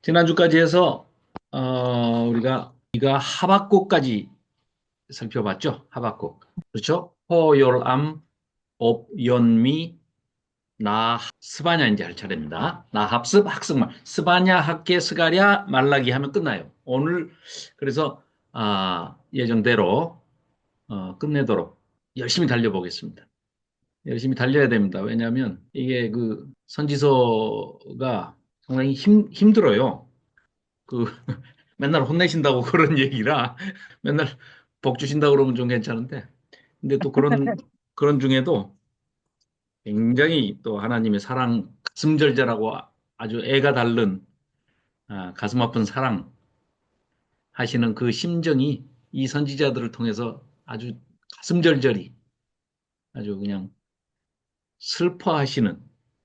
지난주까지 해서 우리가 하박국까지 살펴봤죠. 하박국. 그렇죠? 호yor암, 옵연미, 스바냐 이제 할 차례입니다. 나합습, 학습말. 스바냐, 학계, 스가랴, 말라기 하면 끝나요. 오늘 그래서 예정대로 끝내도록 열심히 달려보겠습니다. 열심히 달려야 됩니다. 왜냐하면 이게 그 선지서가 상당히 힘들어요. 그 맨날 혼내신다고 그런 얘기라 맨날 복 주신다고 그러면 좀 괜찮은데 근데 또 그런 중에도 굉장히 또 하나님의 사랑 가슴 절절하고 아주 애가 닳는 가슴 아픈 사랑 하시는 그 심정이 이 선지자들을 통해서 아주 가슴 절절히 아주 그냥 슬퍼하시는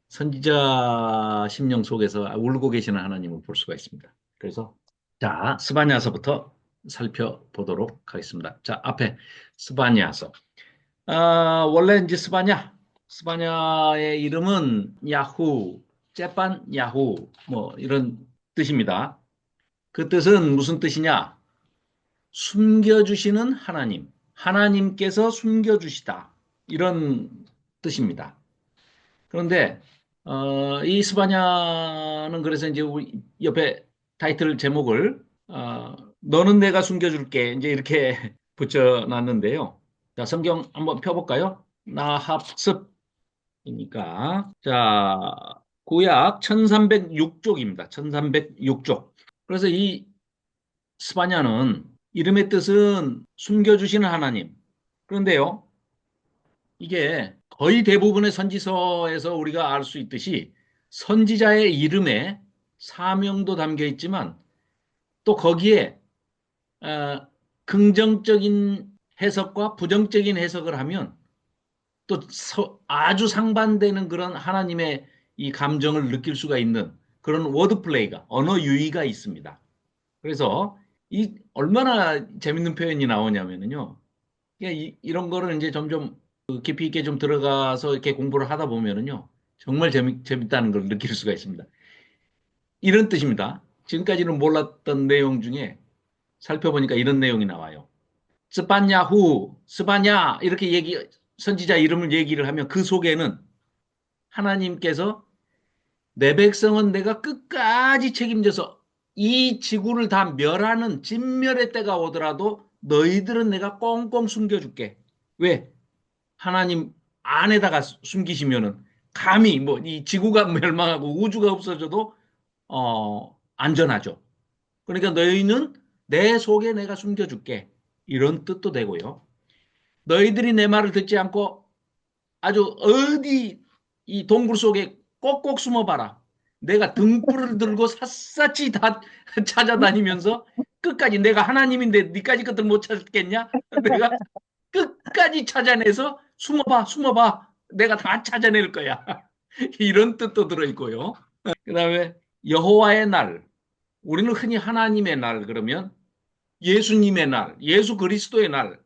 선지자 심령 속에서 울고 계시는 하나님을 볼 수가 있습니다. 그래서 자, 스바냐서부터 살펴보도록 하겠습니다. 자, 앞에 스바냐서. 원래 이제 스바냐의 이름은 야후, 제판 야후, 뭐 이런 뜻입니다. 그 뜻은 무슨 뜻이냐? 숨겨주시는 하나님, 하나님께서 숨겨주시다. 이런 뜻입니다. 그런데 이 스바냐는 그래서 이제 우리 옆에 타이틀 제목을 너는 내가 숨겨줄게 이제 이렇게 붙여놨는데요. 자, 성경 한번 펴볼까요? 나합습이니까 자 구약 1306쪽입니다. 1306쪽. 그래서 이 스바냐는 이름의 뜻은 숨겨주시는 하나님. 그런데요. 이게 거의 대부분의 선지서에서 우리가 알 수 있듯이 선지자의 이름에 사명도 담겨 있지만 또 거기에 어, 긍정적인 해석과 부정적인 해석을 하면 또 아주 상반되는 그런 하나님의 이 감정을 느낄 수가 있는 그런 워드 플레이가 언어 유희가 있습니다. 그래서 이 얼마나 재밌는 표현이 나오냐면요. 이런 거를 이제 점점 그 깊이 있게 좀 들어가서 이렇게 공부를 하다 보면은요. 정말 재밌다는 걸 느낄 수가 있습니다. 이런 뜻입니다. 지금까지는 몰랐던 내용 중에 살펴보니까 이런 내용이 나와요. 스바냐 이렇게 선지자 이름을 얘기를 하면 그 속에는 하나님께서 내 백성은 내가 끝까지 책임져서 이 지구를 다 멸하는 진멸의 때가 오더라도 너희들은 내가 꽁꽁 숨겨줄게. 왜? 하나님 안에다가 숨기시면은 감히 뭐 이 지구가 멸망하고 우주가 없어져도 안전하죠. 그러니까 너희는 내 속에 내가 숨겨줄게. 이런 뜻도 되고요. 너희들이 내 말을 듣지 않고 아주 어디 이 동굴 속에 꼭꼭 숨어봐라. 내가 등불을 들고 샅샅이 다 찾아다니면서 끝까지 내가 하나님인데 니까지 것들 못 찾겠냐? 내가 끝까지 찾아내서 숨어봐, 숨어봐. 내가 다 찾아낼 거야. 이런 뜻도 들어있고요. 그 다음에 여호와의 날. 우리는 흔히 하나님의 날 그러면 예수님의 날, 예수 그리스도의 날,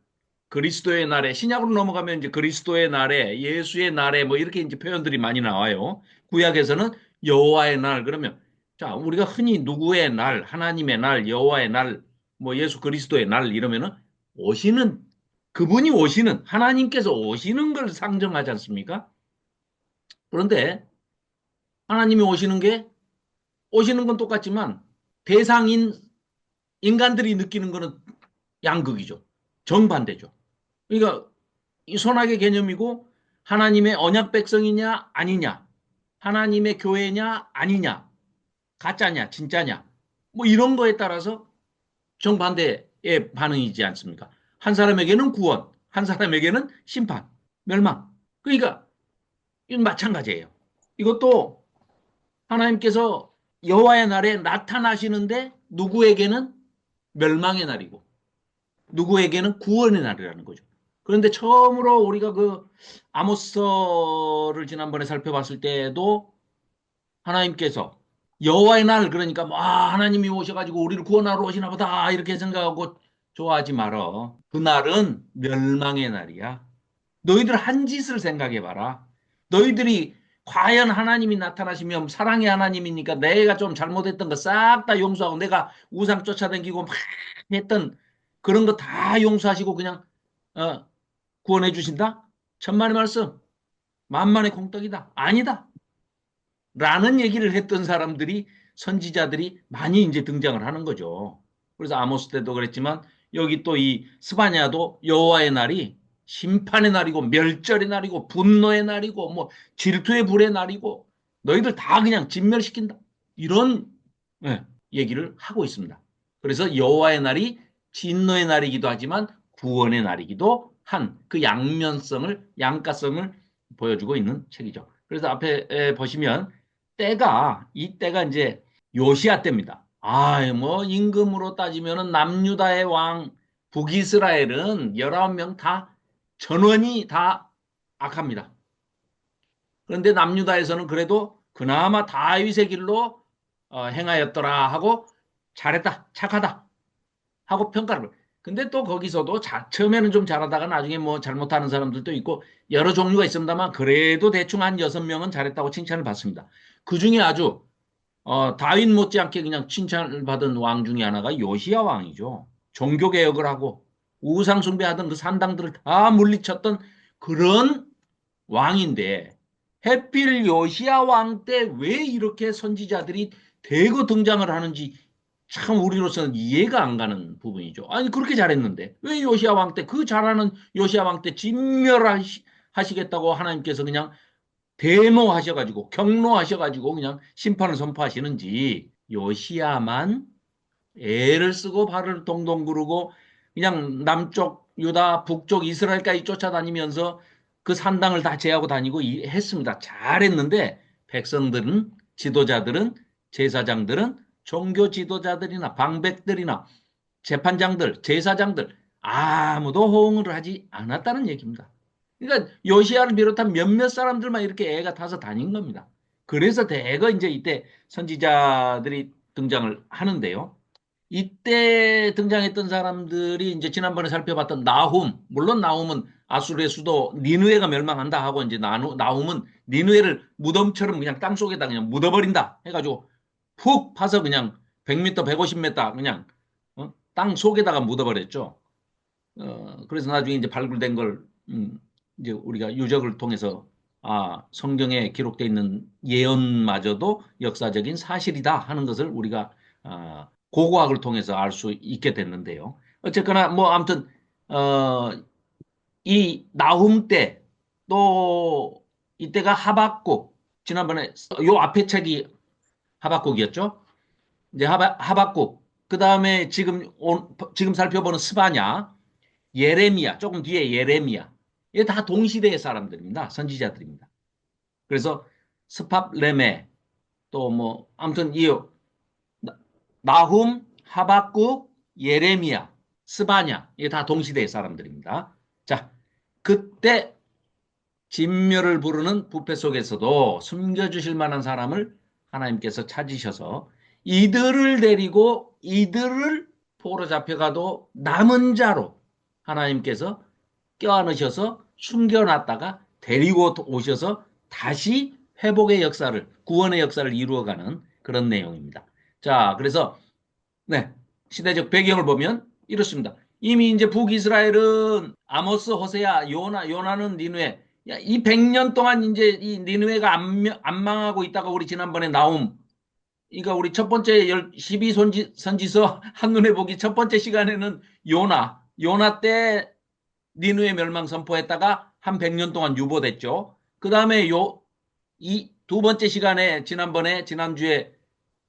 그리스도의 날에 신약으로 넘어가면 이제 그리스도의 날에 예수의 날에 뭐 이렇게 이제 표현들이 많이 나와요. 구약에서는 여호와의 날 그러면 자 우리가 흔히 누구의 날, 하나님의 날, 여호와의 날, 뭐 예수 그리스도의 날 이러면은 오시는 그분이 오시는 하나님께서 오시는 걸 상정하지 않습니까? 그런데 하나님이 오시는 건 똑같지만 대상인 인간들이 느끼는 거는 양극이죠. 정반대죠. 그러니까 이 선악의 개념이고 하나님의 언약 백성이냐 아니냐, 하나님의 교회냐 아니냐, 가짜냐 진짜냐, 뭐 이런 거에 따라서 정반대의 반응이지 않습니까? 한 사람에게는 구원, 한 사람에게는 심판, 멸망. 그러니까 이건 마찬가지예요. 이것도 하나님께서 여호와의 날에 나타나시는데 누구에게는 멸망의 날이고 누구에게는 구원의 날이라는 거죠. 그런데 처음으로 우리가 그 아모스서를 지난번에 살펴봤을 때도 하나님께서 여호와의 날 그러니까 하나님이 오셔가지고 우리를 구원하러 오시나 보다 이렇게 생각하고 좋아하지 말어. 그 날은 멸망의 날이야. 너희들 한 짓을 생각해봐라. 너희들이 과연 하나님이 나타나시면 사랑의 하나님이니까 내가 좀 잘못했던 거 싹 다 용서하고 내가 우상 쫓아다니고 막 했던 그런 거 다 용서하시고 그냥 구원해 주신다? 천만의 말씀. 만만의 공덕이다. 아니다. 라는 얘기를 했던 사람들이 선지자들이 많이 이제 등장을 하는 거죠. 그래서 아모스 때도 그랬지만 여기 또 이 스바냐도 여호와의 날이 심판의 날이고 멸절의 날이고 분노의 날이고 뭐 질투의 불의 날이고 너희들 다 그냥 진멸시킨다. 이런 예, 얘기를 하고 있습니다. 그래서 여호와의 날이 진노의 날이기도 하지만 구원의 날이기도 한 그 양면성을 양가성을 보여주고 있는 책이죠. 그래서 앞에 보시면 이 때가 이제 요시아 때입니다. 뭐 임금으로 따지면은 남유다의 왕 북이스라엘은 19명 다 전원이 다 악합니다. 그런데 남유다에서는 그래도 그나마 다윗의 길로 행하였더라 하고 잘했다, 착하다 하고 평가를. 근데 또 거기서도 처음에는 좀 잘하다가 나중에 뭐 잘못하는 사람들도 있고 여러 종류가 있습니다만 그래도 대충 한 6명은 잘했다고 칭찬을 받습니다. 그 중에 아주 다윗 못지않게 그냥 칭찬을 받은 왕 중에 하나가 요시야 왕이죠. 종교 개혁을 하고 우상 숭배하던 그 산당들을 다 물리쳤던 그런 왕인데 해필 요시야 왕 때 왜 이렇게 선지자들이 대거 등장을 하는지 참 우리로서는 이해가 안 가는 부분이죠. 아니 그렇게 잘했는데 왜 요시야 왕 때 그 잘하는 요시야 왕 때 진멸하시겠다고 하나님께서 그냥 대노하셔가지고 경노하셔가지고 그냥 심판을 선포하시는지 요시야만 애를 쓰고 발을 동동 구르고 그냥 남쪽 유다 북쪽 이스라엘까지 쫓아다니면서 그 산당을 다 제하고 다니고 했습니다. 잘했는데 백성들은 지도자들은 제사장들은 종교 지도자들이나 방백들이나 재판장들 제사장들 아무도 호응을 하지 않았다는 얘기입니다. 그러니까 요시아를 비롯한 몇몇 사람들만 이렇게 애가 타서 다닌 겁니다. 그래서 대거 이제 이때 선지자들이 등장을 하는데요. 이때 등장했던 사람들이 이제 지난번에 살펴봤던 나훔, 물론 나훔은 아수르의 수도 니누에가 멸망한다 하고 이제 나훔은 니누에를 무덤처럼 그냥 땅 속에다 그냥 묻어버린다 해가지고 푹 파서 그냥 100m, 150m 그냥 땅 속에다가 묻어버렸죠. 그래서 나중에 이제 발굴된 걸 이제 우리가 유적을 통해서 성경에 기록되어 있는 예언마저도 역사적인 사실이다 하는 것을 우리가 고고학을 통해서 알 수 있게 됐는데요. 어쨌거나 뭐 아무튼 이 나훔 때 또 이때가 하박국 지난번에 요 앞에 책이 하박국이었죠. 이제 하박국 그 다음에 지금 살펴보는 스바냐 예레미야 조금 뒤에 예레미야 이게 다 동시대의 사람들입니다. 선지자들입니다. 그래서 스팝레메 또 뭐 아무튼 이 나훔, 하박국, 예레미야, 스바냐 이게 다 동시대의 사람들입니다. 자, 그때 진멸을 부르는 부패 속에서도 숨겨주실 만한 사람을 하나님께서 찾으셔서 이들을 데리고 이들을 포로 잡혀가도 남은 자로 하나님께서 껴안으셔서 숨겨놨다가 데리고 오셔서 다시 회복의 역사를 구원의 역사를 이루어가는 그런 내용입니다. 자, 그래서 네, 시대적 배경을 보면 이렇습니다. 이미 이제 북이스라엘은 아모스, 호세야, 요나는 니누에 이 100년 동안 이제 이 니누에가 안 망하고 있다가 우리 지난번에 나옴 그러니까 우리 첫 번째 12 선지서 한눈에 보기 첫 번째 시간에는 요나 때 니누의 멸망 선포했다가 한 100년 동안 유보됐죠. 그 다음에 이 두 번째 시간에 지난주에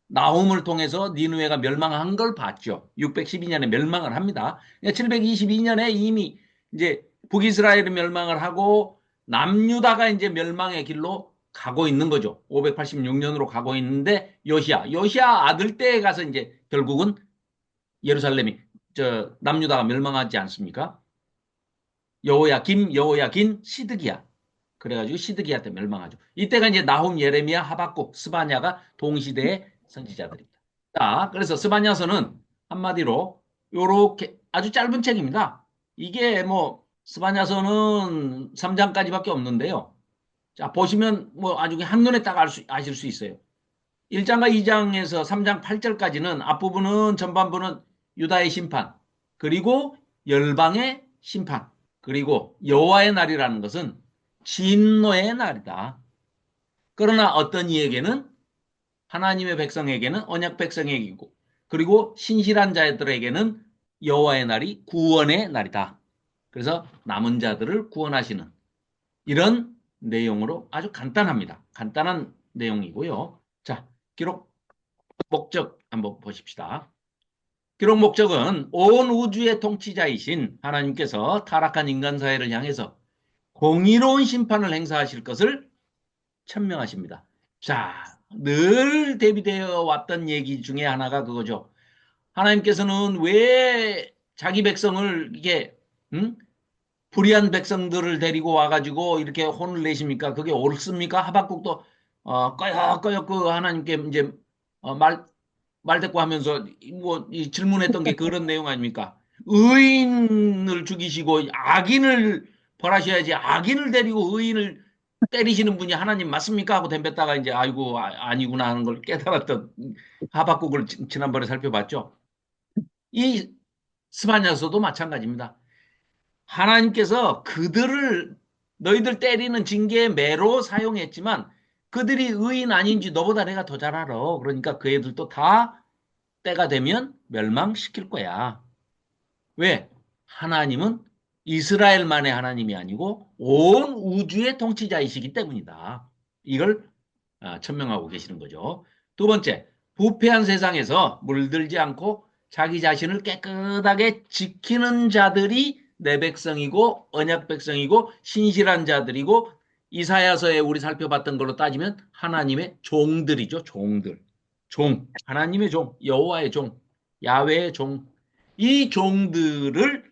나훔을 통해서 니누에가 멸망한 걸 봤죠. 612년에 멸망을 합니다. 722년에 이미 이제 북이스라엘이 멸망을 하고 남유다가 이제 멸망의 길로 가고 있는 거죠. 586년으로 가고 있는데 요시야 아들 때에 가서 이제 결국은 예루살렘이 남유다가 멸망하지 않습니까? 여호야긴, 시드기야. 그래가지고 시드기야 때 멸망하죠. 이때가 이제 나훔, 예레미야, 하박국, 스바냐가 동시대의 선지자들입니다. 자, 그래서 스바냐서는 한마디로 요렇게 아주 짧은 책입니다. 이게 뭐 스바냐서는 3장까지밖에 없는데요. 자, 보시면 뭐 아주 한눈에 딱 아실 수 있어요. 1장과 2장에서 3장 8절까지는 앞부분은 전반부는 유다의 심판, 그리고 열방의 심판, 그리고 여호와의 날이라는 것은 진노의 날이다. 그러나 어떤 이에게는 하나님의 백성에게는 언약 백성에게고 그리고 신실한 자들에게는 여호와의 날이 구원의 날이다. 그래서 남은 자들을 구원하시는 이런 내용으로 아주 간단합니다. 간단한 내용이고요. 자, 기록 목적 한번 보십시다. 기록 목적은 온 우주의 통치자이신 하나님께서 타락한 인간 사회를 향해서 공의로운 심판을 행사하실 것을 천명하십니다. 자, 늘 대비되어 왔던 얘기 중에 하나가 그거죠. 하나님께서는 왜 자기 백성을 이게 불의한 백성들을 데리고 와가지고 이렇게 혼을 내십니까? 그게 옳습니까? 하박국도 꺼역꺼역 그 하나님께 이제 말대꾸 하면서 뭐 질문했던 게 그런 내용 아닙니까? 의인을 죽이시고 악인을 벌하셔야지 악인을 데리고 의인을 때리시는 분이 하나님 맞습니까? 하고 덤볐다가 이제 아이고 아니구나 하는 걸 깨달았던 하박국을 지난번에 살펴봤죠. 이 스바냐서도 마찬가지입니다. 하나님께서 그들을 너희들 때리는 징계의 매로 사용했지만 그들이 의인 아닌지 너보다 내가 더 잘 알아. 그러니까 그 애들도 다 때가 되면 멸망시킬 거야. 왜? 하나님은 이스라엘만의 하나님이 아니고 온 우주의 통치자이시기 때문이다. 이걸 천명하고 계시는 거죠. 두 번째, 부패한 세상에서 물들지 않고 자기 자신을 깨끗하게 지키는 자들이 내 백성이고 언약 백성이고 신실한 자들이고 이사야서에 우리 살펴봤던 걸로 따지면 하나님의 종들이죠. 종들. 종. 하나님의 종. 여호와의 종. 야훼의 종. 이 종들을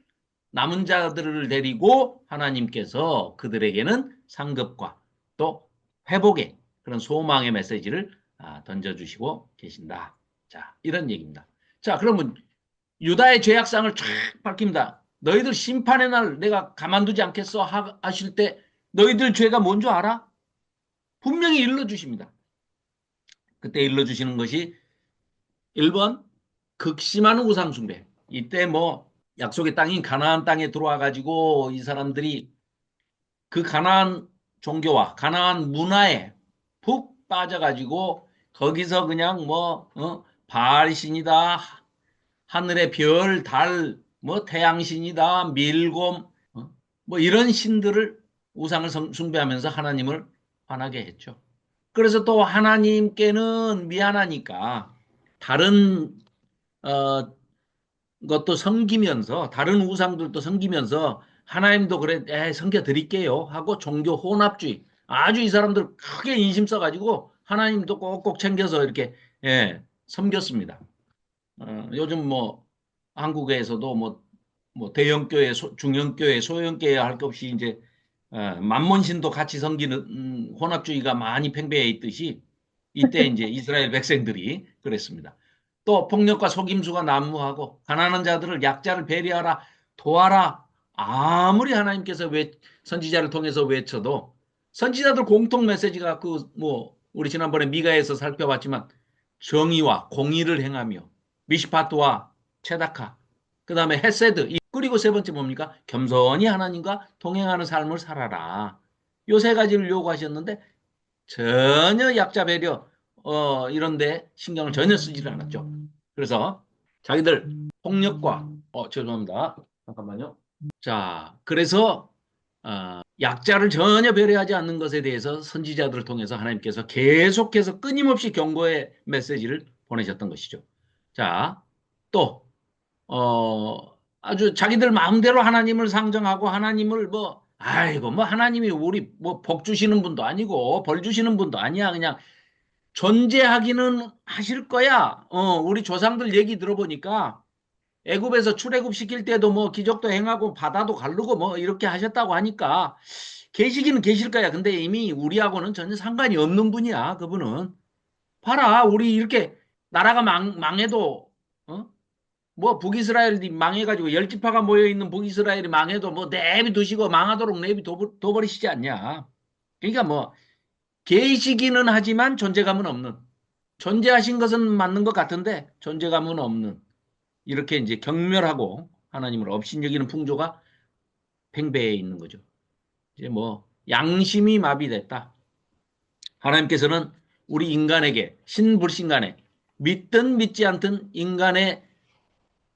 남은 자들을 데리고 하나님께서 그들에게는 상급과 또 회복의 그런 소망의 메시지를 던져주시고 계신다. 자, 이런 얘기입니다. 자, 그러면 유다의 죄악상을 쫙 밝힙니다. 너희들 심판의 날 내가 가만두지 않겠어 하실 때 너희들 죄가 뭔 줄 알아? 분명히 일러주십니다. 그때 일러주시는 것이 1번 극심한 우상숭배. 이때 뭐 약속의 땅인 가나안 땅에 들어와 가지고 이 사람들이 그 가나안 종교와 가나안 문화에 푹 빠져가지고 거기서 그냥 뭐 바알 신이다, 하늘의 별, 달, 뭐 태양신이다, 밀곰 뭐 이런 신들을 우상을 숭배하면서 하나님을 화나게 했죠. 그래서 또 하나님께는 미안하니까 다른 어, 것도 섬기면서 다른 우상들도 섬기면서 하나님도 그래 섬겨 드릴게요 하고 종교 혼합주의 아주 이 사람들 크게 인심 써가지고 하나님도 꼭꼭 챙겨서 이렇게 섬겼습니다. 요즘 뭐 한국에서도 뭐 대형교회, 중형교회, 소형교회 할 것 없이 이제 만몬신도 같이 섬기는 혼합주의가 많이 팽배해 있듯이 이때 이제 이스라엘 백성들이 그랬습니다. 또 폭력과 속임수가 난무하고 가난한 자들을 약자를 배려하라 도와라 아무리 하나님께서 선지자를 통해서 외쳐도 선지자들 공통 메시지가 그 뭐 우리 지난번에 미가에서 살펴봤지만 정의와 공의를 행하며 미시파트와 체다카 그다음에 헤세드 그리고 세 번째 뭡니까? 겸손히 하나님과 동행하는 삶을 살아라. 요 세 가지를 요구하셨는데 전혀 약자 배려 이런데 신경을 전혀 쓰지를 않았죠. 그래서 자기들 폭력과 죄송합니다. 잠깐만요. 자, 그래서 약자를 전혀 배려하지 않는 것에 대해서 선지자들을 통해서 하나님께서 계속해서 끊임없이 경고의 메시지를 보내셨던 것이죠. 자, 또 아주 자기들 마음대로 하나님을 상정하고 하나님을 뭐 아이고 뭐 하나님이 우리 뭐 복 주시는 분도 아니고 벌 주시는 분도 아니야. 그냥 존재하기는 하실 거야. 우리 조상들 얘기 들어보니까 애굽에서 출애굽 시킬 때도 뭐 기적도 행하고 바다도 가르고 뭐 이렇게 하셨다고 하니까 계시기는 계실 거야. 근데 이미 우리하고는 전혀 상관이 없는 분이야. 그분은. 봐라. 우리 이렇게 나라가 망해도 뭐 북이스라엘이 망해가지고 열 지파가 모여 있는 북이스라엘이 망해도 뭐 내비 두시고 망하도록 내비 둬버리시지 않냐. 그러니까 뭐 계시기는 하지만 존재감은 없는, 존재하신 것은 맞는 것 같은데 존재감은 없는, 이렇게 이제 경멸하고 하나님을 없인 여기는 풍조가 팽배해 있는 거죠. 이제 뭐 양심이 마비됐다. 하나님께서는 우리 인간에게, 신불신간에, 믿든 믿지 않든 인간의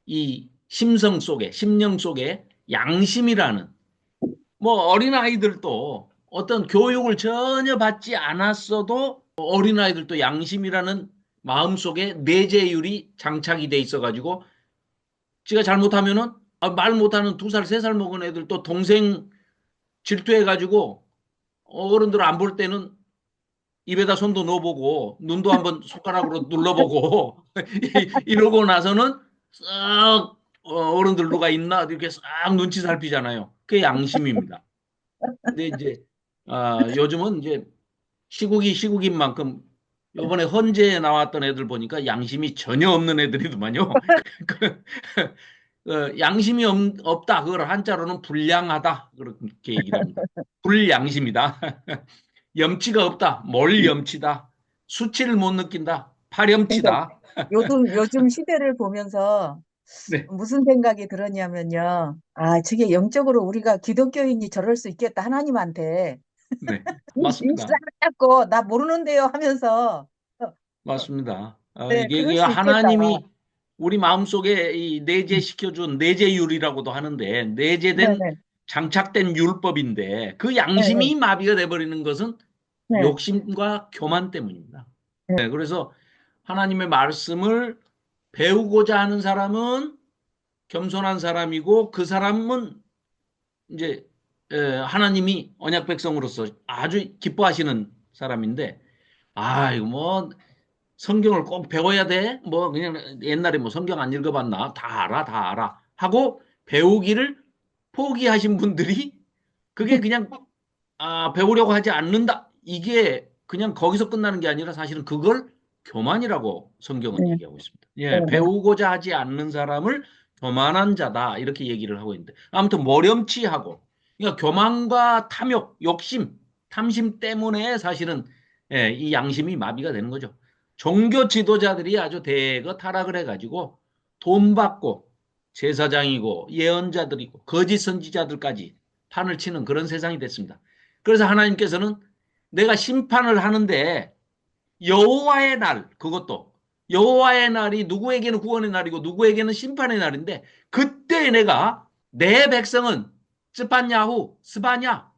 이 심성 속에, 심령 속에 양심이라는, 뭐 어린아이들도 어떤 교육을 전혀 받지 않았어도 어린아이들도 양심이라는 마음속에 내재율이 장착이 돼 있어가지고, 지가 잘못하면은 말 못하는 2살, 3살 먹은 애들 또 동생 질투해가지고 어른들 안 볼 때는 입에다 손도 넣어보고 눈도 한번 손가락으로 눌러보고 이러고 나서는 싹 어른들 누가 있나 이렇게 싹 눈치 살피잖아요. 그게 양심입니다. 근데 이제 요즘은 이제 시국이 시국인 만큼 요번에 헌재에 나왔던 애들 보니까 양심이 전혀 없는 애들이더만요. 양심이 없다. 그걸 한자로는 불량하다. 그렇게 얘기를 합니다. 불양심이다. 염치가 없다. 뭘 염치다. 수치를 못 느낀다. 그러니까 파렴치다. 요즘 시대를 보면서 네, 무슨 생각이 들었냐면요. 아, 저게 영적으로 우리가 기독교인이 저럴 수 있겠다. 하나님한테. 네, 이 맞습니다. 싸잡고 나 모르는데요 하면서 맞습니다. 네, 그럴 이게 수 있겠다. 하나님이 우리 마음속에 이 내재시켜준 내재율이라고도 하는데, 내재된 네네. 장착된 율법인데 그 네네. 양심이 마비가 돼버리는 것은 네. 욕심과 교만 때문입니다. 네. 네, 그래서 하나님의 말씀을 배우고자 하는 사람은 겸손한 사람이고, 그 사람은 이제 하나님이 언약 백성으로서 아주 기뻐하시는 사람인데, 이거 뭐 성경을 꼭 배워야 돼? 뭐 그냥 옛날에 뭐 성경 안 읽어봤나? 다 알아, 다 알아. 하고 배우기를 포기하신 분들이 그게 그냥 배우려고 하지 않는다. 이게 그냥 거기서 끝나는 게 아니라 사실은 그걸 교만이라고 성경은 네. 얘기하고 있습니다. 예, 네. 배우고자 하지 않는 사람을 교만한 자다. 이렇게 얘기를 하고 있는데. 아무튼 모렴치하고, 그러니까 교만과 탐욕, 욕심, 탐심 때문에 사실은 이 양심이 마비가 되는 거죠. 종교 지도자들이 아주 대거 타락을 해가지고 돈 받고 제사장이고 예언자들이고 거짓 선지자들까지 판을 치는 그런 세상이 됐습니다. 그래서 하나님께서는 내가 심판을 하는데 여호와의 날, 그것도 여호와의 날이 누구에게는 구원의 날이고 누구에게는 심판의 날인데, 그때 내가 내 백성은 스판야후 스바냐,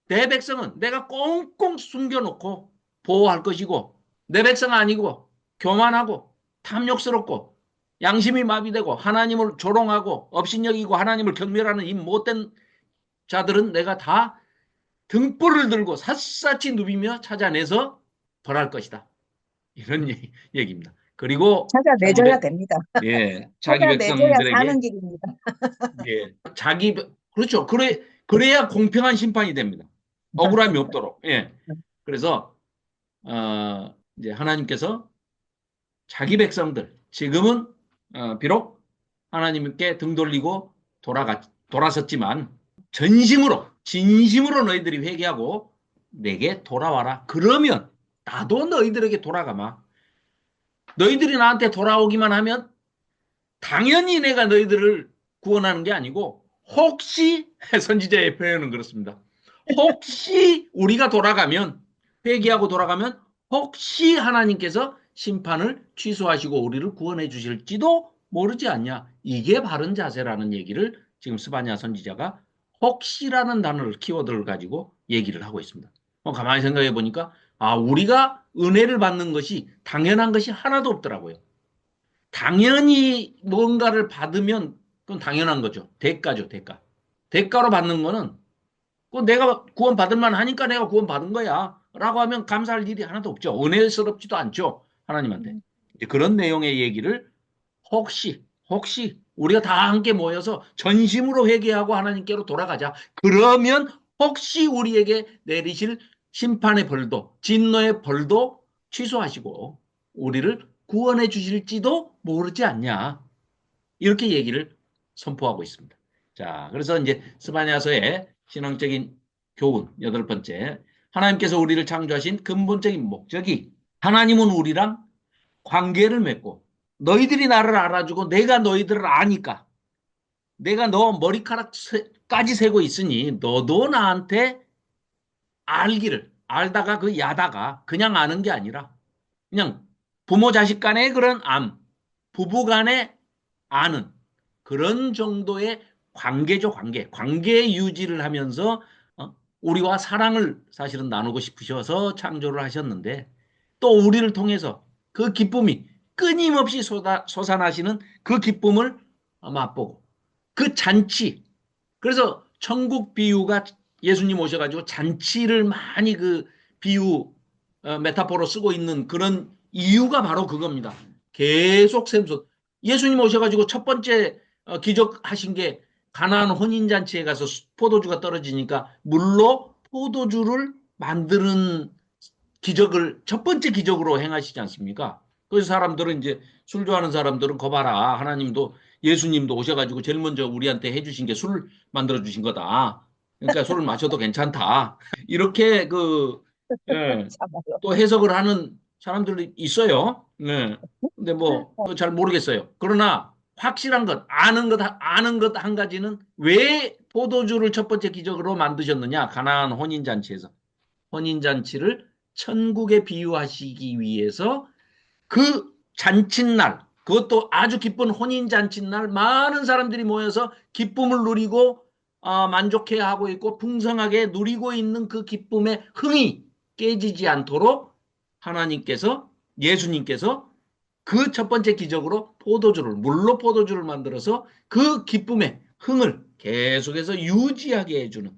내 백성은 내가 꽁꽁 숨겨놓고 보호할 것이고, 내 백성 아니고 교만하고 탐욕스럽고 양심이 마비되고 하나님을 조롱하고 업신여기고 하나님을 경멸하는 이 못된 자들은 내가 다 등불을 들고 샅샅이 누비며 찾아내서 벌할 것이다. 이런 얘기입니다. 그리고 찾아내줘야 됩니다. 자기 찾아내줘야 백성들에게, 사는 길입니다. 그렇죠. 그래야 공평한 심판이 됩니다. 억울함이 없도록. 예. 그래서, 이제 하나님께서 자기 백성들, 지금은, 비록 하나님께 등 돌리고 돌아섰지만, 진심으로 너희들이 회개하고 내게 돌아와라. 그러면 나도 너희들에게 돌아가마. 너희들이 나한테 돌아오기만 하면 당연히 내가 너희들을 구원하는 게 아니고, 혹시 선지자의 표현은 그렇습니다. 혹시 우리가 돌아가면, 회개하고 돌아가면 혹시 하나님께서 심판을 취소하시고 우리를 구원해 주실지도 모르지 않냐. 이게 바른 자세라는 얘기를 지금 스바냐 선지자가 혹시라는 단어를, 키워드를 가지고 얘기를 하고 있습니다. 가만히 생각해 보니까 우리가 은혜를 받는 것이 당연한 것이 하나도 없더라고요. 당연히 뭔가를 받으면 그건 당연한 거죠. 대가죠, 대가. 대가로 받는 거는 그 내가 구원 받을 만 하니까 내가 구원 받은 거야. 라고 하면 감사할 일이 하나도 없죠. 은혜스럽지도 않죠. 하나님한테. 그런 내용의 얘기를 혹시 우리가 다 함께 모여서 전심으로 회개하고 하나님께로 돌아가자. 그러면 혹시 우리에게 내리실 심판의 벌도, 진노의 벌도 취소하시고 우리를 구원해 주실지도 모르지 않냐. 이렇게 얘기를 선포하고 있습니다. 자, 그래서 이제 스바냐서의 신앙적인 교훈 8번째. 하나님께서 우리를 창조하신 근본적인 목적이 하나님은 우리랑 관계를 맺고 너희들이 나를 알아주고 내가 너희들을 아니까 내가 너 머리카락까지 세고 있으니 너도 나한테 알기를 알다가 그 야다가 그냥 아는 게 아니라 그냥 부모 자식 간의 그런 부부 간의 아는 그런 정도의 관계죠, 관계. 관계 유지를 하면서 우리와 사랑을 사실은 나누고 싶으셔서 창조를 하셨는데 또 우리를 통해서 그 기쁨이 끊임없이 솟아나시는 그 기쁨을 맛보고 그 잔치. 그래서 천국 비유가 예수님 오셔가지고 잔치를 많이 그 비유 메타포로 쓰고 있는 그런 이유가 바로 그겁니다. 계속 샘솟. 예수님 오셔가지고 첫 번째 기적하신 게 가나안 혼인잔치에 가서 포도주가 떨어지니까 물로 포도주를 만드는 기적을 첫 번째 기적으로 행하시지 않습니까? 그래서 사람들은 이제 술 좋아하는 사람들은 거봐라. 하나님도 예수님도 오셔가지고 제일 먼저 우리한테 해주신 게 술 만들어 주신 거다. 그러니까 술을 마셔도 괜찮다. 이렇게 예, 참아요. 또 해석을 하는 사람들이 있어요. 네. 근데 뭐 잘 모르겠어요. 그러나 확실한 것, 아는 것 한 가지는 왜 포도주를 첫 번째 기적으로 만드셨느냐? 가나안 혼인잔치에서. 혼인잔치를 천국에 비유하시기 위해서 그 잔칫날, 그것도 아주 기쁜 혼인잔칫날 많은 사람들이 모여서 기쁨을 누리고 만족해 하고 있고 풍성하게 누리고 있는 그 기쁨의 흥이 깨지지 않도록 하나님께서 예수님께서 그 첫 번째 기적으로 물로 포도주를 만들어서 그 기쁨의 흥을 계속해서 유지하게 해주는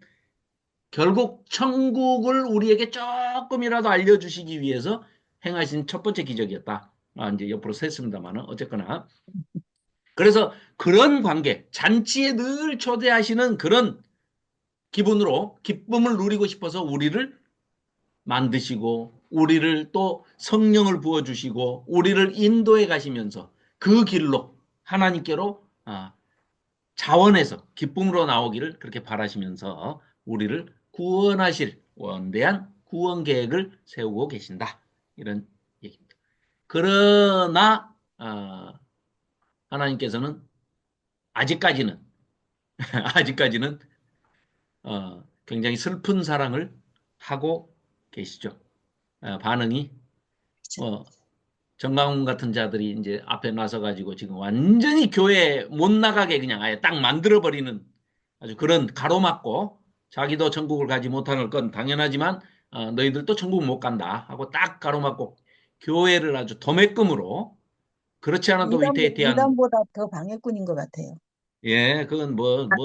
결국 천국을 우리에게 조금이라도 알려주시기 위해서 행하신 첫 번째 기적이었다. 이제 옆으로 샜습니다만은 어쨌거나 그래서 그런 관계 잔치에 늘 초대하시는 그런 기분으로 기쁨을 누리고 싶어서 우리를 만드시고 우리를 또 성령을 부어주시고 우리를 인도해 가시면서 그 길로 하나님께로 자원해서 기쁨으로 나오기를 그렇게 바라시면서 우리를 구원하실 원대한 구원 계획을 세우고 계신다. 이런 얘기입니다. 그러나 하나님께서는 아직까지는 아직까지는 굉장히 슬픈 사랑을 하고 계시죠. 반응이 뭐 정강훈 같은 자들이 이제 앞에 나서 가지고 지금 완전히 교회 못 나가게 그냥 아예 딱 만들어 버리는 아주 그런 가로막고 자기도 천국을 가지 못하는 건 당연하지만 너희들도 천국 못 간다 하고 딱 가로막고 교회를 아주 도매금으로 그렇지 않아도 위태위태한 이단보다 더 방해꾼인 것 같아요. 예 그건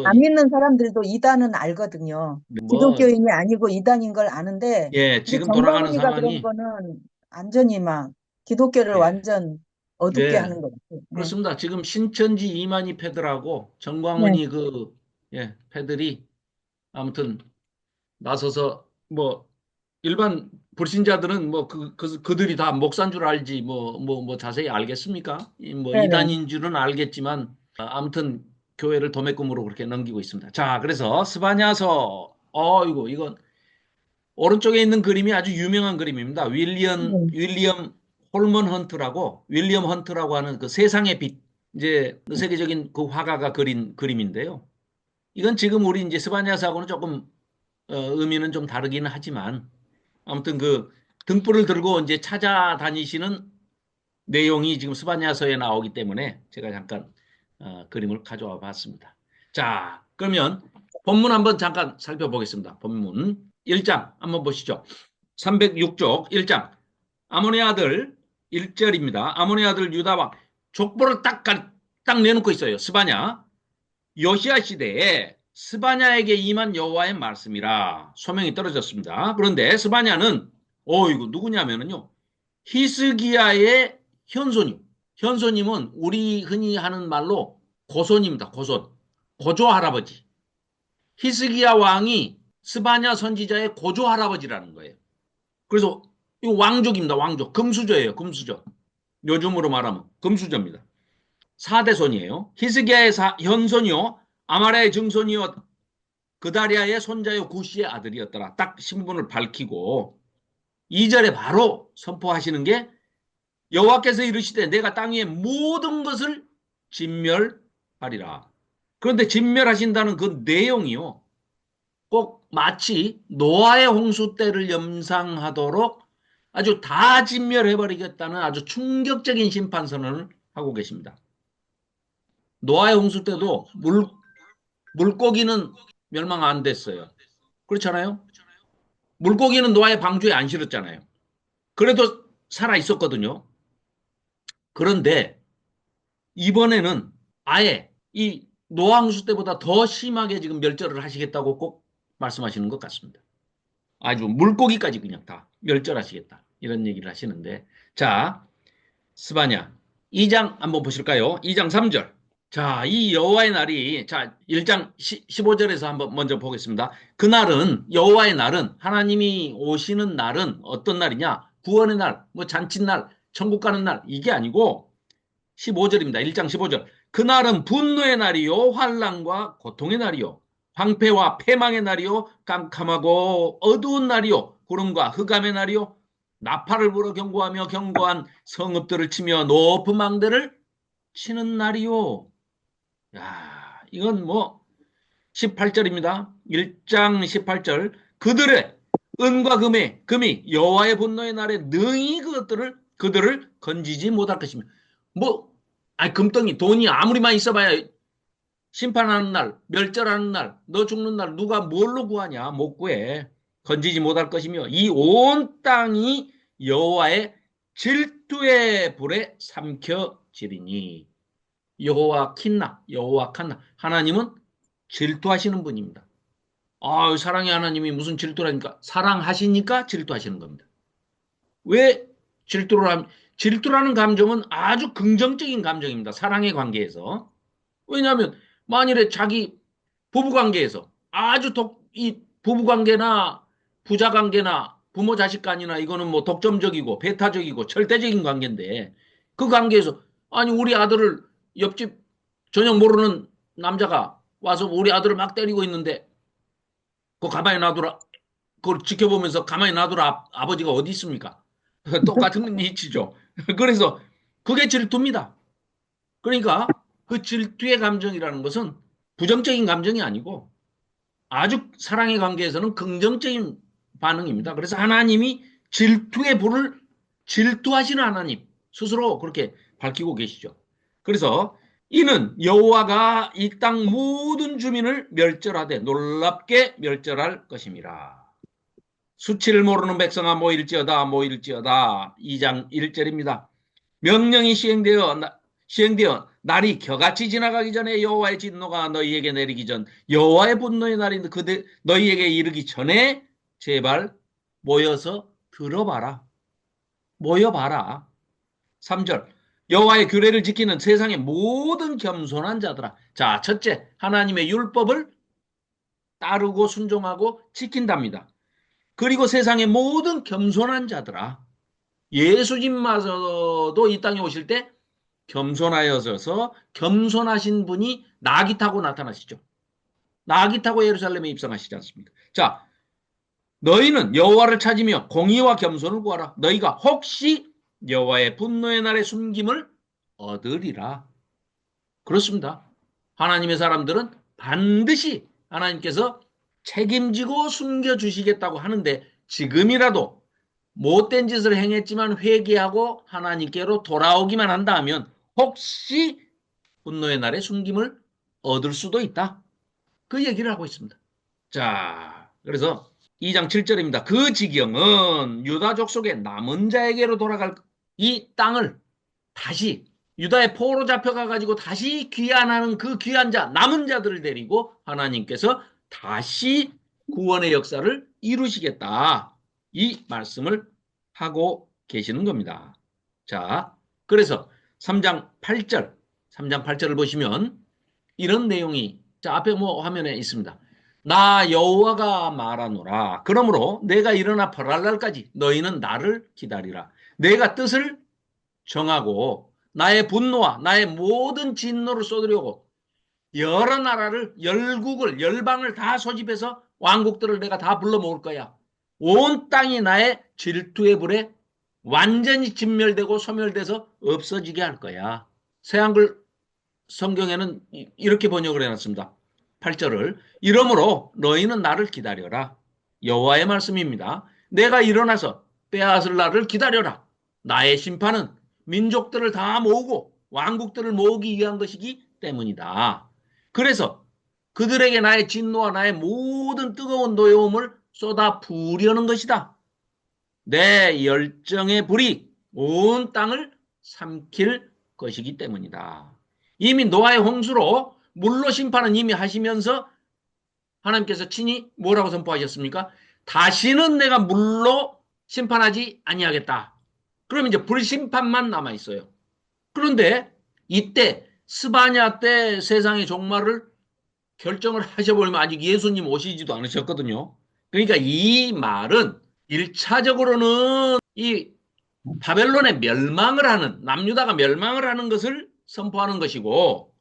안 믿는 사람들도 이단은 알거든요. 뭐 기독교인이 아니고 이단인 걸 아는데, 예 이제 지금 돌아가는 정광훈이가 그런 상황이 거는 완전히 막 기독교를 예 완전 어둡게 예 하는 것 같아요. 네. 그렇습니다. 지금 신천지 이만희 패들하고 네. 정광훈이 패들이 아무튼 나서서 뭐 일반 불신자들은 뭐 그들이 다 목사인 줄 알지 뭐 자세히 알겠습니까? 뭐 네네. 이단인 줄은 알겠지만 아무튼 교회를 도매금으로 그렇게 넘기고 있습니다. 자, 그래서 스바냐서 이건 오른쪽에 있는 그림이 아주 유명한 그림입니다. 네. 윌리엄 홀먼 헌트라고 윌리엄 헌트라고 하는 그 세상의 빛 이제 세계적인 그 화가가 그린 그림인데요. 이건 지금 우리 이제 스바냐서하고는 조금 의미는 좀 다르기는 하지만 아무튼 그 등불을 들고 이제 찾아다니시는 내용이 지금 스바냐서에 나오기 때문에 제가 잠깐 그림을 가져와 봤습니다. 자, 그러면 본문 한번 잠깐 살펴보겠습니다. 본문 1장 한번 보시죠. 306쪽 1장 아모네 아들 1절입니다. 아모네 아들 유다왕 족보를 딱 내놓고 있어요. 스바냐 요시아 시대에 스바냐에게 임한 여호와의 말씀이라 소명이 떨어졌습니다. 그런데 스바냐는 이거 누구냐면은요. 히스기야의 현손님. 현손님은 우리 흔히 하는 말로 고손입니다. 고손. 고조 할아버지. 히스기야 왕이 스바냐 선지자의 고조 할아버지라는 거예요. 그래서 이 왕족입니다. 왕족. 금수저예요. 금수저. 요즘으로 말하면 금수저입니다. 4대손이에요. 히스기야의 현손이요. 아마랴의 증손이요. 그다리아의 손자요 구시의 아들이었더라. 딱 신분을 밝히고 2절에 바로 선포하시는 게 여호와께서 이르시되 내가 땅 위의 모든 것을 진멸하리라. 그런데 진멸하신다는 그 내용이요. 꼭 마치 노아의 홍수 때를 염상하도록 아주 다 진멸해버리겠다는 아주 충격적인 심판 선언을 하고 계십니다. 노아의 홍수 때도 물고기는 멸망 안 됐어요. 그렇잖아요? 물고기는 노아의 방주에 안 실었잖아요. 그래도 살아 있었거든요. 그런데 이번에는 아예 이 노아 홍수 때보다 더 심하게 지금 멸절을 하시겠다고 꼭 말씀하시는 것 같습니다. 아주 물고기까지 그냥 다 멸절하시겠다. 이런 얘기를 하시는데 자, 스바냐 2장 한번 보실까요? 2장 3절. 자, 이 여호와의 날이 자, 1장 15절에서 한번 먼저 보겠습니다. 그날은 여호와의 날은 하나님이 오시는 날은 어떤 날이냐? 구원의 날, 뭐 잔칫날, 천국 가는 날 이게 아니고 15절입니다. 1장 15절. 그날은 분노의 날이요 환난과 고통의 날이요 황폐와 패망의 날이요 깜깜하고 어두운 날이요 구름과 흑암의 날이요 나팔을 불어 경고하며 경고한 성읍들을 치며 높은 망대를 치는 날이요. 야, 이건 뭐 18절입니다. 1장 18절. 그들의 은과 금이 여호와의 분노의 날에 능히 그들을 건지지 못할 것이며 뭐 아니 금덩이 돈이 아무리 많이 있어봐야 심판하는 날, 멸절하는 날, 너 죽는 날 누가 뭘로 구하냐? 못 구해. 건지지 못할 것이며 이 온 땅이 여호와의 질투의 불에 삼켜지리니 여호와 킨나, 여호와 칸나. 하나님은 질투하시는 분입니다. 아, 사랑의 하나님이 무슨 질투라니까? 사랑하시니까 질투하시는 겁니다. 왜 질투를 하면 질투라는 감정은 아주 긍정적인 감정입니다. 사랑의 관계에서. 왜냐하면 만일에 자기 부부 관계에서 아주 이 부부 관계나 부자 관계나 부모 자식 간이나 이거는 뭐 독점적이고 배타적이고 절대적인 관계인데 그 관계에서 아니 우리 아들을 옆집 전혀 모르는 남자가 와서 우리 아들을 막 때리고 있는데 그거 가만히 놔두라 그걸 지켜보면서 가만히 놔두라 아버지가 어디 있습니까? 똑같은 이치죠. 그래서 그게 질투입니다. 그러니까 그 질투의 감정이라는 것은 부정적인 감정이 아니고 아주 사랑의 관계에서는 긍정적인 반응입니다. 그래서 하나님이 질투의 불을 질투하시는 하나님 스스로 그렇게 밝히고 계시죠. 그래서 이는 여호와가 이 땅 모든 주민을 멸절하되 놀랍게 멸절할 것임이라. 수치를 모르는 백성아 모일지어다 2장 1절입니다. 명령이 시행되어 날이 겨같이 지나가기 전에 여호와의 진노가 너희에게 내리기 전 여호와의 분노의 날이 너희에게 이르기 전에 제발 모여서 들어봐라. 모여봐라. 3절 여호와의 규례를 지키는 세상의 모든 겸손한 자들아. 자, 첫째 하나님의 율법을 따르고 순종하고 지킨답니다. 그리고 세상의 모든 겸손한 자들아. 예수님마저도 이 땅에 오실 때 겸손하여서 겸손하신 분이 나귀 타고 나타나시죠. 나귀 타고 예루살렘에 입성하시지 않습니까? 자, 너희는 여호와를 찾으며 공의와 겸손을 구하라. 너희가 혹시 여호와의 분노의 날에 숨김을 얻으리라. 그렇습니다. 하나님의 사람들은 반드시 하나님께서 책임지고 숨겨주시겠다고 하는데 지금이라도 못된 짓을 행했지만 회개하고 하나님께로 돌아오기만 한다면 혹시 분노의 날에 숨김을 얻을 수도 있다. 그 얘기를 하고 있습니다. 자, 그래서 2장 7절입니다. 그 지경은 유다족 속의 남은 자에게로 돌아갈 이 땅을 다시 유다의 포로 잡혀가 가지고 다시 귀환하는 그 귀한 자, 남은 자들을 데리고 하나님께서 다시 구원의 역사를 이루시겠다. 이 말씀을 하고 계시는 겁니다. 자, 그래서 3장 8절을 보시면 이런 내용이 자, 앞에 뭐 화면에 있습니다. 나 여호와가 말하노라. 그러므로 내가 일어나 벌할 날까지 너희는 나를 기다리라. 내가 뜻을 정하고 나의 분노와 나의 모든 진노를 쏟으려고 여러 나라를, 열국을, 열방을 다 소집해서 왕국들을 내가 다 불러 모을 거야. 온 땅이 나의 질투의 불에 완전히 진멸되고 소멸돼서 없어지게 할 거야. 새한글 성경에는 이렇게 번역을 해놨습니다. 8절을 이러므로 너희는 나를 기다려라. 여호와의 말씀입니다. 내가 일어나서 빼앗을 날을 기다려라. 나의 심판은 민족들을 다 모으고 왕국들을 모으기 위한 것이기 때문이다. 그래서 그들에게 나의 진노와 나의 모든 뜨거운 노여움을 쏟아 부으려는 것이다. 내 열정의 불이 온 땅을 삼킬 것이기 때문이다. 이미 노아의 홍수로 물로 심판은 이미 하시면서 하나님께서 친히 뭐라고 선포하셨습니까? 다시는 내가 물로 심판하지 아니하겠다. 그럼 이제 불심판만 남아 있어요. 그런데 이때 스바냐 때 세상의 종말을 결정을 하셔버리면 아직 예수님 오시지도 않으셨거든요. 그러니까 이 말은 1차적으로는 이 바벨론의 멸망을 하는, 남유다가 멸망을 하는 것을 선포하는 것이고,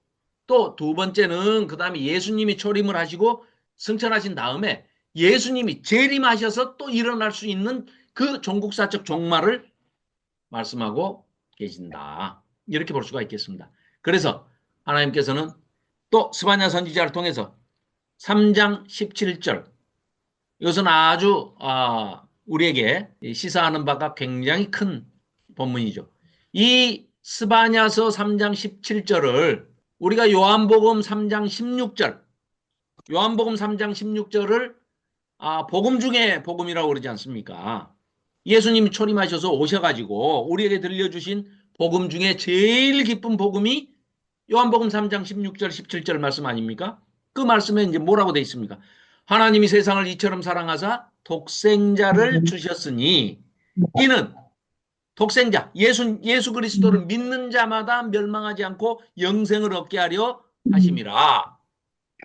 또 두 번째는 그 다음에 예수님이 초림을 하시고 승천하신 다음에 예수님이 재림하셔서 또 일어날 수 있는 그 종국사적 종말을 말씀하고 계신다. 이렇게 볼 수가 있겠습니다. 그래서 하나님께서는 또 스바냐 선지자를 통해서 3장 17절, 이것은 아주 우리에게 시사하는 바가 굉장히 큰 본문이죠. 이 스바냐서 3장 17절을 우리가 요한복음 3장 16절, 요한복음 3장 16절을 복음 중에 복음이라고 그러지 않습니까? 예수님이 초림하셔서 오셔가지고 우리에게 들려주신 복음 중에 제일 기쁜 복음이 요한복음 3장 16절, 17절 말씀 아닙니까? 그 말씀에 이제 뭐라고 돼 있습니까? 하나님이 세상을 이처럼 사랑하사 독생자를 주셨으니 이는 독생자, 예수 그리스도를 믿는 자마다 멸망하지 않고 영생을 얻게 하려 하심이라.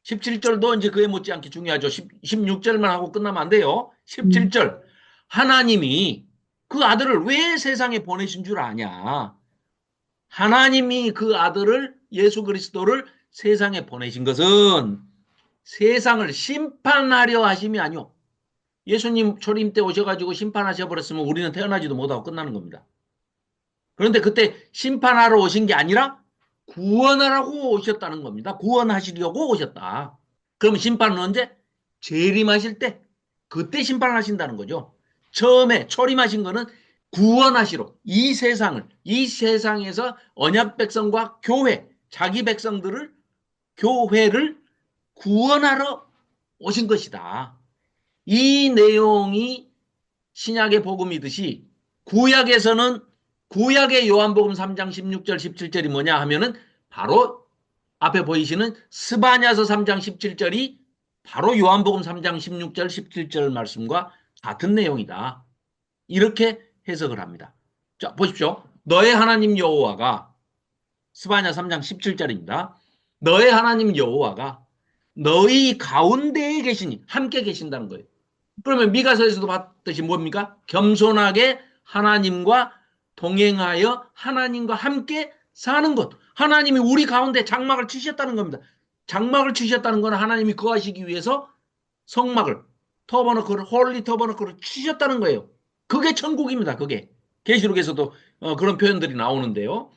17절도 이제 그에 못지않게 중요하죠. 16절만 하고 끝나면 안 돼요. 17절. 하나님이 그 아들을 왜 세상에 보내신 줄 아냐? 하나님이 그 아들을 예수 그리스도를 세상에 보내신 것은 세상을 심판하려 하심이 아니오. 예수님 초림 때 오셔가지고 심판하셔 버렸으면 우리는 태어나지도 못하고 끝나는 겁니다. 그런데 그때 심판하러 오신 게 아니라 구원하라고 오셨다는 겁니다. 구원하시려고 오셨다. 그럼 심판은 언제? 재림하실 때, 그때 심판하신다는 거죠. 처음에 초림하신 거는 구원하시러 이 세상을, 이 세상에서 언약 백성과 교회, 자기 백성들을, 교회를 구원하러 오신 것이다. 이 내용이 신약의 복음이듯이 구약에서는 구약의 요한복음 3장 16절 17절이 뭐냐 하면은 바로 앞에 보이시는 스바냐서 3장 17절이 바로 요한복음 3장 16절 17절 말씀과 같은 내용이다. 이렇게 해석을 합니다. 자, 보십시오. 너의 하나님 여호와가 스바냐 3장 17절입니다. 너의 하나님 여호와가 너희 가운데에 계시니 함께 계신다는 거예요. 그러면 미가서에서도 봤듯이 뭡니까? 겸손하게 하나님과 동행하여 하나님과 함께 사는 것. 하나님이 우리 가운데 장막을 치셨다는 겁니다. 장막을 치셨다는 건 하나님이 거하시기 위해서 성막을, 터버너클을, 홀리 터버너클을 치셨다는 거예요. 그게 천국입니다. 그게. 계시록에서도 그런 표현들이 나오는데요.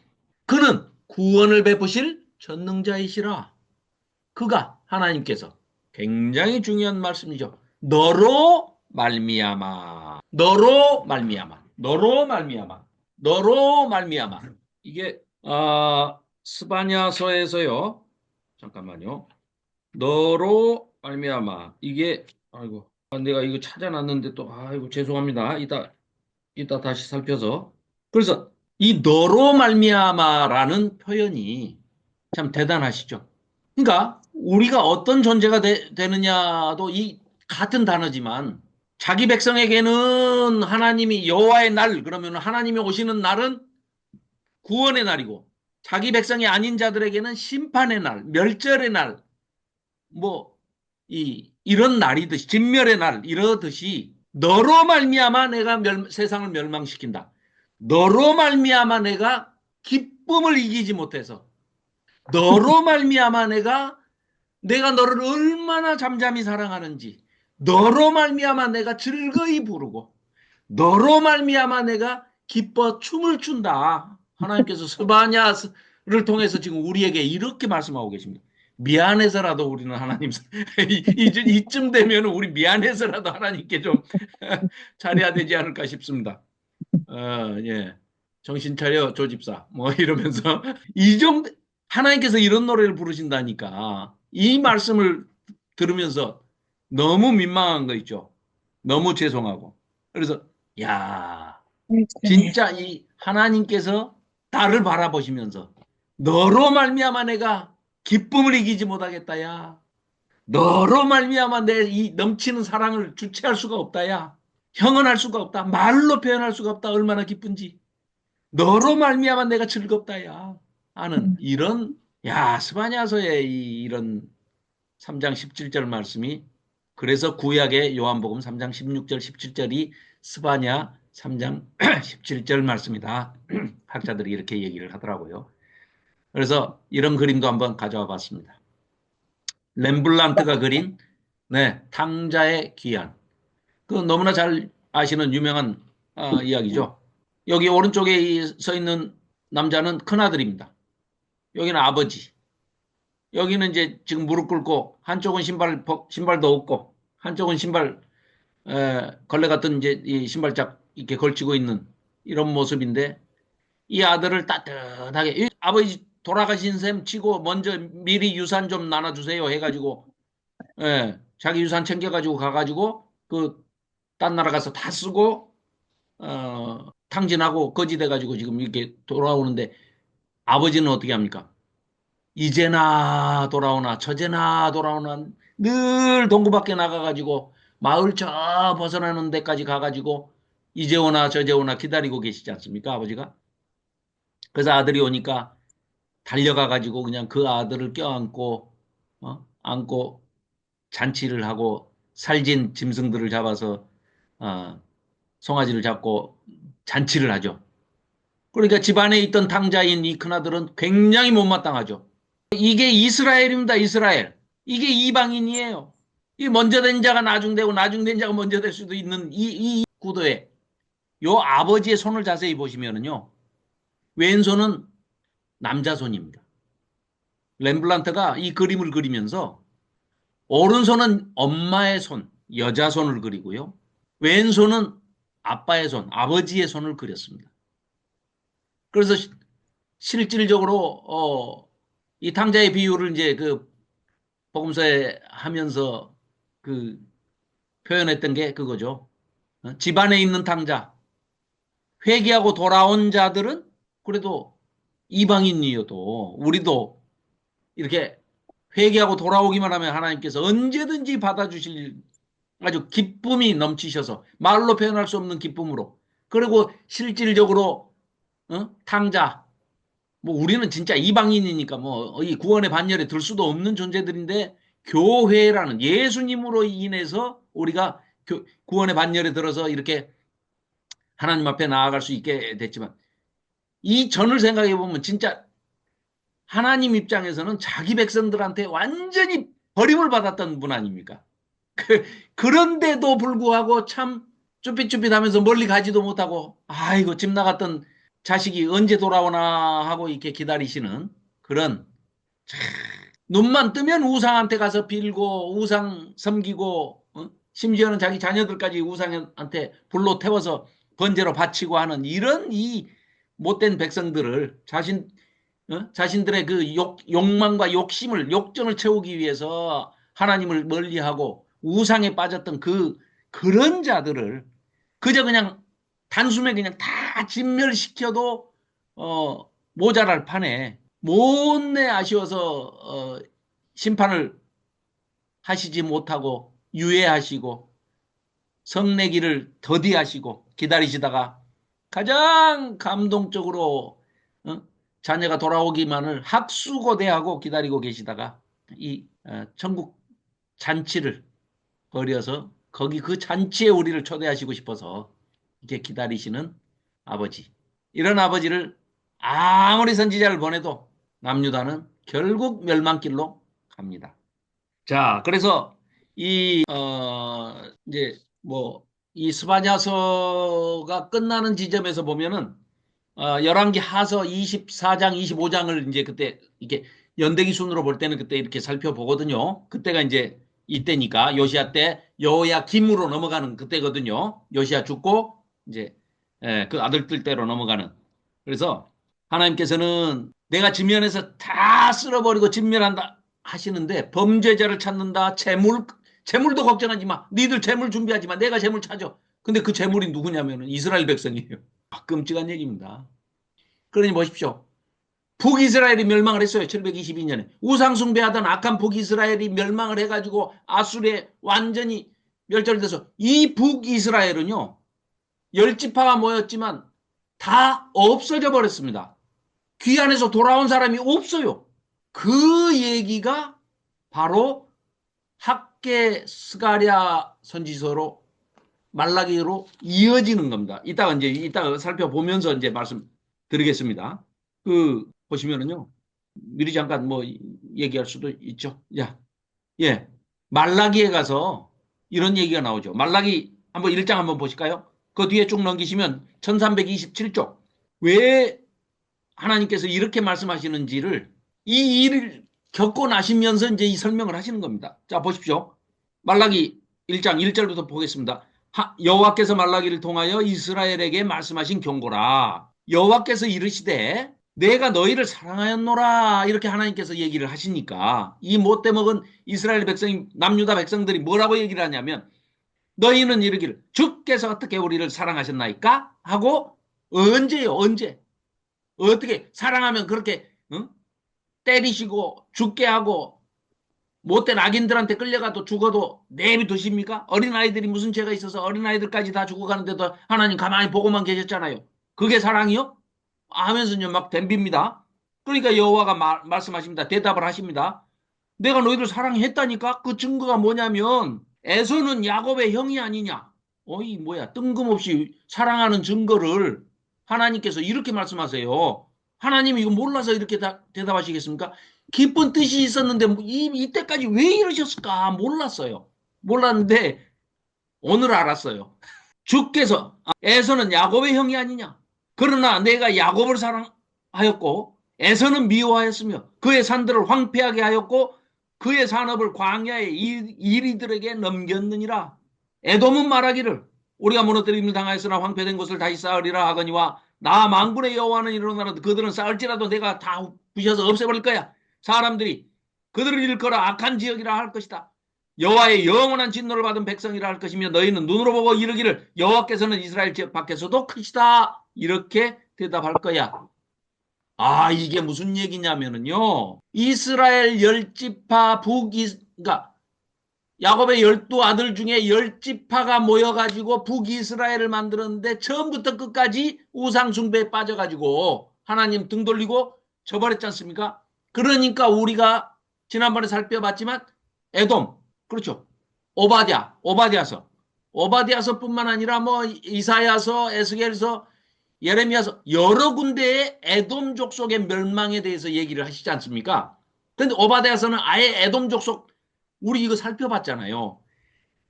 그는 구원을 베푸실 전능자이시라. 그가 하나님께서 굉장히 중요한 말씀이죠. 너로 말미암아, 너로 말미암아, 너로 말미암아, 너로 말미암아. 이게 스바냐서에서요. 잠깐만요. 너로 말미암아. 이게 아이고 내가 이거 찾아놨는데 또 아이고 죄송합니다. 이따 다시 살펴서. 그래서 이 너로 말미암아라는 표현이 참 대단하시죠. 그러니까 우리가 어떤 존재가 되느냐도 이 같은 단어지만 자기 백성에게는 하나님이 여호와의 날 그러면 하나님이 오시는 날은 구원의 날이고 자기 백성이 아닌 자들에게는 심판의 날, 멸절의 날, 뭐 이런 날이듯이 진멸의 날 이러듯이 너로 말미암아 내가 세상을 멸망시킨다. 너로 말미암아 내가 기쁨을 이기지 못해서 너로 말미암아 내가 너를 얼마나 잠잠히 사랑하는지, 너로 말미암아 내가 즐거이 부르고, 너로 말미암아 내가 기뻐 춤을 춘다. 하나님께서 스바냐를 통해서 지금 우리에게 이렇게 말씀하고 계십니다. 미안해서라도 우리는 하나님 이쯤 되면 우리 미안해서라도 하나님께 좀 잘해야 되지 않을까 싶습니다. 예. 정신 차려 조집사 뭐 이러면서 이 정도 하나님께서 이런 노래를 부르신다니까 이 말씀을 들으면서 너무 민망한 거 있죠. 너무 죄송하고. 그래서 야, 그러네. 진짜 이 하나님께서 나를 바라보시면서 너로 말미암아 내가 기쁨을 이기지 못하겠다 야. 너로 말미암아 내 이 넘치는 사랑을 주체할 수가 없다 야. 형언할 수가 없다. 말로 표현할 수가 없다. 얼마나 기쁜지. 너로 말미암아 내가 즐겁다 야. 하는 음, 이런 스바냐서의 이런 3장 17절 말씀이 그래서 구약의 요한복음 3장 16절 17절이 스바냐 3장 17절 말씀이다. 학자들이 이렇게 얘기를 하더라고요. 그래서 이런 그림도 한번 가져와 봤습니다. 렘블란트가 그린 탕자의 귀환. 그 너무나 잘 아시는 유명한 이야기죠. 여기 오른쪽에 서 있는 남자는 큰아들입니다. 여기는 아버지. 여기는 이제 지금 무릎 꿇고 한쪽은 신발도 없고 한쪽은 걸레 같은 이제 이 신발짝 이렇게 걸치고 있는 이런 모습인데 이 아들을 따뜻하게 아버지 돌아가신 셈 치고 먼저 미리 유산 좀 나눠주세요 해가지고 자기 유산 챙겨가지고 가가지고 그 딴 나라 가서 다 쓰고 탕진하고 거지 돼가지고 지금 이렇게 돌아오는데 아버지는 어떻게 합니까? 이제나 돌아오나 저제나 돌아오나 늘 동구 밖에 나가가지고 마을 저 벗어나는 데까지 가가지고 이제 오나 저제 오나 기다리고 계시지 않습니까? 아버지가. 그래서 아들이 오니까 달려가가지고 그냥 그 아들을 껴안고 안고 잔치를 하고 살진 짐승들을 잡아서 어, 송아지를 잡고 잔치를 하죠. 그러니까 집안에 있던 탕자인 이 큰아들은 굉장히 못마땅하죠. 이게 이스라엘입니다, 이스라엘. 이게 이방인이에요. 이 먼저 된 자가 나중되고 나중된 자가 먼저 될 수도 있는 이 구도에 요 아버지의 손을 자세히 보시면은요. 왼손은 남자 손입니다. 렘블란트가 이 그림을 그리면서 오른손은 엄마의 손, 여자 손을 그리고요. 왼손은 아빠의 손, 아버지의 손을 그렸습니다. 그래서 실질적으로 이 탕자의 비유를 이제 그 복음서에 하면서 그 표현했던 게 그거죠. 집안에 있는 탕자, 회개하고 돌아온 자들은 그래도 이방인이어도 우리도 이렇게 회개하고 돌아오기만 하면 하나님께서 언제든지 받아주실 아주 기쁨이 넘치셔서 말로 표현할 수 없는 기쁨으로 그리고 실질적으로 탕자 뭐 우리는 진짜 이방인이니까 뭐 이 구원의 반열에 들 수도 없는 존재들인데 교회라는 예수님으로 인해서 우리가 구원의 반열에 들어서 이렇게 하나님 앞에 나아갈 수 있게 됐지만 이 전을 생각해 보면 진짜 하나님 입장에서는 자기 백성들한테 완전히 버림을 받았던 분 아닙니까? 그런데도 불구하고 참 쭈삣쭈삣하면서 멀리 가지도 못하고 아이고 집 나갔던 자식이 언제 돌아오나 하고 이렇게 기다리시는 그런 눈만 뜨면 우상한테 가서 빌고 우상 섬기고 심지어는 자기 자녀들까지 우상한테 불로 태워서 번제로 바치고 하는 이런 이 못된 백성들을 자신들의 그 욕망과 욕정을 채우기 위해서 하나님을 멀리하고 우상에 빠졌던 그런 자들을 그저 그냥 단숨에 그냥 다 진멸시켜도 모자랄 판에 못내 아쉬워서 심판을 하시지 못하고 유예하시고 성내기를 더디하시고 기다리시다가 가장 감동적으로 자녀가 돌아오기만을 학수고대하고 기다리고 계시다가 이 천국 잔치를 벌여서 거기 그 잔치에 우리를 초대하시고 싶어서 이렇게 기다리시는 아버지. 이런 아버지를 아무리 선지자를 보내도 남유다는 결국 멸망길로 갑니다. 자, 그래서 이제 뭐 이 스바냐서가 끝나는 지점에서 보면은 열왕기 하서 24장, 25장을 이제 그때 이렇게 연대기 순으로 볼 때는 그때 이렇게 살펴보거든요. 그때가 이제 이때니까 요시야 때 여호야김으로 넘어가는 그때거든요. 요시야 죽고 이제 그 아들들 때로 넘어가는. 그래서 하나님께서는 내가 진면에서 다 쓸어버리고 진멸한다 하시는데 범죄자를 찾는다. 재물도 걱정하지 마. 니들 재물 준비하지 마. 내가 재물 찾아. 근데 그 재물이 누구냐면은 이스라엘 백성이에요. 끔찍한 얘기입니다. 그러니 보십시오. 북이스라엘이 멸망을 했어요. 722년에. 우상숭배하던 악한 북이스라엘이 멸망을 해가지고 아수르에 완전히 멸절돼서 이 북이스라엘은요. 열 지파가 모였지만 다 없어져 버렸습니다. 귀환에서 돌아온 사람이 없어요. 그 얘기가 바로 학계 스가랴 선지서로 말라기로 이어지는 겁니다. 이따가 살펴보면서 이제 말씀드리겠습니다. 보시면은요. 미리 잠깐 뭐 얘기할 수도 있죠. 야, 예. 말라기에 가서 이런 얘기가 나오죠. 말라기 한번 1장 한번 보실까요? 그 뒤에 쭉 넘기시면 1327쪽. 왜 하나님께서 이렇게 말씀하시는지를 이 일을 겪고 나시면서 이제 이 설명을 하시는 겁니다. 자, 보십시오. 말라기 1장 1절부터 보겠습니다. 여호와께서 말라기를 통하여 이스라엘에게 말씀하신 경고라. 여호와께서 이르시되 내가 너희를 사랑하였노라. 이렇게 하나님께서 얘기를 하시니까 이 못돼 먹은 이스라엘 백성이 남유다 백성들이 뭐라고 얘기를 하냐면 너희는 이르기를 주께서 어떻게 우리를 사랑하셨나이까? 하고 언제요? 언제? 어떻게 사랑하면 그렇게 때리시고 죽게 하고 못된 악인들한테 끌려가도 죽어도 내비두십니까? 어린아이들이 무슨 죄가 있어서 어린아이들까지 다 죽어가는데도 하나님 가만히 보고만 계셨잖아요. 그게 사랑이요? 하면서요 막 덤빕니다. 그러니까 여호와가 말씀하십니다. 대답을 하십니다. 내가 너희들 사랑했다니까? 그 증거가 뭐냐면 에서는 야곱의 형이 아니냐? 어이 뭐야 뜬금없이 사랑하는 증거를 하나님께서 이렇게 말씀하세요. 하나님이 이거 몰라서 이렇게 대답하시겠습니까? 깊은 뜻이 있었는데 이때까지 왜 이러셨을까? 몰랐어요. 몰랐는데 오늘 알았어요. 주께서 에서는 야곱의 형이 아니냐? 그러나 내가 야곱을 사랑하였고 에서는 미워하였으며 그의 산들을 황폐하게 하였고 그의 산업을 광야의 이리들에게 넘겼느니라. 에돔은 말하기를 우리가 무너뜨림을 당하였으나 황폐된 곳을 다시 쌓으리라 하거니와 나 만군의 여호와는 이르노라. 그들은 쌓을지라도 내가 다 부셔서 없애버릴 거야. 사람들이 그들을 일컬어 악한 지역이라 할 것이다. 여호와의 영원한 진노를 받은 백성이라 할 것이며 너희는 눈으로 보고 이르기를 여호와께서는 이스라엘 지역 밖에서도 크시다. 이렇게 대답할 거야. 이게 무슨 얘기냐면은요. 이스라엘 열지파 그러니까 야곱의 12아들 중에 10지파가 모여가지고 북이스라엘을 만들었는데 처음부터 끝까지 우상숭배에 빠져가지고 하나님 등 돌리고 저버렸지 않습니까? 그러니까 우리가 지난번에 살펴봤지만 에돔, 그렇죠. 오바댜서뿐만 아니라 뭐 이사야서, 에스겔서, 예레미야서 여러 군데의 에돔 족속의 멸망에 대해서 얘기를 하시지 않습니까? 근데 오바댜서는 아예 에돔 족속 우리 이거 살펴봤잖아요.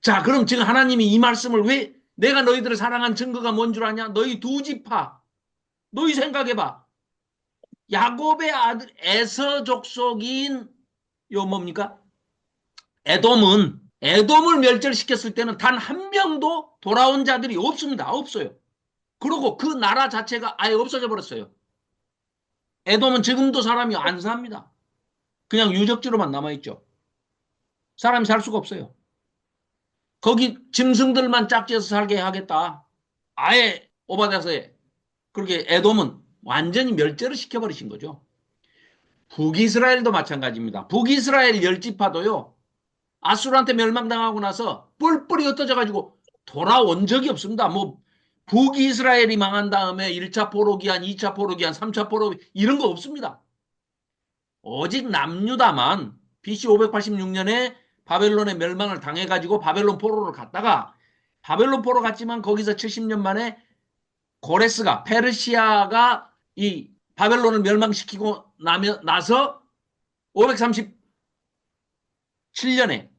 자, 그럼 지금 하나님이 이 말씀을 왜 내가 너희들을 사랑한 증거가 뭔 줄 아냐? 너희 두 지파. 너희 생각해봐. 야곱의 아들 에서 족속인 요 뭡니까? 에돔을 멸절시켰을 때는 단 한 명도 돌아온 자들이 없습니다. 없어요. 그리고 그 나라 자체가 아예 없어져 버렸어요. 에돔은 지금도 사람이 안 삽니다. 그냥 유적지로만 남아있죠. 사람이 살 수가 없어요. 거기 짐승들만 짝지어서 살게 하겠다. 아예 오바댜서에 그렇게 에돔은 완전히 멸절을 시켜버리신 거죠. 북이스라엘도 마찬가지입니다. 북이스라엘 열지파도요. 아수르한테 멸망당하고 나서 뿔뿔이 흩어져가지고 돌아온 적이 없습니다. 뭐 북이스라엘이 망한 다음에 1차 포로기한, 2차 포로기한, 3차 포로 이런 거 없습니다. 오직 남유다만 BC 586년에 바벨론의 멸망을 당해가지고 바벨론 포로를 갔다가 바벨론 포로 갔지만 거기서 70년 만에 고레스가 페르시아가 이 바벨론을 멸망시키고 나서 537년에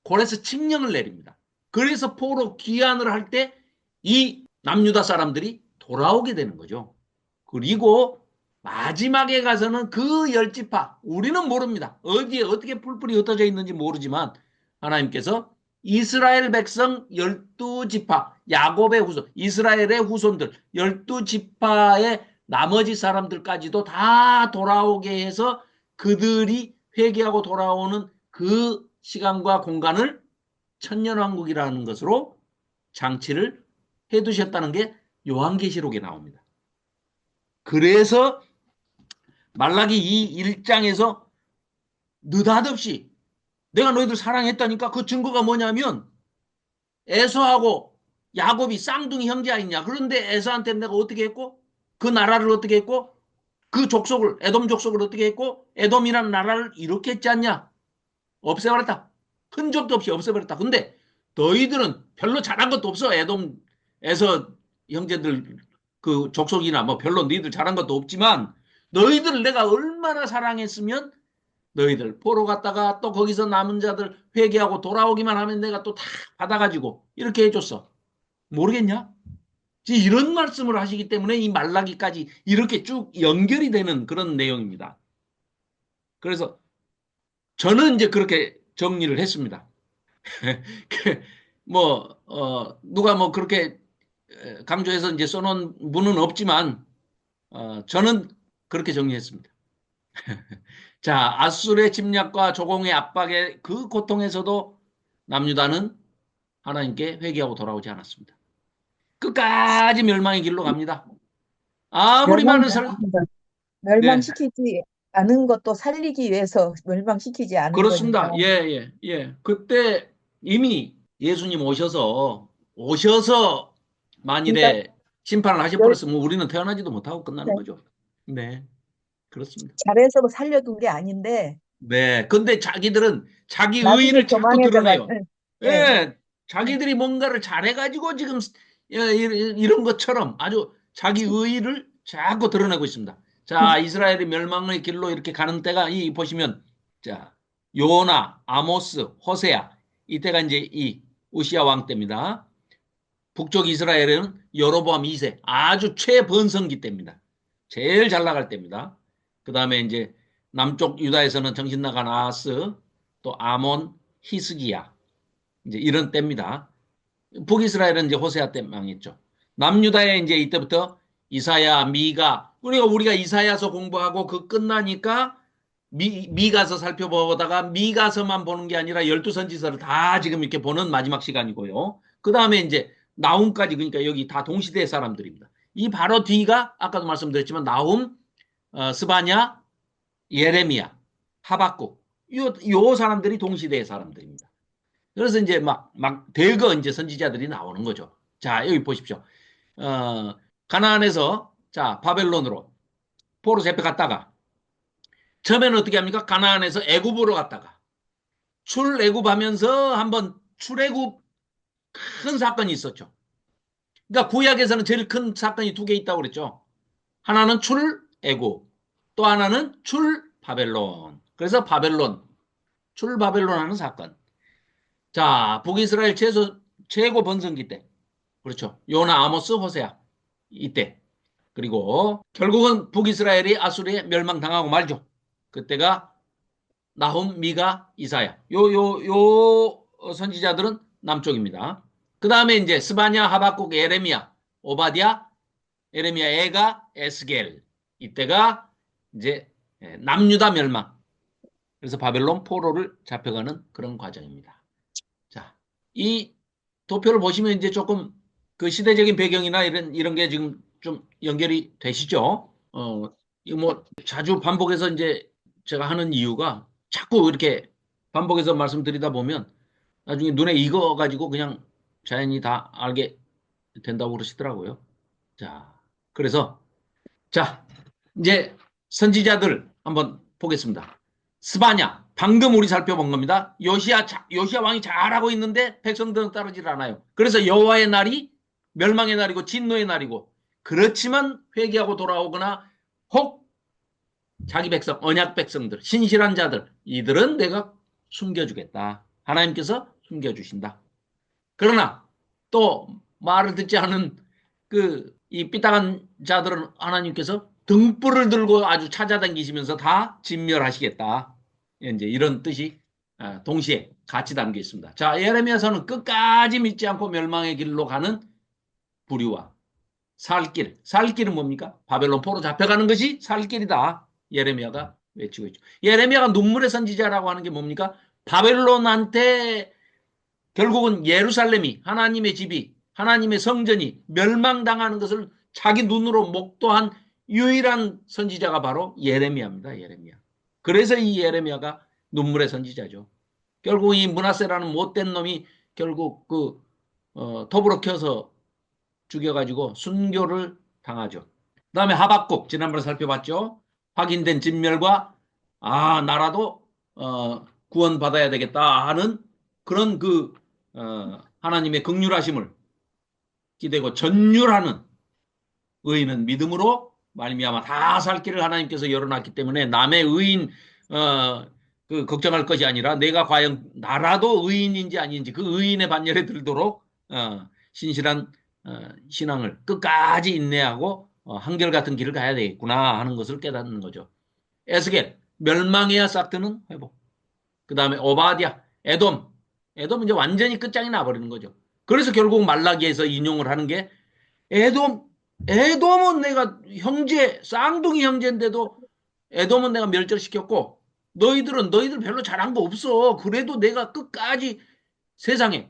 고레스 칙령을 내립니다. 그래서 포로 귀환을 할 때 이 남유다 사람들이 돌아오게 되는 거죠. 그리고 마지막에 가서는 그 열 지파, 우리는 모릅니다. 어디에 어떻게 뿔뿔이 흩어져 있는지 모르지만 하나님께서 이스라엘 백성 12지파, 야곱의 후손, 이스라엘의 후손들 12지파의 나머지 사람들까지도 다 돌아오게 해서 그들이 회개하고 돌아오는 그 시간과 공간을 천년왕국이라는 것으로 장치를 해두셨다는 게 요한계시록에 나옵니다. 그래서 말라기 이 1장에서 느닷없이 내가 너희들 사랑했다니까 그 증거가 뭐냐면 에서하고 야곱이 쌍둥이 형제 아니냐. 그런데 에서한테 내가 어떻게 했고 그 나라를 어떻게 했고 그 족속을 에돔 족속을 어떻게 했고 에돔이라는 나라를 이렇게 했지 않냐. 없애버렸다. 흔적도 없이 없애버렸다. 근데 너희들은 별로 잘한 것도 없어. 에돔에서 형제들 그 족속이나 뭐 별로 너희들 잘한 것도 없지만 너희들을 내가 얼마나 사랑했으면 너희들 포로 갔다가 또 거기서 남은 자들 회개하고 돌아오기만 하면 내가 또 다 받아가지고 이렇게 해줬어. 모르겠냐? 이런 말씀을 하시기 때문에 이 말라기까지 이렇게 쭉 연결이 되는 그런 내용입니다. 그래서 저는 이제 그렇게 정리를 했습니다. 뭐, 누가 뭐 그렇게 강조해서 이제 써놓은 분은 없지만, 저는 그렇게 정리했습니다. 자, 아수르의 침략과 조공의 압박의 그 고통에서도 남유다는 하나님께 회개하고 돌아오지 않았습니다. 끝까지 멸망의 길로 갑니다. 아무리 많은 멸망시킵니다. 네, 멸망시키지 않은 것도 살리기 위해서 멸망시키지 않은 거니까. 그렇습니다. 예, 예, 예. 그때 이미 예수님 오셔서 그러니까 만일에 심판을 멸- 하셔버렸으면 우리는 태어나지도 못하고 끝나는 거죠. 네, 그렇습니다. 잘해서 살려둔 게 아닌데 네, 근데 자기들은 자기 나중에 의의를 자꾸 교만해져가. 드러내요. 예. 예, 자기들이 뭔가를 잘해가지고 지금 이런 것처럼 아주 자기 의의를 자꾸 드러내고 있습니다. 자, 이스라엘이 멸망의 길로 이렇게 가는 때가 이 보시면 자, 요나, 아모스, 호세아 이때가 이제 이 우시아 왕 때입니다. 북쪽 이스라엘은 여로보암 2세 아주 최번성기 때입니다. 제일 잘 나갈 때입니다. 그 다음에 이제 남쪽 유다에서는 정신 나간 아하스, 또 아몬, 히스기야 이제 이런 때입니다. 북이스라엘은 이제 호세아 때 망했죠. 남유다에 이제 이때부터 이사야, 미가 우리가 이사야서 공부하고 그 끝나니까 미가서 살펴보다가 미가서만 보는 게 아니라 12선지서를 다 지금 이렇게 보는 마지막 시간이고요. 그 다음에 이제 나훔까지 그러니까 여기 다 동시대 사람들입니다. 이 바로 뒤가 아까도 말씀드렸지만 나훔, 스바냐, 예레미야, 하박국 요 사람들이 동시대의 사람들입니다. 그래서 이제 막 대거 이제 선지자들이 나오는 거죠. 자, 여기 보십시오. 가나안에서 자, 바벨론으로 포로 잡혀갔다가 처음에는 어떻게 합니까? 가나안에서 애굽으로 갔다가 출애굽하면서 한번 출애굽 큰 사건이 있었죠. 그러니까 구약에서는 제일 큰 사건이 두 개 있다고 그랬죠. 하나는 출애굽, 또 하나는 출바벨론. 그래서 바벨론, 출바벨론 하는 사건. 자, 북이스라엘 최고 번성기 때. 그렇죠. 요나, 아모스, 호세아. 이때. 그리고 결국은 북이스라엘이 아수르에 멸망당하고 말죠. 그때가 나훔, 미가, 이사야. 요 선지자들은 남쪽입니다. 그 다음에 이제 스바냐, 하박국, 에레미야, 오바디아, 에레미야, 에가, 에스겔. 이때가 이제 남유다 멸망. 그래서 바벨론 포로를 잡혀가는 그런 과정입니다. 자, 이 도표를 보시면 이제 조금 그 시대적인 배경이나 이런 게 지금 좀 연결이 되시죠? 이거 뭐 자주 반복해서 이제 제가 하는 이유가 자꾸 이렇게 반복해서 말씀드리다 보면 나중에 눈에 익어가지고 그냥 자연히 다 알게 된다고 그러시더라고요. 자, 그래서 자, 이제 선지자들 한번 보겠습니다. 스바냐, 방금 우리 살펴본 겁니다. 요시야 왕이 잘하고 있는데 백성들은 따르질 않아요. 그래서 여호와의 날이 멸망의 날이고 진노의 날이고 그렇지만 회개하고 돌아오거나 혹 자기 백성, 언약 백성들, 신실한 자들, 이들은 내가 숨겨주겠다. 하나님께서 숨겨주신다. 그러나 또 말을 듣지 않은 이 삐딱한 자들은 하나님께서 등불을 들고 아주 찾아다니시면서 다 진멸하시겠다. 이제 이런 뜻이 동시에 같이 담겨 있습니다. 자, 예레미야서는 끝까지 믿지 않고 멸망의 길로 가는 부류와 살 길. 살 길은 뭡니까? 바벨론 포로 잡혀가는 것이 살 길이다. 예레미야가 외치고 있죠. 예레미야가 눈물의 선지자라고 하는 게 뭡니까? 바벨론한테 결국은 예루살렘이, 하나님의 집이, 하나님의 성전이 멸망당하는 것을 자기 눈으로 목도한 유일한 선지자가 바로 예레미야입니다. 예레미야. 그래서 이 예레미야가 눈물의 선지자죠. 결국 이 므낫세라는 못된 놈이 결국 톱으로 켜서 죽여가지고 순교를 당하죠. 그 다음에 하박국, 지난번에 살펴봤죠. 확인된 진멸과 나라도 구원받아야 되겠다 하는 그런 하나님의 긍휼하심을 기대고 전율하는 의인은 믿음으로 말미암아 다 살 길을 하나님께서 열어놨기 때문에 남의 의인 걱정할 것이 아니라 내가 과연 나라도 의인인지 아닌지 그 의인의 반열에 들도록 신실한 신앙을 끝까지 인내하고 한결같은 길을 가야 되겠구나 하는 것을 깨닫는 거죠. 에스겔, 멸망해야 싹트는 회복. 그 다음에 오바댜, 에돔 이제 완전히 끝장이 나버리는 거죠. 그래서 결국 말라기에서 인용을 하는 게 에돔은 내가 쌍둥이 형제인데도 에돔은 내가 멸절시켰고 너희들 별로 잘한 거 없어. 그래도 내가 끝까지 세상에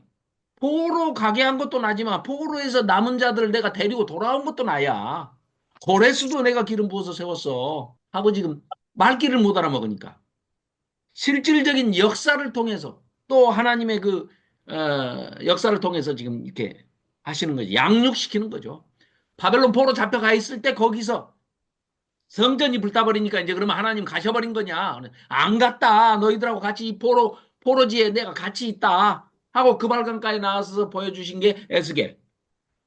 포로 가게 한 것도 나지만 포로에서 남은 자들을 내가 데리고 돌아온 것도 나야. 고레스도 내가 기름 부어서 세웠어. 하고 지금 말귀를 못 알아먹으니까. 실질적인 역사를 통해서 또 하나님의 역사를 통해서 지금 이렇게 하시는 거죠. 양육시키는 거죠. 바벨론 포로 잡혀가 있을 때 거기서 성전이 불타버리니까 이제 그러면 하나님 가셔버린 거냐? 안 갔다. 너희들하고 같이 이 포로지에 내가 같이 있다. 하고 그발강가에 나와서 보여주신 게 에스겔.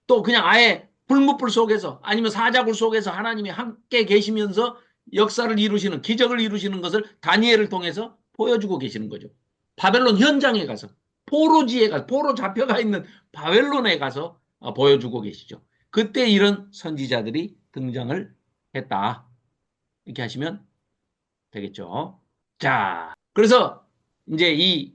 또 그냥 아예 불무불 속에서 아니면 사자굴 속에서 하나님이 함께 계시면서 역사를 이루시는 기적을 이루시는 것을 다니엘을 통해서 보여주고 계시는 거죠. 바벨론 현장에 가서 포로지에 가서 포로 잡혀가 있는 바벨론에 가서 보여주고 계시죠. 그때 이런 선지자들이 등장을 했다. 이렇게 하시면 되겠죠. 자, 그래서 이제 이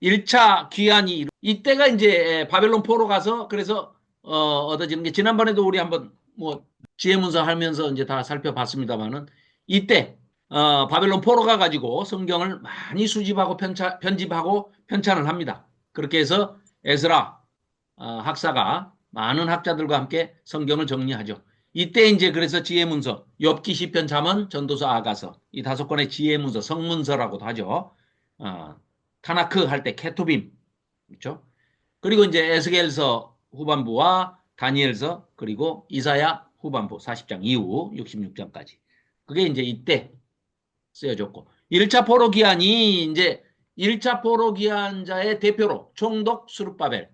1차 귀환이 이때가 이제 바벨론 포로 가서 그래서 얻어지는 게 지난번에도 우리 한번 뭐 지혜문서 하면서 이제 다 살펴봤습니다만은 이때 바벨론 포로 가가지고 성경을 많이 수집하고 편집하고 편찬을 합니다. 그렇게 해서 에스라 학사가 많은 학자들과 함께 성경을 정리하죠. 이때 이제 그래서 지혜문서, 욥기, 시편, 잠언, 전도서, 아가서 이 5권의 지혜문서, 성문서라고도 하죠. 타나크 할 때 케토빔 그렇죠? 그리고 이제 에스겔서 후반부와 다니엘서 그리고 이사야 후반부 40장 이후 66장까지 그게 이제 이때 쓰여졌고 1차 포로 기한이 이제 1차 포로 기한자의 대표로 총독 수룹바벨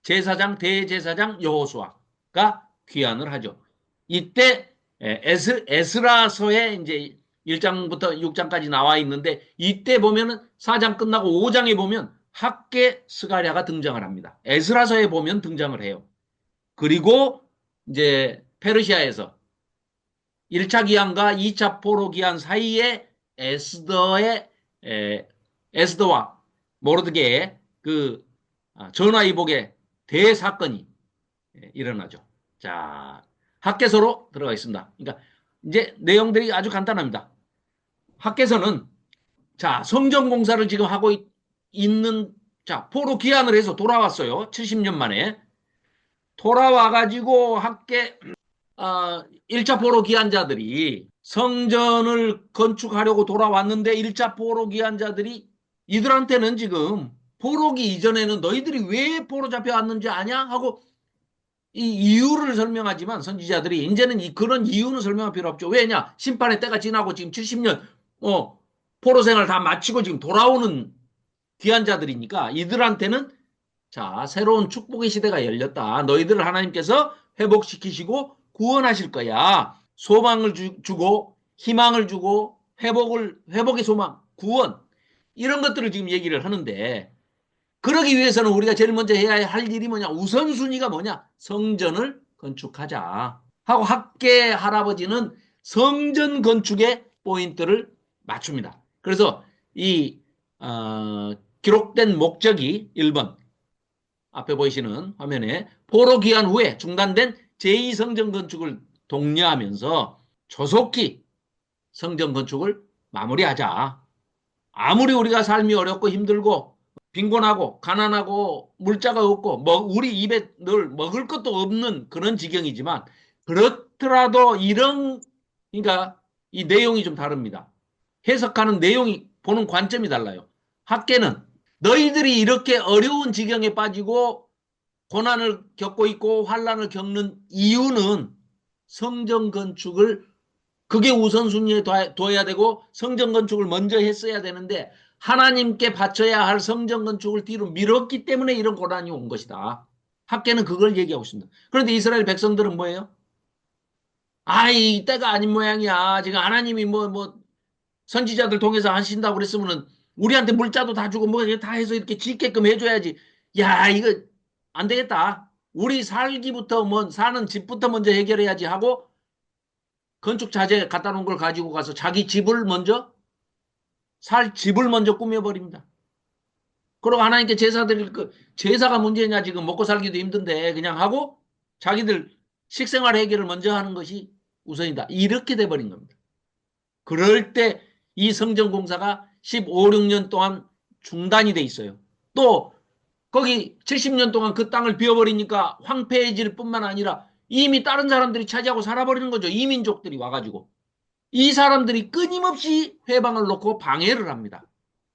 제사장 대제사장 여호수아가 귀환을 하죠. 이때 에스라서에 이제 1장부터 6장까지 나와 있는데 이때 보면은 4장 끝나고 5장에 보면 학계 스가랴가 등장을 합니다. 에스라서에 보면 등장을 해요. 그리고 이제 페르시아에서 1차 기한과 2차 포로 기한 사이에 에스더와 모르드게의 전화위복의 대사건이 일어나죠. 자, 학계서로 들어가 있습니다. 그러니까 이제 내용들이 아주 간단합니다. 학계서는 자, 성전 공사를 지금 하고 있는 자, 포로 귀환을 해서 돌아왔어요. 70년 만에. 돌아와가지고 학계 1차 포로 귀환자들이 성전을 건축하려고 돌아왔는데 1차 포로 귀환자들이 이들한테는 지금 포로기 이전에는 너희들이 왜 포로 잡혀왔는지 아냐? 하고 이 이유를 설명하지만 선지자들이 이제는 그런 이유는 설명할 필요 없죠. 왜냐? 심판의 때가 지나고 지금 70년 포로 생활 다 마치고 지금 돌아오는 귀환자들이니까 이들한테는 자, 새로운 축복의 시대가 열렸다. 너희들을 하나님께서 회복시키시고 구원하실 거야. 소망을 주고 희망을 주고 회복의 소망, 구원, 이런 것들을 지금 얘기를 하는데, 그러기 위해서는 우리가 제일 먼저 해야 할 일이 뭐냐? 우선순위가 뭐냐? 성전을 건축하자. 하고 학계 할아버지는 성전 건축에 포인트를 맞춥니다. 그래서 이 기록된 목적이 1번 앞에 보이시는 화면에 포로 귀환 후에 중단된 제2성전 건축을 독려하면서 조속히 성전 건축을 마무리하자. 아무리 우리가 삶이 어렵고 힘들고 빈곤하고 가난하고 물자가 없고 우리 입에 늘 먹을 것도 없는 그런 지경이지만 그렇더라도 그러니까 이 내용이 좀 다릅니다. 해석하는 내용이 보는 관점이 달라요. 학계는 너희들이 이렇게 어려운 지경에 빠지고 고난을 겪고 있고 환난을 겪는 이유는 성전 건축을 그게 우선순위에 둬야 되고 성전 건축을 먼저 했어야 되는데 하나님께 바쳐야 할 성전 건축을 뒤로 미뤘기 때문에 이런 고난이 온 것이다. 학계는 그걸 얘기하고 있습니다. 그런데 이스라엘 백성들은 뭐예요? 이때가 아닌 모양이야. 지금 하나님이 선지자들 통해서 하신다고 그랬으면은 우리한테 물자도 다 주고 다 해서 이렇게 짓게끔 해줘야지. 야, 이거 안 되겠다. 우리 살기부터 사는 집부터 먼저 해결해야지 하고 건축 자재 갖다 놓은 걸 가지고 가서 자기 집을 먼저 집을 먼저 꾸며버립니다. 그리고 하나님께 제사 드릴 제사가 문제냐 지금 먹고 살기도 힘든데 그냥 하고 자기들 식생활 해결을 먼저 하는 것이 우선이다. 이렇게 돼버린 겁니다. 그럴 때 이 성전 공사가 15, 16년 동안 중단이 돼 있어요. 또 거기 70년 동안 그 땅을 비워버리니까 황폐해질 뿐만 아니라 이미 다른 사람들이 차지하고 살아버리는 거죠. 이민족들이 와가지고. 이 사람들이 끊임없이 회방을 놓고 방해를 합니다.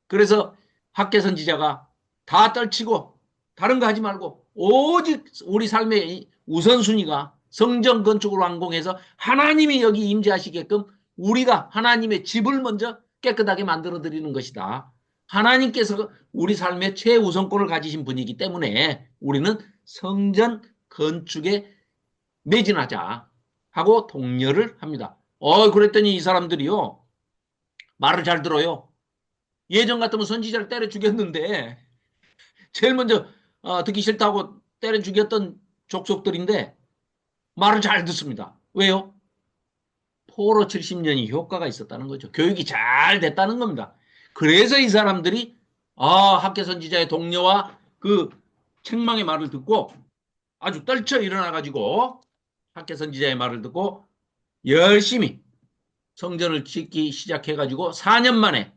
그래서 학계 선지자가 다 떨치고 다른 거 하지 말고 오직 우리 삶의 우선순위가 성전 건축을 완공해서 하나님이 여기 임재하시게끔 우리가 하나님의 집을 먼저 깨끗하게 만들어 드리는 것이다. 하나님께서 우리 삶의 최우선권을 가지신 분이기 때문에 우리는 성전 건축에 매진하자 하고 독려를 합니다. 그랬더니 이 사람들이요. 말을 잘 들어요. 예전 같으면 선지자를 때려 죽였는데 제일 먼저 듣기 싫다고 때려 죽였던 족속들인데 말을 잘 듣습니다. 왜요? 포로 70년이 효과가 있었다는 거죠. 교육이 잘 됐다는 겁니다. 그래서 이 사람들이 학계 선지자의 동료와 그 책망의 말을 듣고 아주 떨쳐 일어나가지고 학계 선지자의 말을 듣고 열심히 성전을 짓기 시작해가지고 4년 만에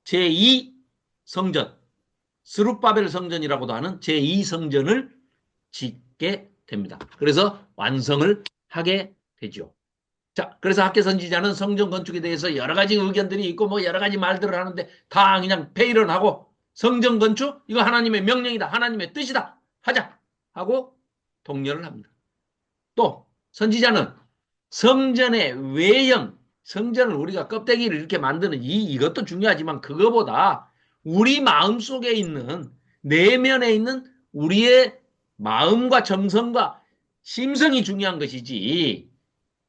제2 성전, 스룹바벨 성전이라고도 하는 제2성전을 짓게 됩니다. 그래서 완성을 하게 되죠. 자, 그래서 학계 선지자는 성전 건축에 대해서 여러 가지 의견들이 있고 여러 가지 말들을 하는데 다 그냥 페이런하고 성전 건축 이거 하나님의 명령이다. 하나님의 뜻이다. 하자 하고 독려를 합니다. 또 선지자는 성전의 외형, 성전을 우리가 껍데기를 이렇게 만드는 이것도 중요하지만 그거보다 우리 마음속에 있는 내면에 있는 우리의 마음과 정성과 심성이 중요한 것이지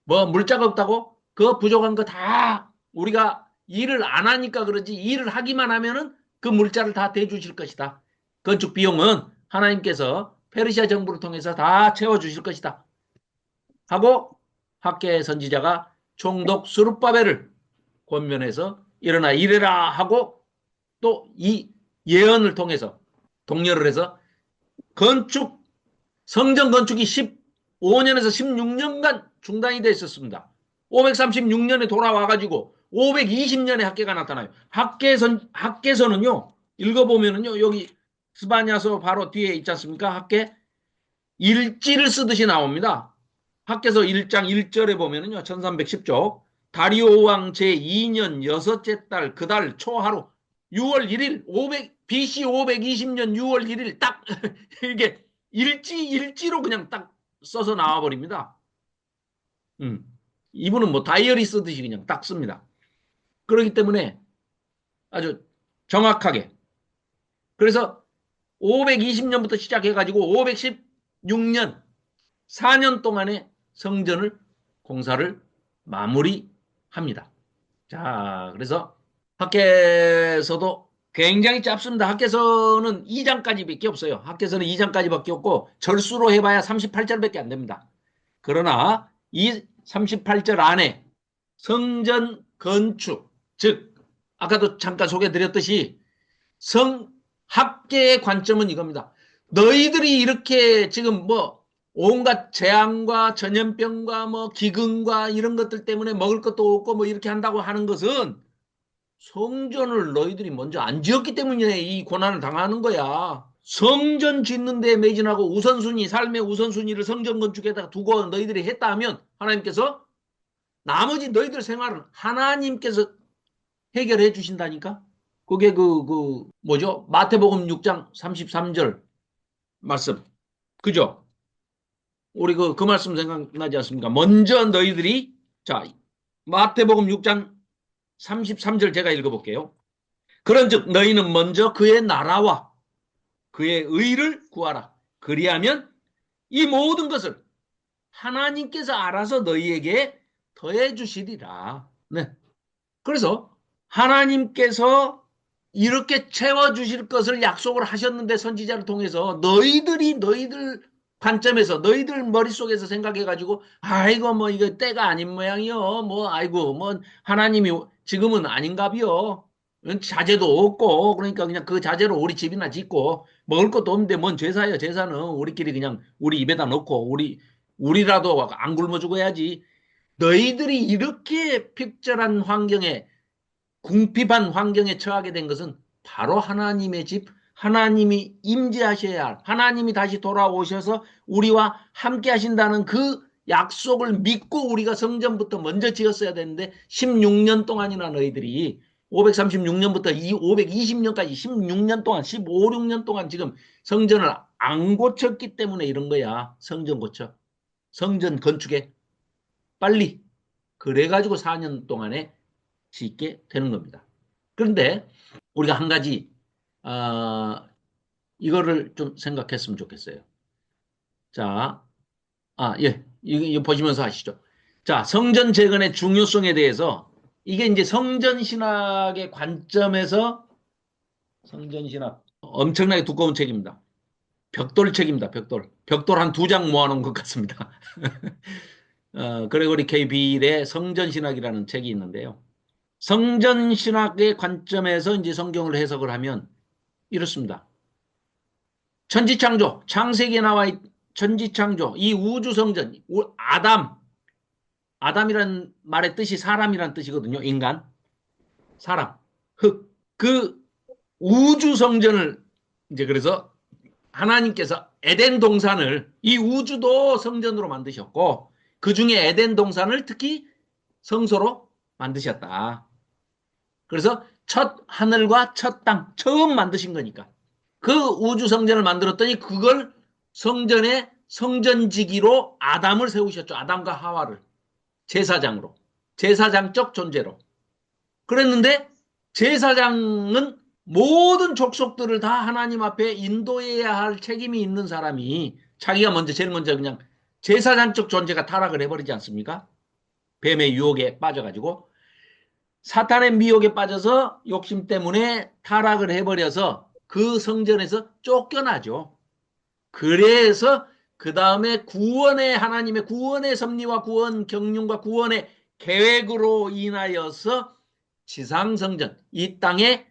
물자가 없다고 그 부족한 거 다 우리가 일을 안 하니까 그러지 일을 하기만 하면은 그 물자를 다 대주실 것이다. 건축 비용은 하나님께서 페르시아 정부를 통해서 다 채워주실 것이다. 하고 학계 선지자가 총독 스룹바벨을 권면해서 일어나 이래라 하고 또 이 예언을 통해서 독려를 해서 성전 건축이 15년에서 16년간 중단이 돼 있었습니다. 536년에 돌아와가지고 520년에 학계가 나타나요. 학계서는요, 읽어보면은요, 여기 스바냐서 바로 뒤에 있지 않습니까? 학계 일지를 쓰듯이 나옵니다. 학계서 1장 1절에 보면은요, 1310쪽 다리오 왕 제2년 여섯째 달 그 달 초하루 6월 1일 BC 520년 6월 1일 딱 이게 일지로 그냥 딱 써서 나와버립니다. 이분은 다이어리 쓰듯이 그냥 딱 씁니다. 그렇기 때문에 아주 정확하게. 그래서 520년부터 시작해가지고 516년 4년 동안의 성전을 공사를 마무리합니다. 자, 그래서 학계서도 굉장히 짧습니다. 학계서는 2장까지밖에 없어요. 학계서는 2장까지밖에 없고 절수로 해봐야 38절밖에 안 됩니다. 그러나 이 38절 안에 성전 건축, 즉 아까도 잠깐 소개드렸듯이 성학계의 관점은 이겁니다. 너희들이 이렇게 지금 뭐 온갖 재앙과 전염병과 뭐 기근과 이런 것들 때문에 먹을 것도 없고 뭐 이렇게 한다고 하는 것은 성전을 너희들이 먼저 안 지었기 때문에 이 고난을 당하는 거야. 성전 짓는 데 매진하고 우선순위, 삶의 우선순위를 성전 건축에다가 두고 너희들이 했다 하면 하나님께서 나머지 너희들 생활은 하나님께서 해결해 주신다니까? 그게 뭐죠? 마태복음 6장 33절 말씀. 그죠? 우리 그 말씀 생각나지 않습니까? 먼저 너희들이, 자, 마태복음 6장 33절 제가 읽어볼게요. 그런즉 너희는 먼저 그의 나라와 그의 의를 구하라. 그리하면 이 모든 것을 하나님께서 알아서 너희에게 더해 주시리라. 네. 그래서 하나님께서 이렇게 채워주실 것을 약속을 하셨는데 선지자를 통해서 너희들이 너희들 관점에서 너희들 머릿속에서 생각해가지고 아이고 뭐 이거 때가 아닌 모양이요 뭐 아이고 뭐 하나님이 지금은 아닌가비요 자재도 없고 그러니까 그냥 그 자재로 우리 집이나 짓고 먹을 것도 없는데 뭔 제사예요. 제사는 우리끼리 그냥 우리 입에다 넣고 우리라도 안 굶어 죽어야지. 너희들이 이렇게 픽절한 환경에 궁핍한 환경에 처하게 된 것은 바로 하나님의 집, 하나님이 임재하셔야 할, 하나님이 다시 돌아오셔서 우리와 함께 하신다는 그 약속을 믿고 우리가 성전부터 먼저 지었어야 되는데 16년 동안이나 너희들이 536년부터 520년까지 16년 동안 15, 6년 동안 지금 성전을 안 고쳤기 때문에 이런 거야. 성전 고쳐. 성전 건축에 빨리 그래가지고 4년 동안에 짓게 되는 겁니다. 그런데 우리가 한 가지 이거를 좀 생각했으면 좋겠어요. 자, 예, 이거 보시면서 하시죠. 자, 성전 재건의 중요성에 대해서 이게 이제 성전 신학의 관점에서 성전 신학 엄청나게 두꺼운 책입니다. 벽돌 책입니다. 벽돌 한 2장 모아놓은 것 같습니다. 그레고리 K. 빌의 성전 신학이라는 책이 있는데요. 성전 신학의 관점에서 이제 성경을 해석을 하면 이렇습니다. 천지창조, 창세기에 나와 천지창조, 이 우주성전, 아담이란 말의 뜻이 사람이란 뜻이거든요. 인간, 사람, 흙. 그 우주성전을 이제 그래서 하나님께서 에덴 동산을 이 우주도 성전으로 만드셨고 그 중에 에덴 동산을 특히 성소로 만드셨다. 그래서 첫 하늘과 첫 땅 처음 만드신 거니까. 그 우주 성전을 만들었더니 그걸 성전의 성전지기로 아담을 세우셨죠. 아담과 하와를 제사장으로. 제사장적 존재로. 그랬는데 제사장은 모든 족속들을 다 하나님 앞에 인도해야 할 책임이 있는 사람이 자기가 제일 먼저 그냥 제사장적 존재가 타락을 해버리지 않습니까? 뱀의 유혹에 빠져가지고 사탄의 미혹에 빠져서 욕심 때문에 타락을 해버려서 그 성전에서 쫓겨나죠. 그래서 그 다음에 하나님의 구원의 섭리와 구원 경륜과 구원의 계획으로 인하여서 지상성전, 이 땅에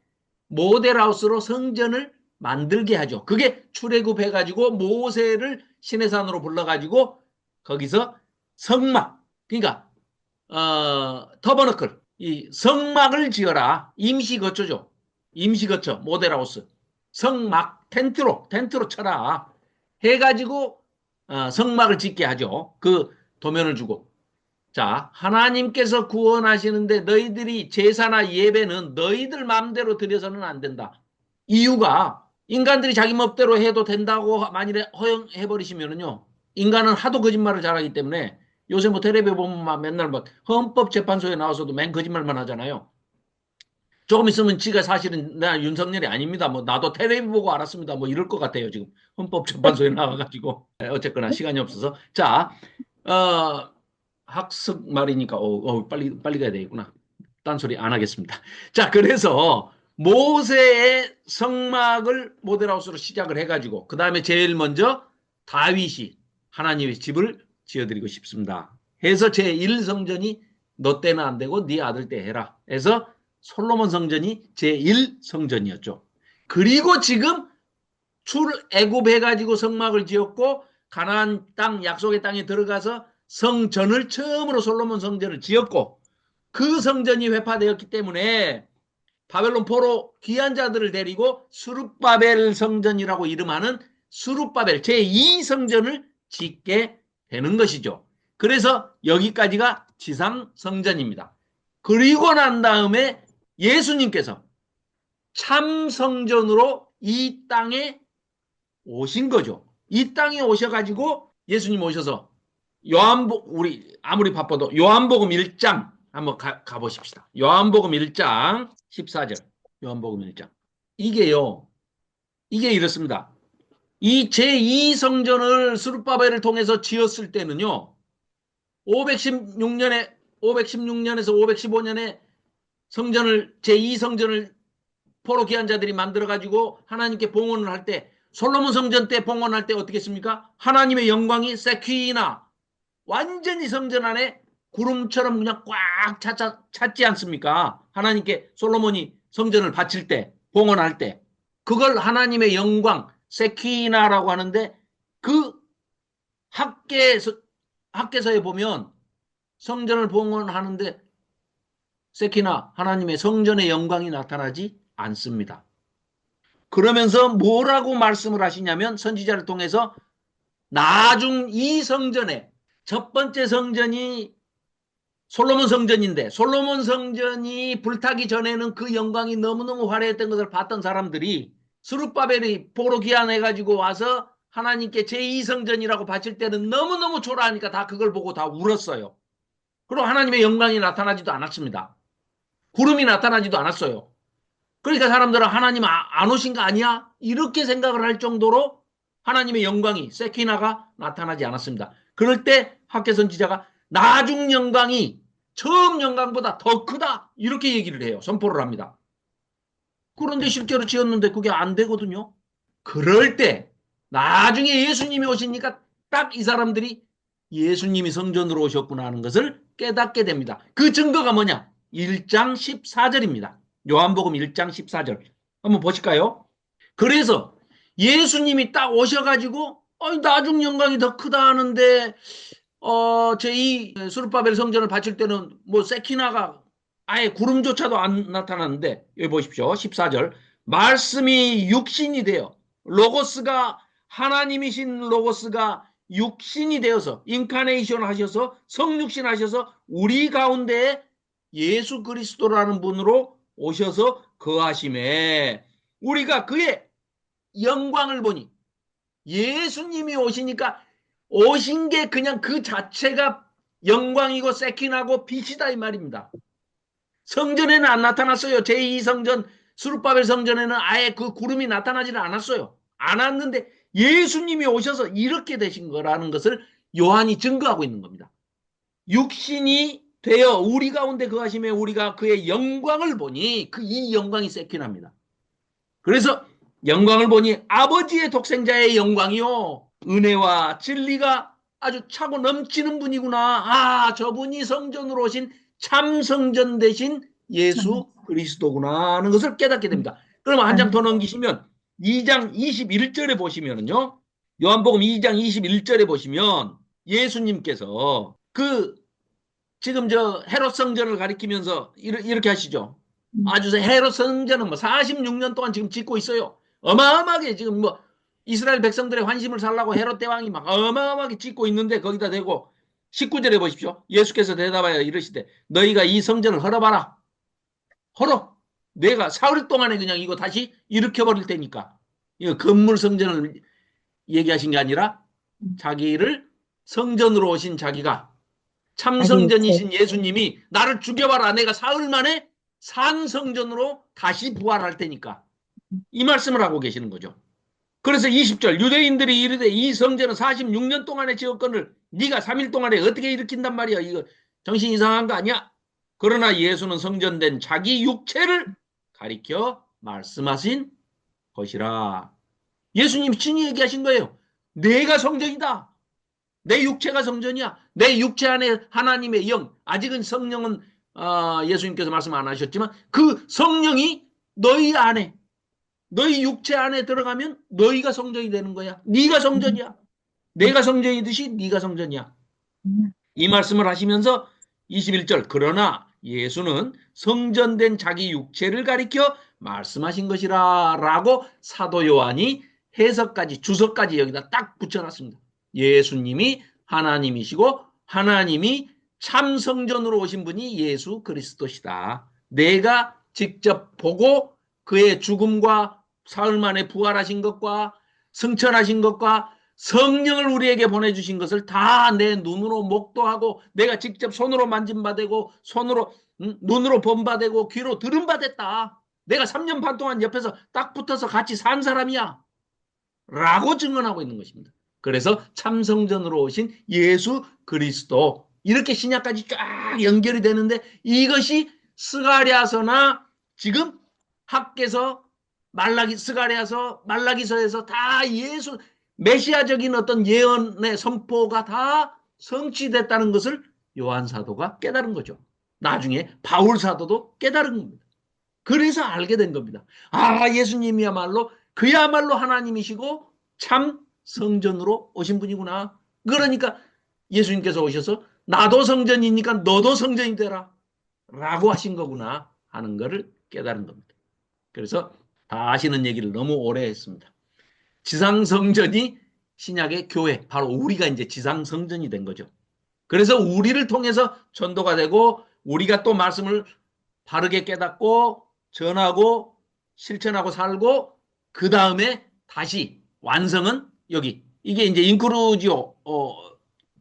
모델하우스로 성전을 만들게 하죠. 그게 출애굽해가지고 모세를 시내산으로 불러가지고 거기서 성막, 그러니까 터버너클, 이 성막을 지어라. 임시거처죠. 임시거처, 모델하우스. 성막, 텐트로 쳐라. 해가지고 성막을 짓게 하죠. 그 도면을 주고. 자, 하나님께서 구원하시는데 너희들이 제사나 예배는 너희들 마음대로 드려서는 안 된다. 이유가 인간들이 자기 멋대로 해도 된다고 만일에 허용해버리시면은요. 인간은 하도 거짓말을 잘하기 때문에 요새 뭐 텔레비에 보면 막 맨날 막 헌법재판소에 나와서도 맨 거짓말만 하잖아요. 조금 있으면 지가 사실은 나 윤석열이 아닙니다. 뭐 나도 텔레비 보고 알았습니다. 뭐 이럴 것 같아요. 지금 헌법재판소에 나와가지고 어쨌거나 시간이 없어서 자 학습 말이니까 빨리 가야 되겠구나. 딴소리 안 하겠습니다. 자, 그래서 모세의 성막을 모델하우스로 시작을 해가지고 그 다음에 제일 먼저 다윗이 하나님의 집을 지어드리고 싶습니다. 해서 제1성전이 너 때는 안 되고 네 아들 때 해라. 해서 솔로몬 성전이 제1성전이었죠. 그리고 지금 출애굽해가지고 성막을 지었고 가나안 땅 약속의 땅에 들어가서 성전을 처음으로 솔로몬 성전을 지었고 그 성전이 회파되었기 때문에 바벨론 포로 귀한 자들을 데리고 스룹바벨 성전이라고 이름하는 스룹바벨 제2성전을 짓게 되는 것이죠. 그래서 여기까지가 지상 성전입니다. 그리고 난 다음에 예수님께서 참 성전으로 이 땅에 오신 거죠. 이 땅에 오셔가지고 예수님 오셔서 우리 아무리 바빠도 요한복음 1장 한번 가보십시다. 요한복음 1장 14절. 요한복음 1장. 이게 이렇습니다. 이 제2성전을 스룹바벨을 통해서 지었을 때는요. 516년에서 515년에 제2성전을 포로 귀한 자들이 만들어가지고 하나님께 봉헌을 할 때 솔로몬 성전 때 봉헌할 때 어떻게 했습니까? 하나님의 영광이 세키나 완전히 성전 안에 구름처럼 그냥 꽉 찼지 않습니까? 하나님께 솔로몬이 성전을 바칠 때 봉헌할 때 그걸 하나님의 영광 세키나라고 하는데 그 학계서에 보면 성전을 봉헌하는데 세키나 하나님의 성전의 영광이 나타나지 않습니다. 그러면서 뭐라고 말씀을 하시냐면 선지자를 통해서 나중 이 성전에 첫 번째 성전이 솔로몬 성전인데 솔로몬 성전이 불타기 전에는 그 영광이 너무너무 화려했던 것을 봤던 사람들이 스룹바벨이 포로 귀환해가지고 와서 하나님께 제2성전이라고 바칠 때는 너무너무 초라하니까 다 그걸 보고 다 울었어요. 그리고 하나님의 영광이 나타나지도 않았습니다. 구름이 나타나지도 않았어요. 그러니까 사람들은 하나님 안 오신 거 아니야? 이렇게 생각을 할 정도로 하나님의 영광이 세키나가 나타나지 않았습니다. 그럴 때 학개 선지자가 나중 영광이 처음 영광보다 더 크다 이렇게 얘기를 해요. 선포를 합니다. 그런데 실제로 지었는데 그게 안 되거든요. 그럴 때 나중에 예수님이 오시니까 딱 이 사람들이 예수님이 성전으로 오셨구나 하는 것을 깨닫게 됩니다. 그 증거가 뭐냐? 1장 14절입니다. 요한복음 1장 14절 한번 보실까요? 그래서 예수님이 딱 오셔가지고 나중 영광이 더 크다 하는데 제2 수르바벨 성전을 바칠 때는 뭐 세키나가 아예 구름조차도 안 나타났는데 여기 보십시오. 14절 말씀이 육신이 되어 로고스가 하나님이신 로고스가 육신이 되어서 인카네이션 하셔서 성육신 하셔서 우리 가운데에 예수 그리스도라는 분으로 오셔서 거하심에 우리가 그의 영광을 보니 예수님이 오시니까 오신 게 그냥 그 자체가 영광이고 세키나고 빛이다 이 말입니다. 성전에는 안 나타났어요. 제2성전 스룹바벨 성전에는 아예 그 구름이 나타나지는 않았어요. 안 왔는데 예수님이 오셔서 이렇게 되신 거라는 것을 요한이 증거하고 있는 겁니다. 육신이 되어 우리 가운데 거하심에 우리가 그의 영광을 보니 이 영광이 세키나입니다. 그래서 영광을 보니 아버지의 독생자의 영광이요 은혜와 진리가 아주 차고 넘치는 분이구나. 저분이 성전으로 오신 참 성전 대신 예수 그리스도구나 하는 것을 깨닫게 됩니다. 그러면 한 장 더 넘기시면 2장 21절에 보시면은요. 요한복음 2장 21절에 보시면 예수님께서 지금 헤롯 성전을 가리키면서 이렇게 하시죠. 아주 헤롯 성전은 46년 동안 지금 짓고 있어요. 어마어마하게 지금 이스라엘 백성들의 환심을 살라고 헤롯 대왕이 막 어마어마하게 짓고 있는데 거기다 대고 19절에 보십시오. 예수께서 대답하여 이르시되 너희가 이 성전을 헐어봐라. 헐어. 내가 사흘 동안에 그냥 이거 다시 일으켜버릴 테니까. 이거 건물 성전을 얘기하신 게 아니라 자기를 성전으로 오신 자기가 참성전이신 예수님이 나를 죽여봐라. 내가 사흘 만에 산성전으로 다시 부활할 테니까. 이 말씀을 하고 계시는 거죠. 그래서 20절 유대인들이 이르되 이 성전은 46년 동안에 지었건을 네가 3일 동안에 어떻게 일으킨단 말이야. 이거 정신 이상한 거 아니야? 그러나 예수는 성전된 자기 육체를 가리켜 말씀하신 것이라. 예수님 친히 얘기하신 거예요. 내가 성전이다. 내 육체가 성전이야. 내 육체 안에 하나님의 영, 아직은 성령은 예수님께서 말씀 안 하셨지만 그 성령이 너희 안에, 너희 육체 안에 들어가면 너희가 성전이 되는 거야. 네가 성전이야. 내가 성전이듯이 네가 성전이야. 이 말씀을 하시면서 21절, 그러나 예수는 성전된 자기 육체를 가리켜 말씀하신 것이라 라고 사도 요한이 해석까지, 주석까지 여기다 딱 붙여놨습니다. 예수님이 하나님이시고 하나님이 참 성전으로 오신 분이 예수 그리스도시다. 내가 직접 보고 그의 죽음과 사흘 만에 부활하신 것과 승천하신 것과 성령을 우리에게 보내주신 것을 다 내 눈으로 목도하고 내가 직접 손으로 만진바되고 손으로 눈으로 본바되고 귀로 들은바됐다. 내가 3년 반 동안 옆에서 딱 붙어서 같이 산 사람이야. 라고 증언하고 있는 것입니다. 그래서 참성전으로 오신 예수 그리스도, 이렇게 신약까지 쫙 연결이 되는데 이것이 스가랴서나 지금 학개서, 스가랴서, 말라기서에서 다 예수 메시아적인 어떤 예언의 선포가 다 성취됐다는 것을 요한 사도가 깨달은 거죠. 나중에 바울 사도도 깨달은 겁니다. 그래서 알게 된 겁니다. 아, 예수님이야말로 그야말로 하나님이시고 참 성전으로 오신 분이구나. 그러니까 예수님께서 오셔서 나도 성전이니까 너도 성전이 되라 라고 하신 거구나 하는 것을 깨달은 겁니다. 그래서 다 아시는 얘기를 너무 오래 했습니다. 지상성전이 신약의 교회, 바로 우리가 이제 지상성전이 된 거죠. 그래서 우리를 통해서 전도가 되고 우리가 또 말씀을 바르게 깨닫고 전하고 실천하고 살고 그 다음에 다시 완성은 여기, 이게 이제 인크루지오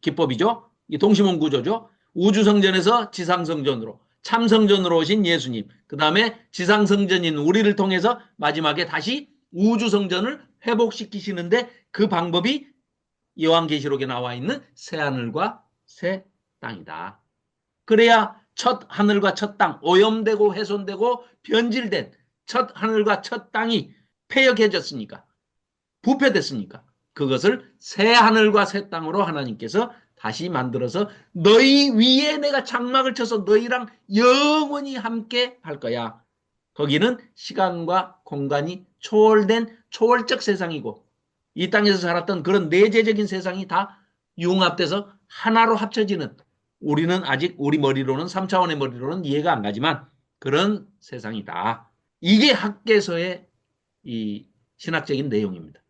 기법이죠. 동시몬 구조죠. 우주성전에서 지상성전으로, 참성전으로 오신 예수님, 그 다음에 지상성전인 우리를 통해서 마지막에 다시 우주성전을 회복시키시는데 그 방법이 요한계시록에 나와 있는 새하늘과 새 땅이다. 그래야 첫 하늘과 첫 땅, 오염되고 훼손되고 변질된 첫 하늘과 첫 땅이 폐역해졌으니까, 부패됐으니까 그것을 새 하늘과 새 땅으로 하나님께서 다시 만들어서 너희 위에 내가 장막을 쳐서 너희랑 영원히 함께 할 거야. 거기는 시간과 공간이 초월된 초월적 세상이고 이 땅에서 살았던 그런 내재적인 세상이 다 융합돼서 하나로 합쳐지는, 우리는 아직 우리 머리로는 3차원의 머리로는 이해가 안 가지만 그런 세상이다. 이게 학개서의 이 신학적인 내용입니다.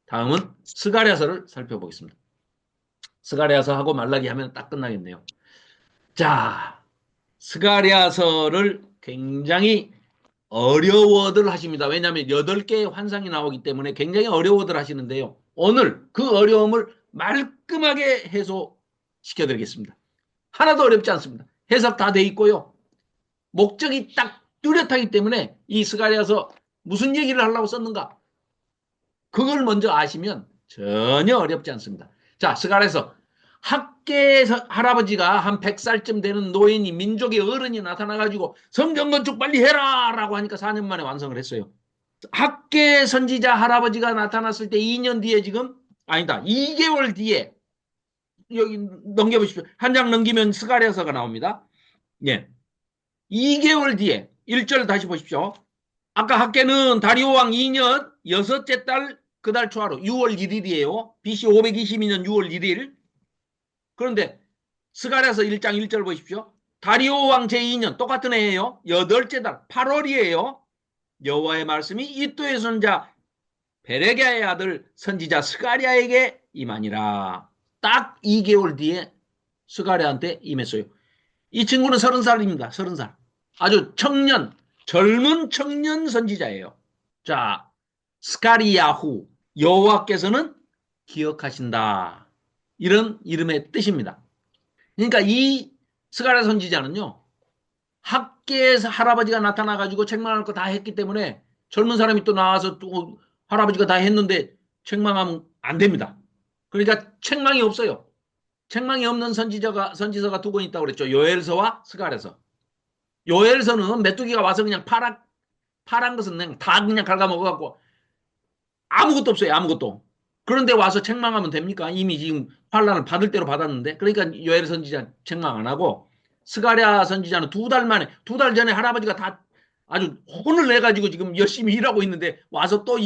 다음은 스가랴서를 살펴보겠습니다. 스가랴서 하고 말라기 하면 딱 끝나겠네요. 자, 스가랴서를 굉장히 어려워들 하십니다. 왜냐하면 8개의 환상이 나오기 때문에 굉장히 어려워들 하시는데요. 오늘 그 어려움을 말끔하게 해소시켜드리겠습니다. 하나도 어렵지 않습니다. 해석 다 돼 있고요. 목적이 딱 뚜렷하기 때문에 이 스가랴서 무슨 얘기를 하려고 썼는가? 그걸 먼저 아시면 전혀 어렵지 않습니다. 자, 스가랴서 학계 할아버지가 한 100살쯤 되는 노인이, 민족의 어른이 나타나가지고 성전 건축 빨리 해라 라고 하니까 4년 만에 완성을 했어요. 학계 선지자 할아버지가 나타났을 때 2년 뒤에 지금, 아니다, 2개월 뒤에, 여기 넘겨보십시오. 한 장 넘기면 스가랴서가 나옵니다. 예. 2개월 뒤에 1절 다시 보십시오. 아까 학계는 다리오 왕 2년 여섯째 달 그 달 초하루 6월 1일이에요. BC 522년 6월 1일. 그런데 스가랴서 1장 1절 보십시오. 다리오 왕 제2년 똑같은 해예요. 여덟째 달 8월이에요. 여호와의 말씀이 이또의 손자 베레기야의 아들 선지자 스가랴에게 임하니라. 딱 2개월 뒤에 스가랴한테 임했어요. 이 친구는 30살입니다. 30살. 아주 청년, 젊은 청년 선지자예요. 자, 스가리야후, 여호와께서는 기억하신다. 이런 이름의 뜻입니다. 그러니까 이 스가랴 선지자는요, 학계에서 할아버지가 나타나가지고 책망할 거 다 했기 때문에 젊은 사람이 또 나와서 또 할아버지가 다 했는데 책망하면 안 됩니다. 그러니까 책망이 없어요. 책망이 없는 선지서가 두 권 있다고 그랬죠. 요엘서와 스가랴서. 요엘서는 메뚜기가 와서 그냥 파란 것은 그냥 다 그냥 갉아먹어갖고 아무것도 없어요. 아무것도. 그런데 와서 책망하면 됩니까? 이미 지금 환란을 받을 대로 받았는데. 그러니까 요엘 선지자 책망 안 하고 스가랴 선지자는 두 달 전에 할아버지가 다 아주 혼을 내가지고 지금 열심히 일하고 있는데 와서 또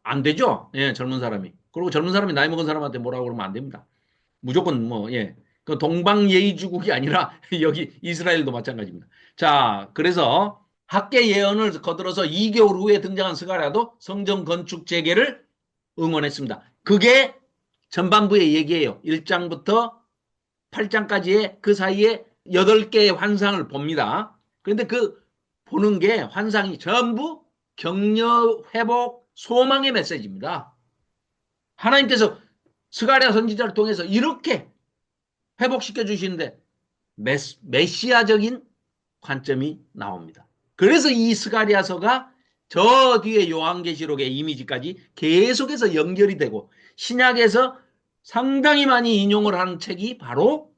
안 되죠? 예, 젊은 사람이. 그리고 젊은 사람이 나이 먹은 사람한테 뭐라고 그러면 안 됩니다. 무조건 뭐, 예. 그 동방예의주국이 아니라 여기 이스라엘도 마찬가지입니다. 자, 그래서 학계 예언을 거들어서 2개월 후에 등장한 스가랴도 성전 건축 재개를 응원했습니다. 그게 전반부의 얘기예요. 1장부터 8장까지의 그 사이에 8개의 환상을 봅니다. 그런데 그 보는 게 환상이 전부 격려, 회복, 소망의 메시지입니다. 하나님께서 스가랴 선지자를 통해서 이렇게 회복시켜 주시는데 메시아적인 관점이 나옵니다. 그래서 이 스가랴서가 저 뒤에 요한계시록의 이미지까지 계속해서 연결이 되고 신약에서 상당히 많이 인용을 하는 책이 바로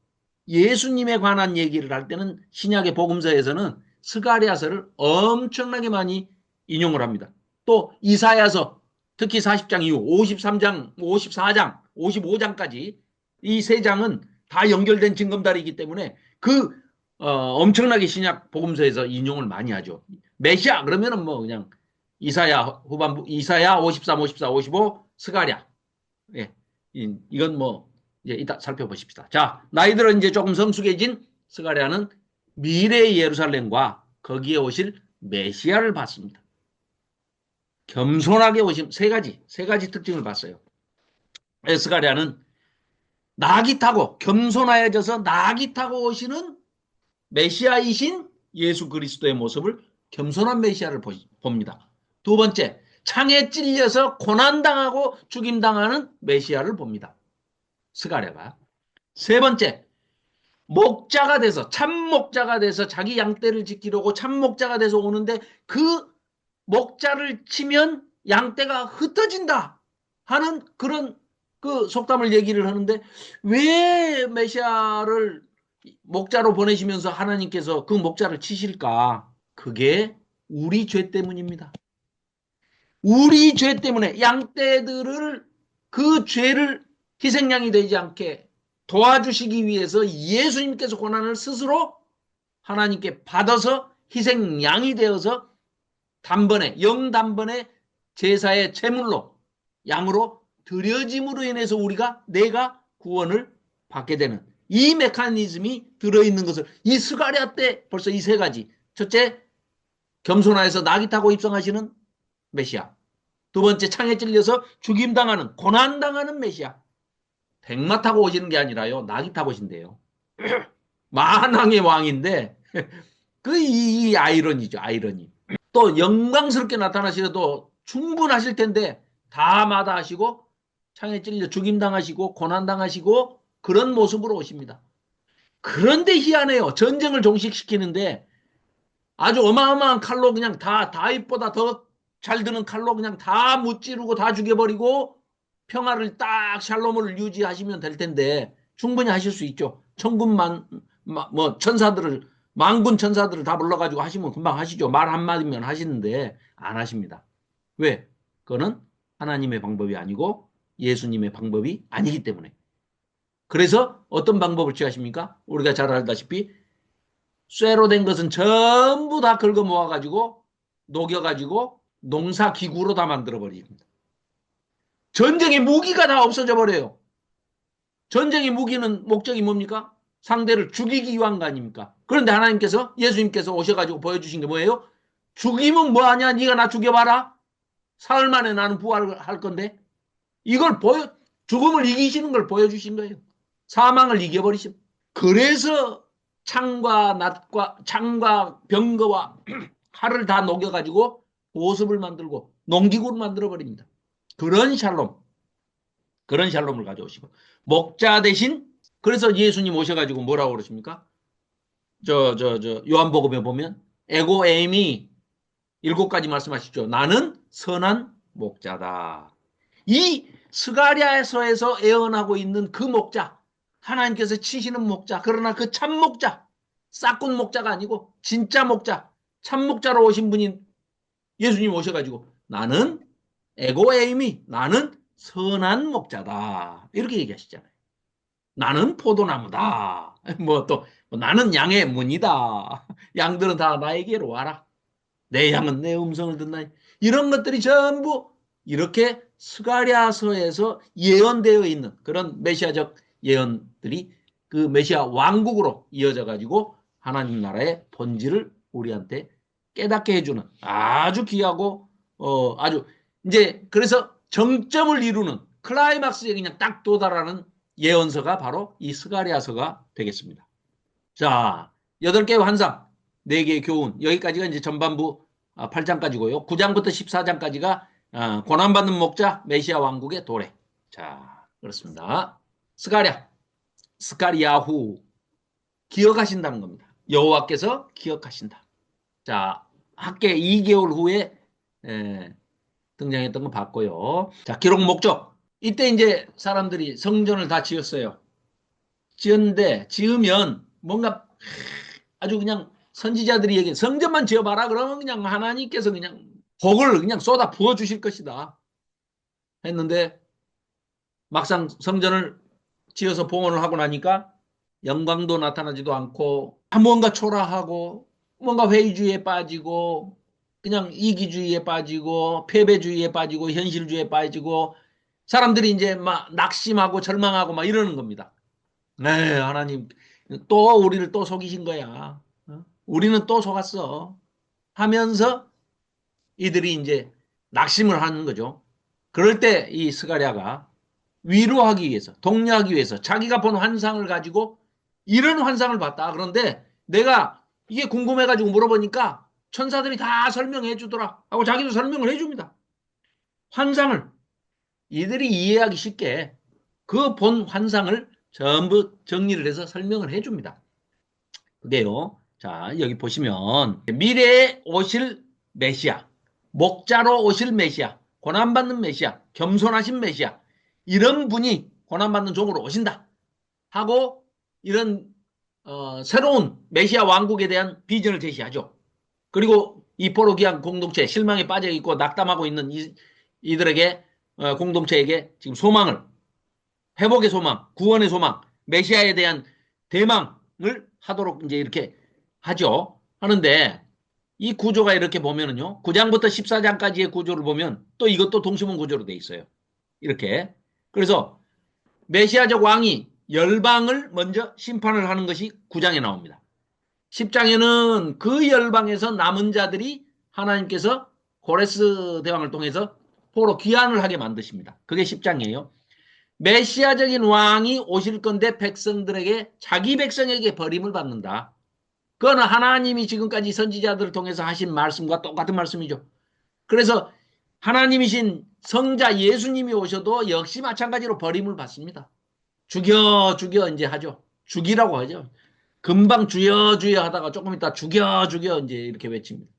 예수님에 관한 얘기를 할 때는 신약의 복음서에서는 스가랴서를 엄청나게 많이 인용을 합니다. 또 이사야서 특히 40장 이후 53장, 54장, 55장까지 이 세 장은 다 연결된 징검다리이기 때문에 엄청나게 신약 복음서에서 인용을 많이 하죠. 메시아 그러면은 뭐 그냥 이사야 후반부 이사야 53, 54, 55 스가랴. 예. 이건 뭐 이제 이따 살펴보십시다. 자, 나이들은 이제 조금 성숙해진 스가랴는 미래의 예루살렘과 거기에 오실 메시아를 봤습니다. 겸손하게 오신 세 가지 특징을 봤어요. 스가랴는 낙이 타고 겸손하여져서 낙이 타고 오시는 메시아이신 예수 그리스도의 모습을 겸손한 메시아를 봅니다. 두 번째, 창에 찔려서 고난당하고 죽임당하는 메시아를 봅니다. 스가랴가. 세 번째, 목자가 돼서 참목자가 돼서 자기 양떼를 지키려고 참목자가 돼서 오는데 그 목자를 치면 양떼가 흩어진다 하는 그런 그 속담을 얘기를 하는데 왜 메시아를 목자로 보내시면서 하나님께서 그 목자를 치실까? 그게 우리 죄 때문입니다. 우리 죄 때문에 양떼들을 그 죄를 희생양이 되지 않게 도와주시기 위해서 예수님께서 고난을 스스로 하나님께 받아서 희생양이 되어서 단번에 영단번에 제사의 제물로 양으로 드려짐으로 인해서 내가 구원을 받게 되는 이 메커니즘이 들어있는 것을 이 스가랴 때 벌써 이 세 가지. 첫째, 겸손하여서 낙이 타고 입성하시는 메시아. 두 번째, 창에 찔려서 죽임당하는 고난당하는 메시아. 백마 타고 오시는 게 아니라요. 낙이 타고 오신대요. 만왕의 왕인데 이 아이러니죠. 아이러니. 또 영광스럽게 나타나시려도 충분하실 텐데 다 마다하시고 창에 찔려 죽임당하시고 고난당하시고 그런 모습으로 오십니다. 그런데 희한해요. 전쟁을 종식시키는데 아주 어마어마한 칼로 그냥 다윗보다 더 잘 드는 칼로 그냥 다 무찌르고 다 죽여버리고 평화를 딱 샬롬을 유지하시면 될 텐데 충분히 하실 수 있죠. 천군만 뭐 천사들을 만군 천사들을 다 불러가지고 하시면 금방 하시죠. 말 한마디면 하시는데 안 하십니다. 왜? 그거는 하나님의 방법이 아니고 예수님의 방법이 아니기 때문에. 그래서 어떤 방법을 취하십니까? 우리가 잘 알다시피 쇠로 된 것은 전부 다 긁어 모아가지고 녹여가지고 농사기구로 다 만들어버립니다. 전쟁의 무기가 다 없어져 버려요. 전쟁의 무기는 목적이 뭡니까? 상대를 죽이기 위한 거 아닙니까? 그런데 하나님께서 예수님께서 오셔가지고 보여주신 게 뭐예요? 죽이면 뭐하냐? 네가 나 죽여봐라. 사흘 만에 나는 부활할 건데 이걸 죽음을 이기시는 걸 보여주신 거예요. 사망을 이겨버리신. 그래서 창과 병거와 칼을 다 녹여가지고 보습을 만들고 농기구를 만들어버립니다. 그런 샬롬을 가져오시고 목자 대신 그래서 예수님 오셔가지고 뭐라고 그러십니까? 요한복음에 보면 에고 에임이 7가지 말씀하시죠. 나는 선한 목자다. 이 스가랴서에서 예언하고 있는 그 목자 하나님께서 치시는 목자, 그러나 그 참 목자, 싹군 목자가 아니고 진짜 목자, 참 목자로 오신 분이 예수님 오셔가지고 나는 에고에이미, 나는 선한 목자다. 이렇게 얘기하시잖아요. 나는 포도나무다. 뭐 또 나는 양의 문이다. 양들은 다 나에게로 와라. 내 양은 내 음성을 듣나니. 이런 것들이 전부 이렇게 스가랴서에서 예언되어 있는 그런 메시아적 예언들이 그 메시아 왕국으로 이어져 가지고 하나님 나라의 본질을 우리한테 깨닫게 해주는 아주 귀하고 아주 이제 그래서 정점을 이루는 클라이막스에 그냥 딱 도달하는 예언서가 바로 이 스가랴서가 되겠습니다. 자, 8개의 환상, 4개의 교훈, 여기까지가 이제 전반부 8장까지고요. 9장부터 14장까지가 고난받는 목자, 메시아 왕국의 도래. 자, 그렇습니다. 스가랴후, 기억하신다는 겁니다. 여호와께서 기억하신다. 자, 학계 2개월 후에 등장했던 거 봤고요. 자, 기록 목적. 이때 이제 사람들이 성전을 다 지었어요. 지었는데 지으면 뭔가 아주 그냥 선지자들이 얘기해 성전만 지어봐라 그러면 그냥 하나님께서 그냥 복을 그냥 쏟아 부어 주실 것이다 했는데 막상 성전을 지어서 봉헌을 하고 나니까 영광도 나타나지도 않고 뭔가 초라하고 뭔가 회의주의에 빠지고 그냥 이기주의에 빠지고 패배주의에 빠지고 현실주의에 빠지고 사람들이 이제 막 낙심하고 절망하고 막 이러는 겁니다. 네, 하나님 또 우리를 또 속이신 거야. 우리는 또 속았어. 하면서 이들이 이제 낙심을 하는 거죠. 그럴 때 이 스가랴가 위로하기 위해서, 독려하기 위해서 자기가 본 환상을 가지고 이런 환상을 봤다. 그런데 내가 이게 궁금해가지고 물어보니까 천사들이 다 설명해 주더라 하고 자기도 설명을 해줍니다. 환상을 이들이 이해하기 쉽게 그 본 환상을 전부 정리를 해서 설명을 해줍니다. 그게요. 자, 여기 보시면 미래에 오실 메시아, 목자로 오실 메시아, 고난받는 메시아, 겸손하신 메시아 이런 분이 고난받는 종으로 오신다 하고 이런 새로운 메시아 왕국에 대한 비전을 제시하죠. 그리고 이 포로기한 공동체 실망에 빠져 있고 낙담하고 있는 이들에게 공동체에게 지금 소망을 회복의 소망, 구원의 소망, 메시아에 대한 대망을 하도록 이제 이렇게 하죠. 하는데 이 구조가 이렇게 보면은요. 9장부터 14장까지의 구조를 보면 또 이것도 동시문 구조로 돼 있어요. 이렇게. 그래서 메시아적 왕이 열방을 먼저 심판을 하는 것이 9장에 나옵니다. 10장에는 그 열방에서 남은 자들이 하나님께서 고레스 대왕을 통해서 포로 귀환을 하게 만드십니다. 그게 10장이에요. 메시아적인 왕이 오실 건데 백성들에게 자기 백성에게 버림을 받는다. 그건 하나님이 지금까지 선지자들을 통해서 하신 말씀과 똑같은 말씀이죠. 그래서 하나님이신 성자 예수님이 오셔도 역시 마찬가지로 버림을 받습니다. 죽여 죽여 이제 하죠. 죽이라고 하죠. 금방 주여 주여 하다가 조금 있다 죽여 죽여 이제 이렇게 외칩니다.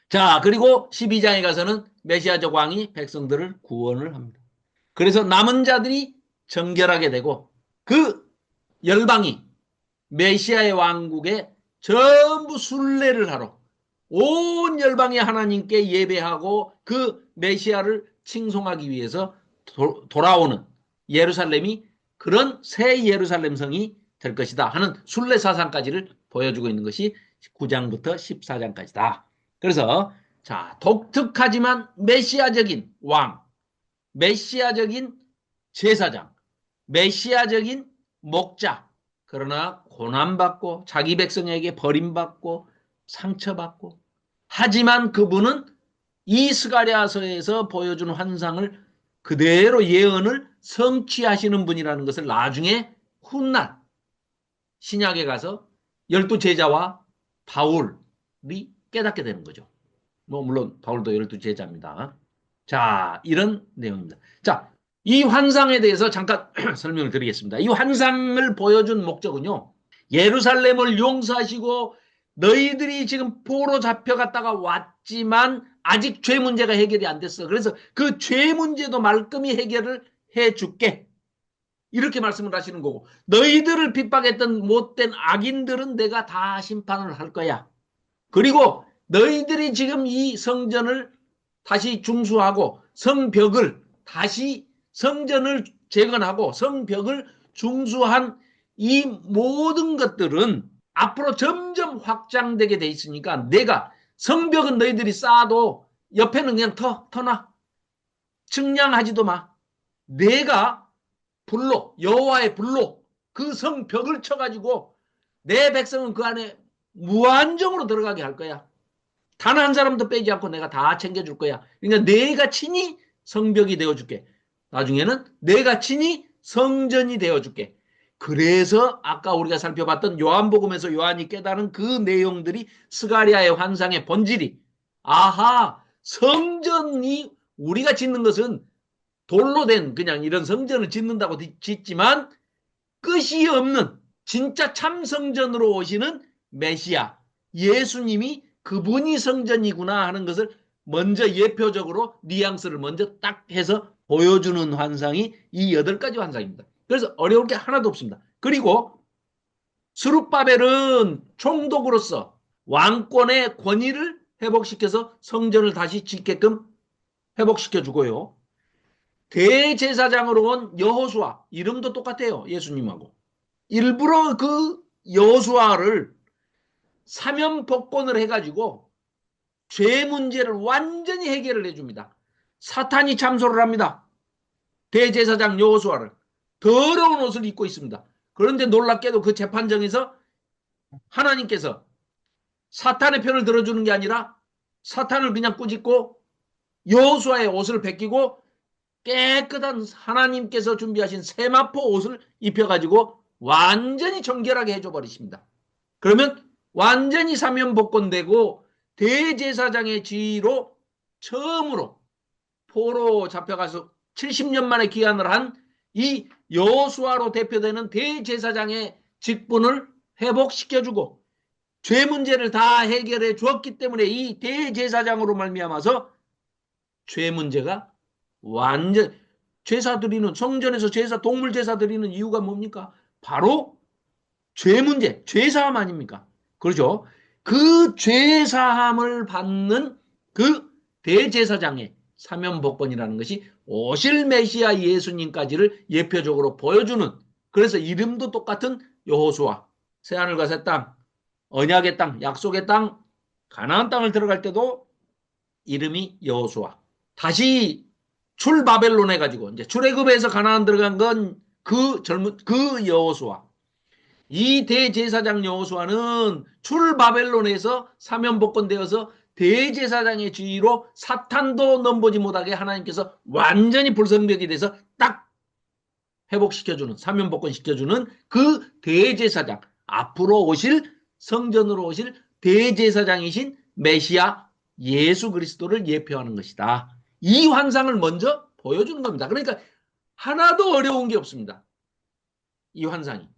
자, 그리고 12장에 가서는 메시아적 왕이 백성들을 구원을 합니다. 그래서 남은 자들이 정결하게 되고 그 열방이 메시아의 왕국에 전부 순례를 하러 온 열방의 하나님께 예배하고 그 메시아를 칭송하기 위해서 돌아오는 예루살렘이 그런 새 예루살렘 성이 될 것이다 하는 순례 사상까지를 보여주고 있는 것이 9장부터 14장까지다. 그래서 자, 독특하지만 메시아적인 왕, 메시아적인 제사장, 메시아적인 목자, 그러나 고난받고 자기 백성에게 버림받고 상처받고 하지만 그분은 이 스가랴서에서 보여준 환상을 그대로 예언을 성취하시는 분이라는 것을 나중에 훗날 신약에 가서 12제자와 바울이 깨닫게 되는 거죠. 뭐 물론 바울도 12제자입니다. 자, 이런 내용입니다. 자, 이 환상에 대해서 잠깐 설명을 드리겠습니다. 이 환상을 보여준 목적은요. 예루살렘을 용서하시고 너희들이 지금 포로 잡혀갔다가 왔지만 아직 죄 문제가 해결이 안 됐어. 그래서 그 죄 문제도 말끔히 해결을 해줄게. 이렇게 말씀을 하시는 거고, 너희들을 핍박했던 못된 악인들은 내가 다 심판을 할 거야. 그리고 너희들이 지금 이 성전을 다시 중수하고 성벽을 다시 성전을 재건하고 성벽을 중수한 이 모든 것들은 앞으로 점점 확장되게 돼 있으니까 내가 성벽은 너희들이 쌓아도 옆에는 그냥 터놔. 측량하지도 마. 내가 불로, 여호와의 불로 그 성벽을 쳐가지고 내 백성은 그 안에 무한정으로 들어가게 할 거야. 단 한 사람도 빼지 않고 내가 다 챙겨줄 거야. 그러니까 내가 친히 성벽이 되어줄게. 나중에는 내가 친히 성전이 되어줄게. 그래서 아까 우리가 살펴봤던 요한복음에서 요한이 깨달은 그 내용들이 스가랴의 환상의 본질이, 아하, 성전이 우리가 짓는 것은 돌로 된 그냥 이런 성전을 짓는다고 짓지만 끝이 없는 진짜 참 성전으로 오시는 메시아 예수님이 그분이 성전이구나 하는 것을 먼저 예표적으로 뉘앙스를 먼저 딱 해서 보여주는 환상이 이 8가지 환상입니다. 그래서 어려울 게 하나도 없습니다. 그리고 스룹바벨은 총독으로서 왕권의 권위를 회복시켜서 성전을 다시 짓게끔 회복시켜 주고요. 대제사장으로 온 여호수아, 이름도 똑같아요. 예수님하고. 일부러 그 여호수아를 사면복권을 해가지고 죄 문제를 완전히 해결을 해줍니다. 사탄이 참소를 합니다. 대제사장 여호수아를. 더러운 옷을 입고 있습니다. 그런데 놀랍게도 그 재판정에서 하나님께서 사탄의 편을 들어주는 게 아니라 사탄을 그냥 꾸짖고 여호수아의 옷을 벗기고 깨끗한 하나님께서 준비하신 세마포 옷을 입혀가지고 완전히 정결하게 해줘 버리십니다. 그러면 완전히 사면복권되고 대제사장의 지위로 처음으로 포로 잡혀가서 70년 만에 귀환을 한 이 여호수아로 대표되는 대제사장의 직분을 회복시켜주고 죄 문제를 다 해결해 주었기 때문에 이 대제사장으로 말미암아서 죄 문제가 완전, 제사 드리는, 성전에서 제사, 동물 제사 드리는 이유가 뭡니까? 바로 죄 문제, 죄사함 아닙니까? 그렇죠? 그 죄사함을 받는 그 대제사장의 사면복권이라는 것이 오실 메시아 예수님까지를 예표적으로 보여주는, 그래서 이름도 똑같은 여호수아, 새하늘과 새 땅, 언약의 땅, 약속의 땅, 가나안 땅을 들어갈 때도 이름이 여호수아. 다시 출바벨론 해가지고 이제 출애굽에서 가나안 들어간 건 그 여호수아. 이 대제사장 여호수아는 출바벨론에서 사면복권되어서 대제사장의 지위로 사탄도 넘보지 못하게 하나님께서 완전히 불성벽이 돼서 딱 회복시켜주는, 사면복권시켜주는 그 대제사장, 앞으로 오실, 성전으로 오실 대제사장이신 메시아 예수 그리스도를 예표하는 것이다. 이 환상을 먼저 보여주는 겁니다. 그러니까 하나도 어려운 게 없습니다. 이 환상이.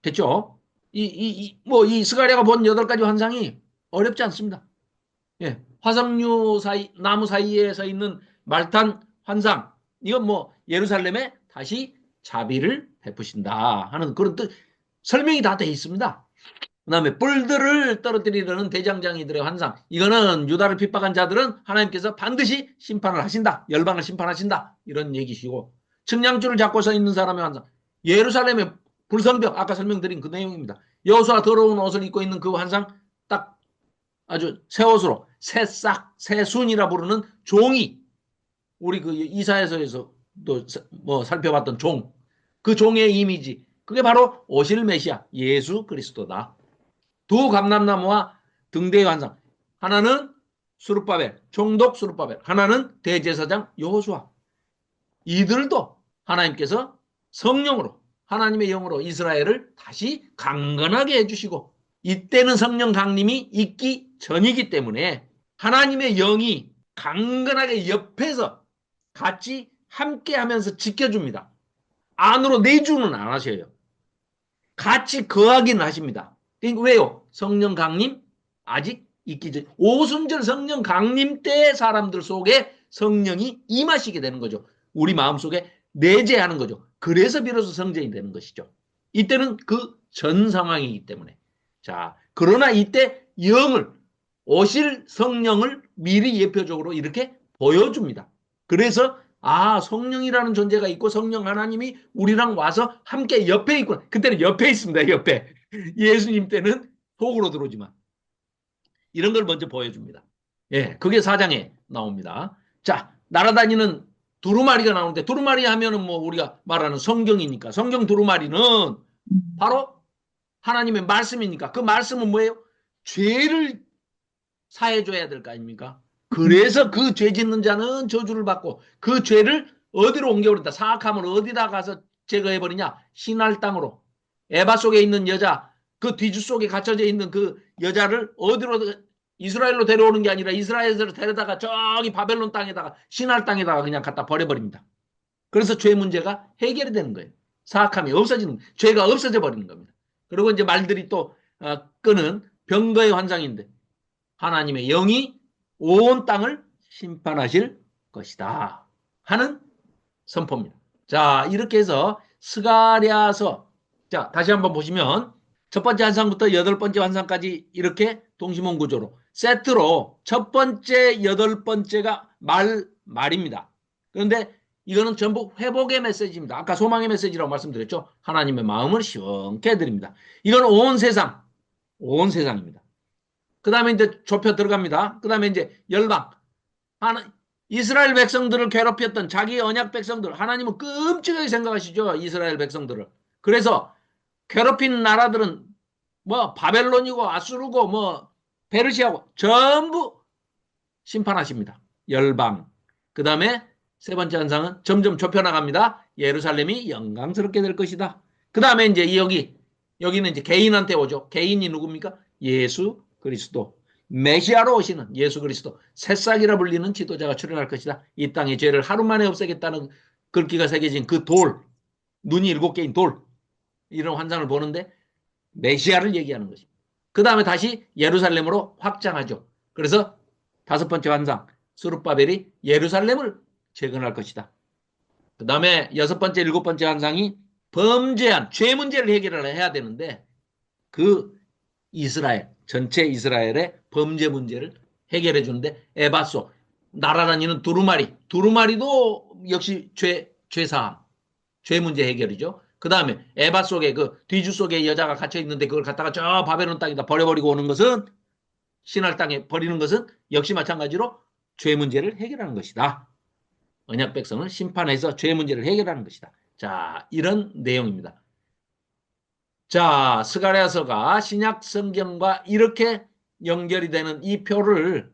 됐죠? 이 스가랴가 본 8가지 환상이 어렵지 않습니다. 예. 화석류 사이, 나무 사이에 서 있는 말탄 환상. 이건 뭐 예루살렘에 다시 자비를 베푸신다 하는 그런 뜻, 설명이 다 돼 있습니다. 그 다음에 뿔들을 떨어뜨리려는 대장장이들의 환상. 이거는 유다를 핍박한 자들은 하나님께서 반드시 심판을 하신다. 열방을 심판하신다. 이런 얘기시고, 측량줄을 잡고 서 있는 사람의 환상. 예루살렘의 불성벽, 아까 설명드린 그 내용입니다. 여호수아 더러운 옷을 입고 있는 그 환상, 딱 아주 새 옷으로, 새싹, 새순이라 부르는 종이, 우리 그 이사야서에서도 뭐 살펴봤던 종, 그 종의 이미지, 그게 바로 오실 메시아 예수 그리스도다. 두 감람나무와 등대의 환상. 하나는 수룹바벨, 총독 수룹바벨. 하나는 대제사장 여호수아. 이들도 하나님께서 성령으로, 하나님의 영으로 이스라엘을 다시 강건하게 해주시고, 이때는 성령 강림이 있기 전이기 때문에 하나님의 영이 강건하게 옆에서 같이 함께 하면서 지켜줍니다. 안으로 내주는 안 하셔요. 같이 거하기는 하십니다. 왜요? 성령 강림 아직 있기 전, 오순절 성령 강림 때 사람들 속에 성령이 임하시게 되는 거죠. 우리 마음속에 내재하는 거죠. 그래서 비로소 성전이 되는 것이죠. 이때는 그 전 상황이기 때문에. 자, 그러나 이때 영을, 오실 성령을 미리 예표적으로 이렇게 보여줍니다. 그래서 성령이라는 존재가 있고 성령 하나님이 우리랑 와서 함께 옆에 있구나. 그때는 옆에 있습니다. 옆에. 예수님 때는 속으로 들어오지만 이런 걸 먼저 보여줍니다. 예, 그게 4장에 나옵니다. 자, 날아다니는 두루마리가 나오는데 두루마리 하면은 뭐 우리가 말하는 성경이니까 성경 두루마리는 바로 하나님의 말씀이니까 그 말씀은 뭐예요? 죄를 사해줘야 될 거 아닙니까? 그래서 그 죄 짓는 자는 저주를 받고 그 죄를 어디로 옮겨버린다. 사악함을 어디다 가서 제거해버리냐? 신할 땅으로. 에바 속에 있는 여자, 그 뒤주 속에 갇혀져 있는 그 여자를 어디로 이스라엘로 데려오는 게 아니라 이스라엘에서 데려다가 저기 바벨론 땅에다가 신할 땅에다가 그냥 갖다 버려버립니다. 그래서 죄 문제가 해결이 되는 거예요. 사악함이 없어지는, 죄가 없어져 버리는 겁니다. 그리고 이제 말들이 또 끄는 병거의 환상인데 하나님의 영이 온 땅을 심판하실 것이다 하는 선포입니다. 자, 이렇게 해서 스가랴서, 자, 다시 한번 보시면 첫 번째 환상부터 여덟 번째 환상까지 이렇게 동시몬 구조로 세트로 첫 번째 여덟 번째가 말입니다. 그런데 이거는 전부 회복의 메시지입니다. 아까 소망의 메시지라고 말씀드렸죠. 하나님의 마음을 시원케 해드립니다. 이건 온 세상입니다. 그 다음에 이제 좁혀 들어갑니다. 그 다음에 이제 열방. 이스라엘 백성들을 괴롭혔던 자기 언약 백성들. 하나님은 끔찍하게 생각하시죠. 이스라엘 백성들을. 그래서 괴롭힌 나라들은 뭐 바벨론이고 아수르고 뭐 페르시아고 전부 심판하십니다. 열방. 그 다음에 세 번째 환상은 점점 좁혀나갑니다. 예루살렘이 영광스럽게 될 것이다. 그 다음에 이제 여기는 이제 개인한테 오죠. 개인이 누굽니까? 예수 그리스도. 메시아로 오시는 예수 그리스도. 새싹이라 불리는 지도자가 출현할 것이다. 이 땅의 죄를 하루 만에 없애겠다는 글귀가 새겨진 그 돌. 눈이 7개인 돌. 이런 환상을 보는데 메시아를 얘기하는 것입니다. 그 다음에 다시 예루살렘으로 확장하죠. 그래서 다섯 번째 환상. 스룹바벨이 예루살렘을 재건할 것이다. 그 다음에 여섯 번째, 일곱 번째 환상이 범죄한 죄 문제를 해결을 해야 되는데 그 전체 이스라엘의 범죄 문제를 해결해 주는데 에바소, 날아다니는 두루마리도 역시 죄사함, 죄 문제 해결이죠. 그 다음에 에바 속에 그 뒤주 속에 여자가 갇혀 있는데 그걸 갖다가 저 바벨론 땅에다 버려버리고 오는 것은 신할 땅에 버리는 것은 역시 마찬가지로 죄 문제를 해결하는 것이다. 언약 백성을 심판해서 죄 문제를 해결하는 것이다. 자, 이런 내용입니다. 자, 스가랴서가 신약 성경과 이렇게 연결이 되는 이 표를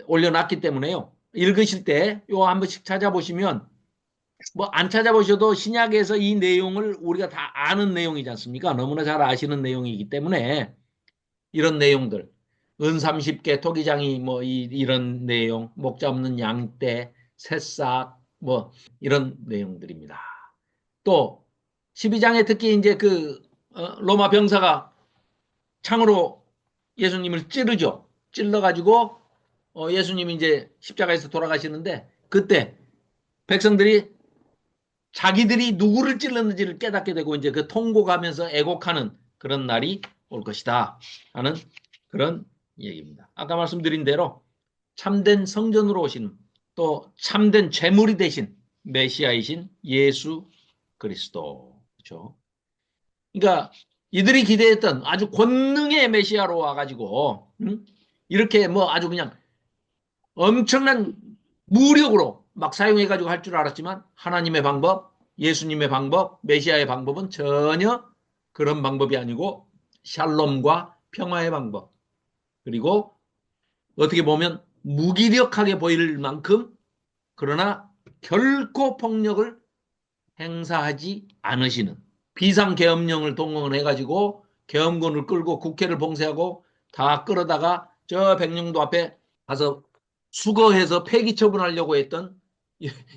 올려놨기 때문에요. 읽으실 때 요 한 번씩 찾아보시면 뭐 안 찾아보셔도 신약에서 이 내용을 우리가 다 아는 내용이지 않습니까? 너무나 잘 아시는 내용이기 때문에 이런 내용들 은 30개 토기장이 뭐 이런 내용 목자 없는 양떼 새싹 뭐 이런 내용들입니다. 또 12장에 특히 이제 그 로마 병사가 창으로 예수님을 찌르죠. 찔러가지고 예수님이 이제 십자가에서 돌아가시는데 그때 백성들이 자기들이 누구를 찔렀는지를 깨닫게 되고 이제 그 통곡하면서 애곡하는 그런 날이 올 것이다 하는 그런 얘기입니다. 아까 말씀드린 대로 참된 성전으로 오신 또 참된 제물이 되신 메시아이신 예수 그리스도. 그렇죠? 그러니까 이들이 기대했던 아주 권능의 메시아로 와가지고 이렇게 뭐 아주 그냥 엄청난 무력으로 막 사용해가지고 할 줄 알았지만 하나님의 방법, 예수님의 방법, 메시아의 방법은 전혀 그런 방법이 아니고 샬롬과 평화의 방법. 그리고 어떻게 보면 무기력하게 보일 만큼 그러나 결코 폭력을 행사하지 않으시는 비상계엄령을 동원해가지고 계엄군을 끌고 국회를 봉쇄하고 다 끌어다가 저 백령도 앞에 가서 수거해서 폐기 처분하려고 했던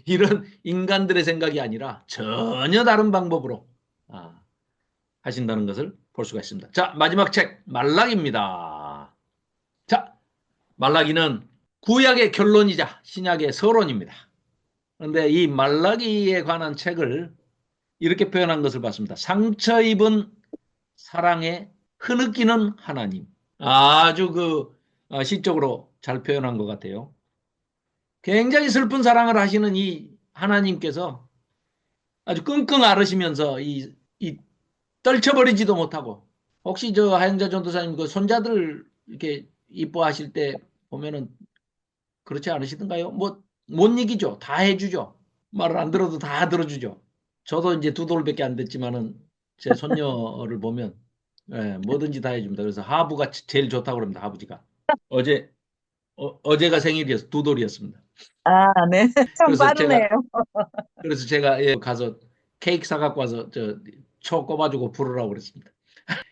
이런 인간들의 생각이 아니라 전혀 다른 방법으로 하신다는 것을 볼 수가 있습니다. 자, 마지막 책 말라기입니다. 자, 말라기는 구약의 결론이자 신약의 서론입니다. 그런데 이 말라기에 관한 책을 이렇게 표현한 것을 봤습니다. 상처 입은 사랑에 흐느끼는 하나님. 아주 시적으로 잘 표현한 것 같아요. 굉장히 슬픈 사랑을 하시는 이 하나님께서 아주 끙끙 앓으시면서 이 떨쳐버리지도 못하고, 혹시 저 하영자 전도사님 그 손자들 이렇게 이뻐하실 때 보면은 그렇지 않으시던가요? 뭐 못 이기죠. 다 해주죠. 말을 안 들어도 다 들어주죠. 저도 이제 두 돌밖에 안 됐지만은 제 손녀를 보면 뭐든지 다 해줍니다. 그래서 하부가 제일 좋다고 그럽니다. 하부지가. 어제 어제가 생일이어서 두 돌이었습니다. 아, 네. 참 그래서 빠르네요. 제가 가서 케이크 사갖고 와서 초 꼽아주고 부르라고 그랬습니다.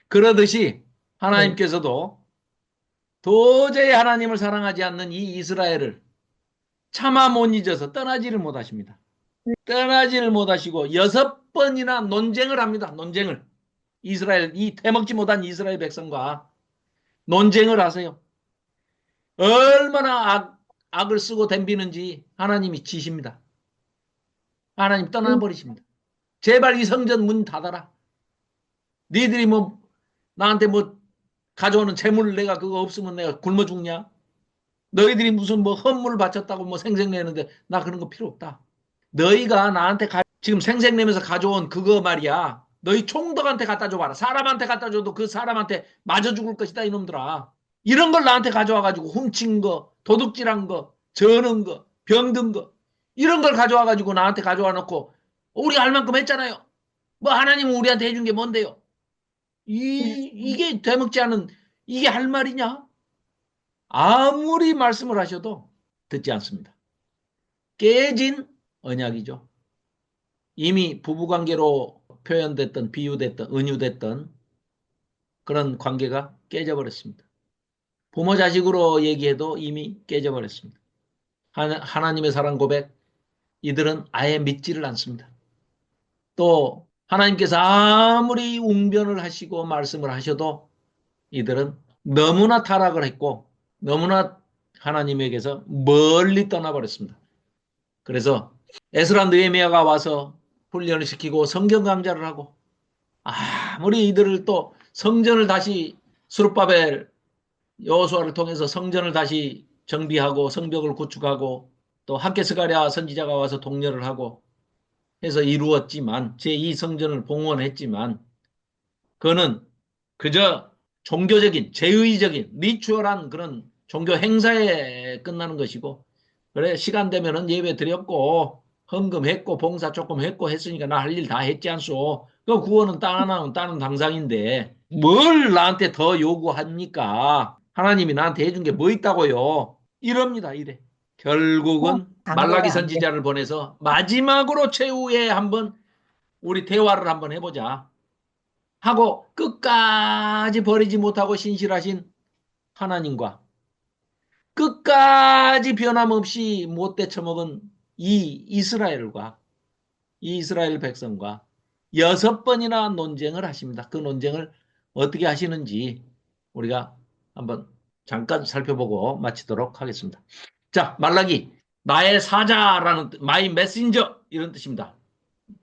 그러듯이 네. 하나님께서도 도저히 하나님을 사랑하지 않는 이 이스라엘을 차마 못 잊어서 떠나지를 못하십니다. 떠나지를 못하시고 6번이나 논쟁을 합니다. 논쟁을. 이스라엘, 이 태먹지 못한 이스라엘 백성과 논쟁을 하세요. 얼마나 악을 쓰고 덤비는지 하나님이 지십니다. 하나님 떠나버리십니다. 제발 이 성전 문 닫아라. 니들이 뭐 나한테 뭐 가져오는 재물 내가 그거 없으면 내가 굶어 죽냐? 너희들이 무슨 뭐 헌물을 바쳤다고 뭐 생색내는데 나 그런 거 필요 없다. 너희가 나한테 지금 생색내면서 가져온 그거 말이야. 너희 총독한테 갖다 줘봐라. 사람한테 갖다 줘도 그 사람한테 맞아 죽을 것이다 이놈들아. 이런 걸 나한테 가져와가지고 훔친 거, 도둑질한 거, 저는 거, 병든 거 이런 걸 가져와가지고 나한테 가져와 놓고 우리 알 만큼 했잖아요. 뭐 하나님은 우리한테 해준 게 뭔데요? 이게 되먹지 않은 이게 할 말이냐? 아무리 말씀을 하셔도 듣지 않습니다. 깨진 언약이죠. 이미 부부관계로 표현됐던 비유됐던 은유됐던 그런 관계가 깨져버렸습니다. 부모 자식으로 얘기해도 이미 깨져버렸습니다. 하나님의 사랑 고백 이들은 아예 믿지를 않습니다. 또 하나님께서 아무리 웅변을 하시고 말씀을 하셔도 이들은 너무나 타락을 했고 너무나 하나님에게서 멀리 떠나버렸습니다. 그래서 에스라 느헤미야가 와서 훈련을 시키고 성경 강좌를 하고 아무리 이들을 또 성전을 다시 스룹바벨 여호수아를 통해서 성전을 다시 정비하고 성벽을 구축하고 또 학개스가랴 선지자가 와서 독려를 하고 해서 이루었지만 제2성전을 봉헌했지만 그거는 그저 종교적인 제의적인 리추얼한 그런 종교 행사에 끝나는 것이고 그래 시간 되면은 예배 드렸고 헌금했고 봉사 조금 했고 했으니까 나 할 일 다 했지 않소. 그 구원은 다른 당상인데 뭘 나한테 더 요구합니까? 하나님이 나한테 해준 게 뭐 있다고요? 이럽니다. 이래. 결국은 당해야 말라기 안 돼. 선지자를 보내서 마지막으로 최후에 한번 우리 대화를 한번 해보자 하고 끝까지 버리지 못하고 신실하신 하나님과 끝까지 변함없이 못 되쳐먹은 이 이스라엘과 이 이스라엘 백성과 6번이나 논쟁을 하십니다. 그 논쟁을 어떻게 하시는지 우리가 한번 잠깐 살펴보고 마치도록 하겠습니다. 자, 말라기 나의 사자라는 마이 메신저 이런 뜻입니다.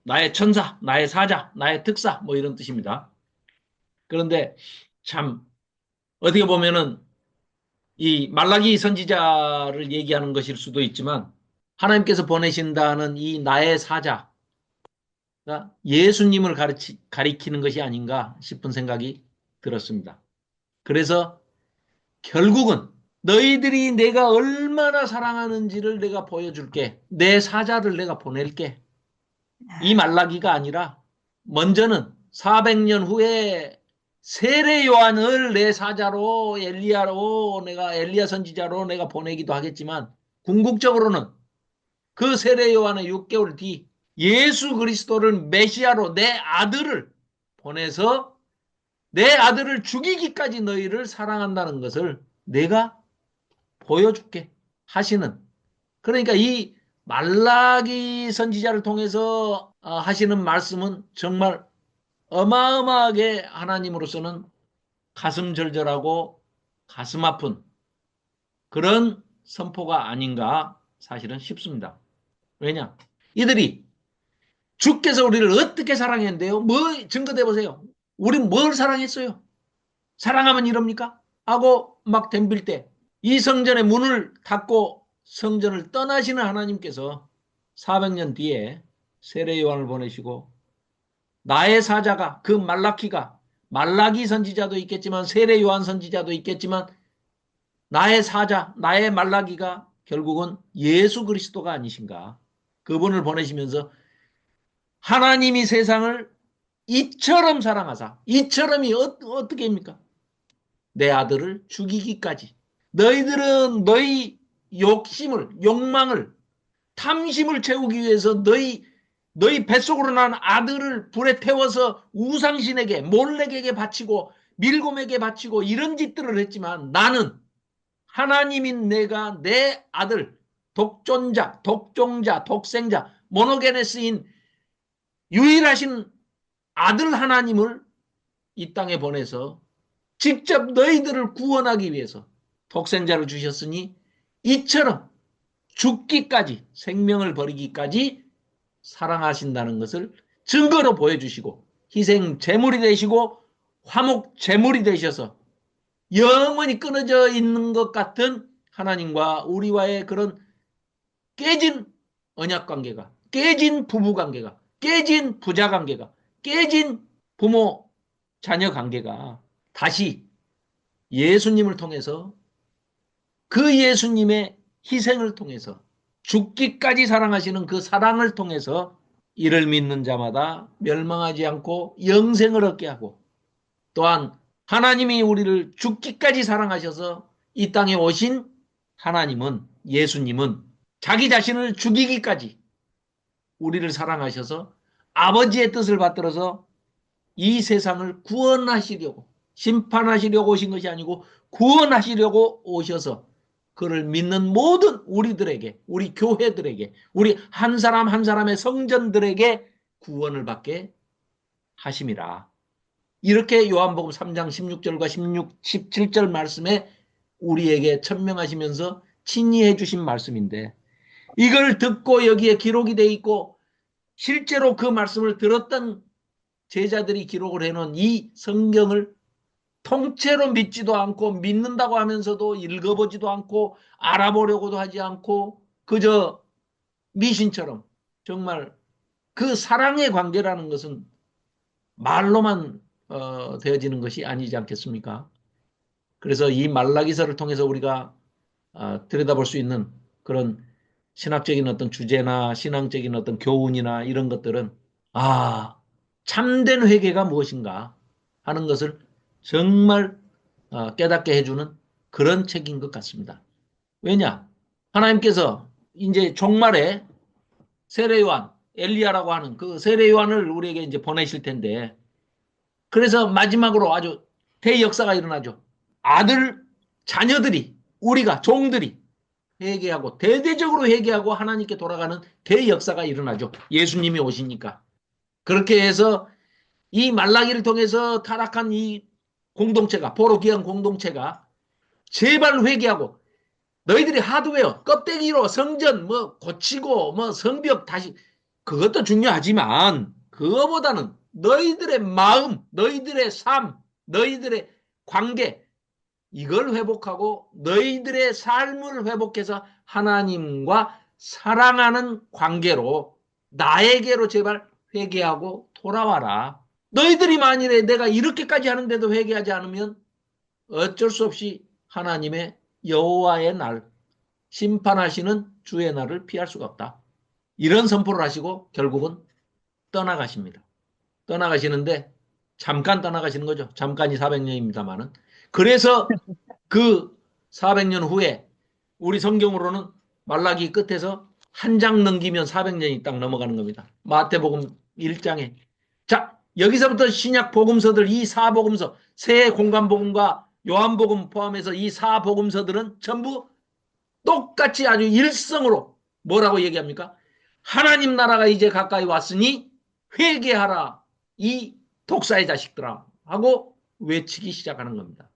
나의 천사, 나의 사자, 나의 특사 뭐 이런 뜻입니다. 그런데 참 어떻게 보면은 이 말라기 선지자를 얘기하는 것일 수도 있지만 하나님께서 보내신다는 이 나의 사자가 예수님을 가리키는 것이 아닌가 싶은 생각이 들었습니다. 그래서 결국은 너희들이 내가 얼마나 사랑하는지를 내가 보여줄게. 내 사자를 내가 보낼게. 이 말라기가 아니라 먼저는 400년 후에 세례 요한을 내 사자로 엘리야로 내가 엘리야 선지자로 내가 보내기도 하겠지만 궁극적으로는 그 세례 요한의 6개월 뒤 예수 그리스도를 메시아로 내 아들을 보내서 내 아들을 죽이기까지 너희를 사랑한다는 것을 내가 보여줄게 하시는 그러니까 이 말라기 선지자를 통해서 하시는 말씀은 정말 어마어마하게 하나님으로서는 가슴 절절하고 가슴 아픈 그런 선포가 아닌가 사실은 싶습니다. 왜냐? 이들이 주께서 우리를 어떻게 사랑했는데요? 뭐 증거돼 보세요. 우린 뭘 사랑했어요? 사랑하면 이럽니까? 하고 막 덤빌 때 이 성전의 문을 닫고 성전을 떠나시는 하나님께서 400년 뒤에 세례 요한을 보내시고 나의 사자가 그 말라키가 말라기 선지자도 있겠지만 세례 요한 선지자도 있겠지만 나의 사자 나의 말라기가 결국은 예수 그리스도가 아니신가? 그분을 보내시면서 하나님이 세상을 이처럼 사랑하사 이처럼이 어떻게 입니까? 내 아들을 죽이기까지. 너희들은 너희 욕심을 욕망을 탐심을 채우기 위해서 너희 뱃속으로 난 아들을 불에 태워서 우상신에게 몰렉에게 바치고 밀곰에게 바치고 이런 짓들을 했지만 나는 하나님인 내가 내 아들 독존자 독종자 독생자 모노게네스인 유일하신 아들 하나님을 이 땅에 보내서 직접 너희들을 구원하기 위해서 독생자를 주셨으니 이처럼 죽기까지 생명을 버리기까지 사랑하신다는 것을 증거로 보여주시고 희생 제물이 되시고 화목 제물이 되셔서 영원히 끊어져 있는 것 같은 하나님과 우리와의 그런 깨진 언약 관계가 깨진 부부 관계가 깨진 부자 관계가 깨진 부모 자녀 관계가 다시 예수님을 통해서 그 예수님의 희생을 통해서 죽기까지 사랑하시는 그 사랑을 통해서 이를 믿는 자마다 멸망하지 않고 영생을 얻게 하고 또한 하나님이 우리를 죽기까지 사랑하셔서 이 땅에 오신 하나님은 예수님은 자기 자신을 죽이기까지 우리를 사랑하셔서 아버지의 뜻을 받들어서 이 세상을 구원하시려고 심판하시려고 오신 것이 아니고 구원하시려고 오셔서 그를 믿는 모든 우리들에게 우리 교회들에게 우리 한 사람 한 사람의 성전들에게 구원을 받게 하심이라. 이렇게 요한복음 3장 16절과 17절 말씀에 우리에게 천명하시면서 친히해 주신 말씀인데 이걸 듣고 여기에 기록이 돼 있고 실제로 그 말씀을 들었던 제자들이 기록을 해놓은 이 성경을 통째로 믿지도 않고 믿는다고 하면서도 읽어보지도 않고 알아보려고도 하지 않고 그저 미신처럼 정말 그 사랑의 관계라는 것은 말로만 되어지는 것이 아니지 않겠습니까? 그래서 이 말라기서를 통해서 우리가 들여다볼 수 있는 그런 신학적인 어떤 주제나 신앙적인 어떤 교훈이나 이런 것들은 참된 회개가 무엇인가 하는 것을 정말 깨닫게 해주는 그런 책인 것 같습니다. 왜냐? 하나님께서 이제 종말에 세례요한, 엘리야라고 하는 그 세례요한을 우리에게 이제 보내실 텐데 그래서 마지막으로 아주 대역사가 일어나죠. 아들, 자녀들이 우리가 종들이 회개하고 대대적으로 회개하고 하나님께 돌아가는 대역사가 일어나죠. 예수님이 오시니까. 그렇게 해서 이 말라기를 통해서 타락한 이 공동체가 포로기한 공동체가 제발 회개하고 너희들이 하드웨어 껍데기로 성전 뭐 고치고 뭐 성벽 다시 그것도 중요하지만 그거보다는 너희들의 마음 너희들의 삶 너희들의 관계 이걸 회복하고 너희들의 삶을 회복해서 하나님과 사랑하는 관계로 나에게로 제발 회개하고 돌아와라. 너희들이 만일에 내가 이렇게까지 하는데도 회개하지 않으면 어쩔 수 없이 하나님의 여호와의 날, 심판하시는 주의 날을 피할 수가 없다. 이런 선포를 하시고 결국은 떠나가십니다. 떠나가시는데 잠깐 떠나가시는 거죠. 잠깐이 400년입니다만은. 그래서 그 400년 후에 우리 성경으로는 말라기 끝에서 한 장 넘기면 400년이 딱 넘어가는 겁니다. 마태복음 1장에. 자, 여기서부터 신약 복음서들 이 사복음서, 새 공간복음과 요한복음 포함해서 이 사복음서들은 전부 똑같이 아주 일성으로 뭐라고 얘기합니까? 하나님 나라가 이제 가까이 왔으니 회개하라 이 독사의 자식들아 하고 외치기 시작하는 겁니다.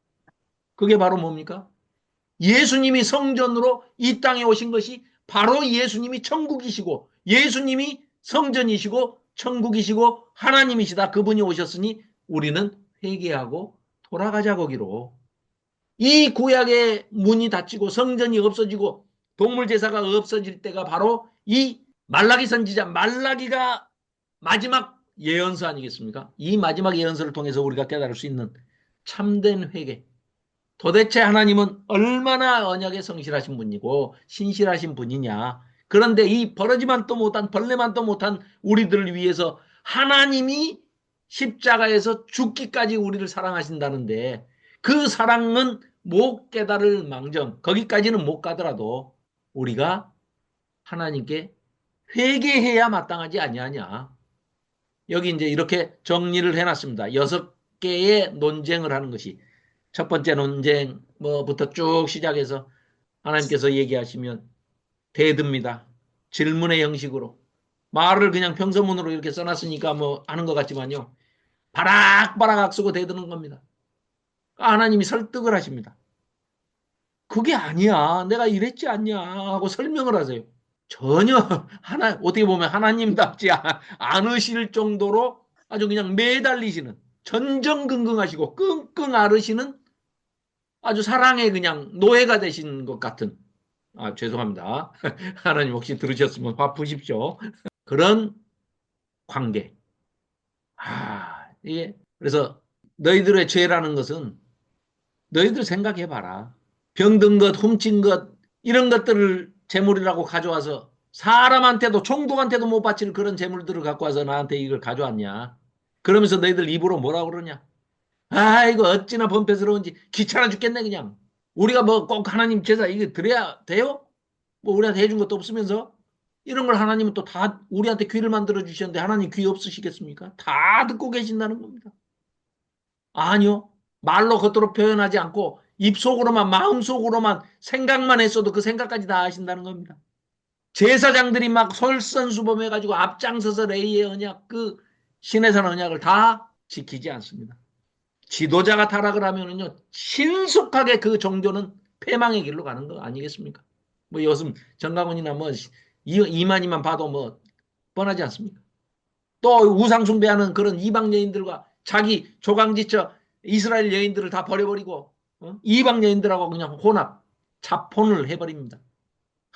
그게 바로 뭡니까? 예수님이 성전으로 이 땅에 오신 것이 바로 예수님이 천국이시고 예수님이 성전이시고 천국이시고 하나님이시다. 그분이 오셨으니 우리는 회개하고 돌아가자 거기로. 이 구약의 문이 닫히고 성전이 없어지고 동물 제사가 없어질 때가 바로 이 말라기 선지자 말라기가 마지막 예언서 아니겠습니까? 이 마지막 예언서를 통해서 우리가 깨달을 수 있는 참된 회개. 도대체 하나님은 얼마나 언약에 성실하신 분이고 신실하신 분이냐. 그런데 이 버러지만도 못한 벌레만도 못한 우리들을 위해서 하나님이 십자가에서 죽기까지 우리를 사랑하신다는데 그 사랑은 못 깨달을 망정 거기까지는 못 가더라도 우리가 하나님께 회개해야 마땅하지 아니하냐. 여기 이제 이렇게 정리를 해놨습니다. 6개의 논쟁을 하는 것이 첫 번째 논쟁 뭐부터 쭉 시작해서 하나님께서 얘기하시면 대듭니다. 질문의 형식으로. 말을 그냥 평서문으로 이렇게 써놨으니까 뭐 하는 것 같지만요. 바락바락 쓰고 대드는 겁니다. 하나님이 설득을 하십니다. 그게 아니야. 내가 이랬지 않냐 하고 설명을 하세요. 전혀 어떻게 보면 하나님답지 않으실 정도로 아주 그냥 매달리시는 전전긍긍하시고 끙끙 앓으시는 아주 사랑의 그냥 노예가 되신 것 같은 죄송합니다. 하나님 혹시 들으셨으면 화 푸십시오. 그런 관계. 이게 그래서 너희들의 죄라는 것은 너희들 생각해봐라. 병든 것, 훔친 것 이런 것들을 재물이라고 가져와서 사람한테도 총독한테도 못 바칠 그런 재물들을 갖고 와서 나한테 이걸 가져왔냐. 그러면서 너희들 입으로 뭐라 그러냐. 아이고 어찌나 번패스러운지 귀찮아 죽겠네 그냥. 우리가 뭐 꼭 하나님 제사 이거 드려야 돼요? 뭐 우리한테 해준 것도 없으면서 이런 걸 하나님은 또 다 우리한테 귀를 만들어 주셨는데 하나님 귀 없으시겠습니까? 다 듣고 계신다는 겁니다. 아니요. 말로 겉으로 표현하지 않고 입속으로만 마음속으로만 생각만 했어도 그 생각까지 다 하신다는 겁니다. 제사장들이 막 솔선수범해가지고 앞장서서 레이의 언약 그 신의 산 언약을 다 지키지 않습니다. 지도자가 타락을 하면은요 신속하게 그 종교는 패망의 길로 가는 거 아니겠습니까? 뭐 요즘 정강훈이나 뭐 이만희만 봐도 뭐 뻔하지 않습니까? 또 우상 숭배하는 그런 이방 여인들과 자기 조강지처 이스라엘 여인들을 다 버려버리고 이방 여인들하고 그냥 혼합 자폰을 해버립니다.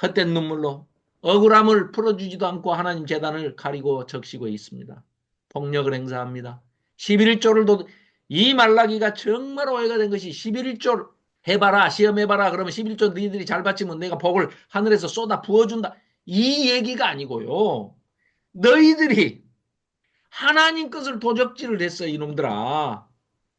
헛된 눈물로 억울함을 풀어주지도 않고 하나님 제단을 가리고 적시고 있습니다. 폭력을 행사합니다. 11조를 이 말라기가 정말 오해가 된 것이 11조 해봐라 시험해봐라 그러면 11조 너희들이 잘 받치면 내가 복을 하늘에서 쏟아 부어준다. 이 얘기가 아니고요. 너희들이 하나님 것을 도적질을 했어 이놈들아.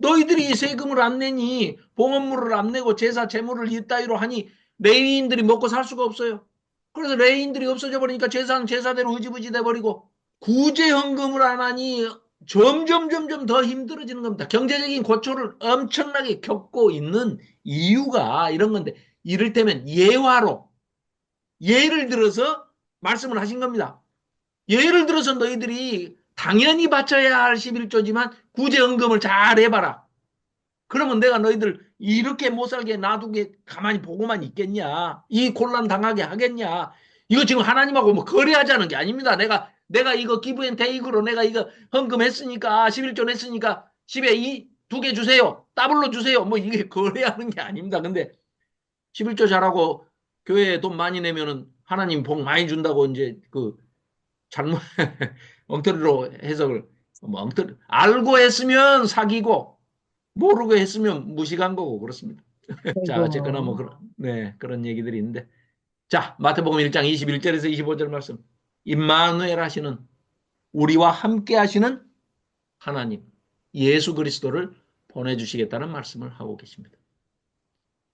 너희들이 세금을 안 내니 봉헌물을 안 내고 제사 제물을 이따위로 하니 레위인들이 먹고 살 수가 없어요. 그래서 레위인들이 없어져 버리니까 제사는 제사대로 흐지부지 돼버리고 구제 헌금을 안 하니 점점 더 힘들어지는 겁니다. 경제적인 고초를 엄청나게 겪고 있는 이유가 이런 건데 이를테면 예화로 예를 들어서 말씀을 하신 겁니다. 예를 들어서 너희들이 당연히 바쳐야 할 11조지만 구제헌금을 잘 해봐라. 그러면 내가 너희들 이렇게 못 살게 놔두게 가만히 보고만 있겠냐. 이 곤란 당하게 하겠냐. 이거 지금 하나님하고 뭐 거래하자는 게 아닙니다. 내가 이거 기브앤테이크로 내가 이거 헌금했으니까 11조 냈으니까 집에 이 2개 주세요. 더블로 주세요. 뭐 이게 거래하는 게 아닙니다. 근데 11조 잘하고 교회에 돈 많이 내면은 하나님 복 많이 준다고 이제 그 잘못 엉터리로 해석을 뭐 엉터리 알고 했으면 사기고 모르고 했으면 무식한 거고 그렇습니다. 자 어쨌거나 뭐 그런 얘기들이 있는데 자 마태복음 1장 21절에서 25절 말씀 임마누엘 하시는 우리와 함께 하시는 하나님 예수 그리스도를 보내주시겠다는 말씀을 하고 계십니다.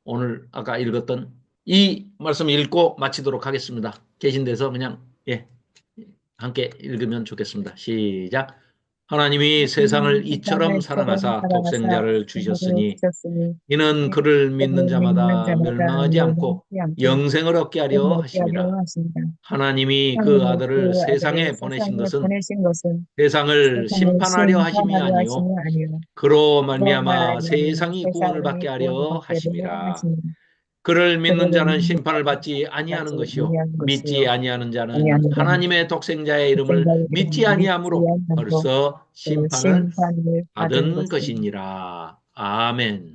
오늘 아까 읽었던 이 말씀 읽고 마치도록 하겠습니다. 계신 데서 그냥 함께 읽으면 좋겠습니다. 시작. 하나님이 세상을 이처럼 사랑하사 독생자를 주셨으니 이는 그를 믿는 자마다 멸망하지 않고 영생을 얻게 하려 하심이라. 하나님이 그 아들을 세상에 보내신 것은 세상을 심판하려 하심이 아니요 그로 말미암아 세상이 구원을 받게 하려 하심이라. 그를 믿는 그를 자는 믿는 심판을 자는 받지 아니하는 받지 것이요 아니하는 믿지 것이요 아니하는 자는 아니하는 자는 하나님의 독생자의 이름을 독생자의 믿지 이름을 믿지 아니하므로 아니하므로 벌써 그 심판을 심판을 받은 받은 것이니 것이니라. 아멘.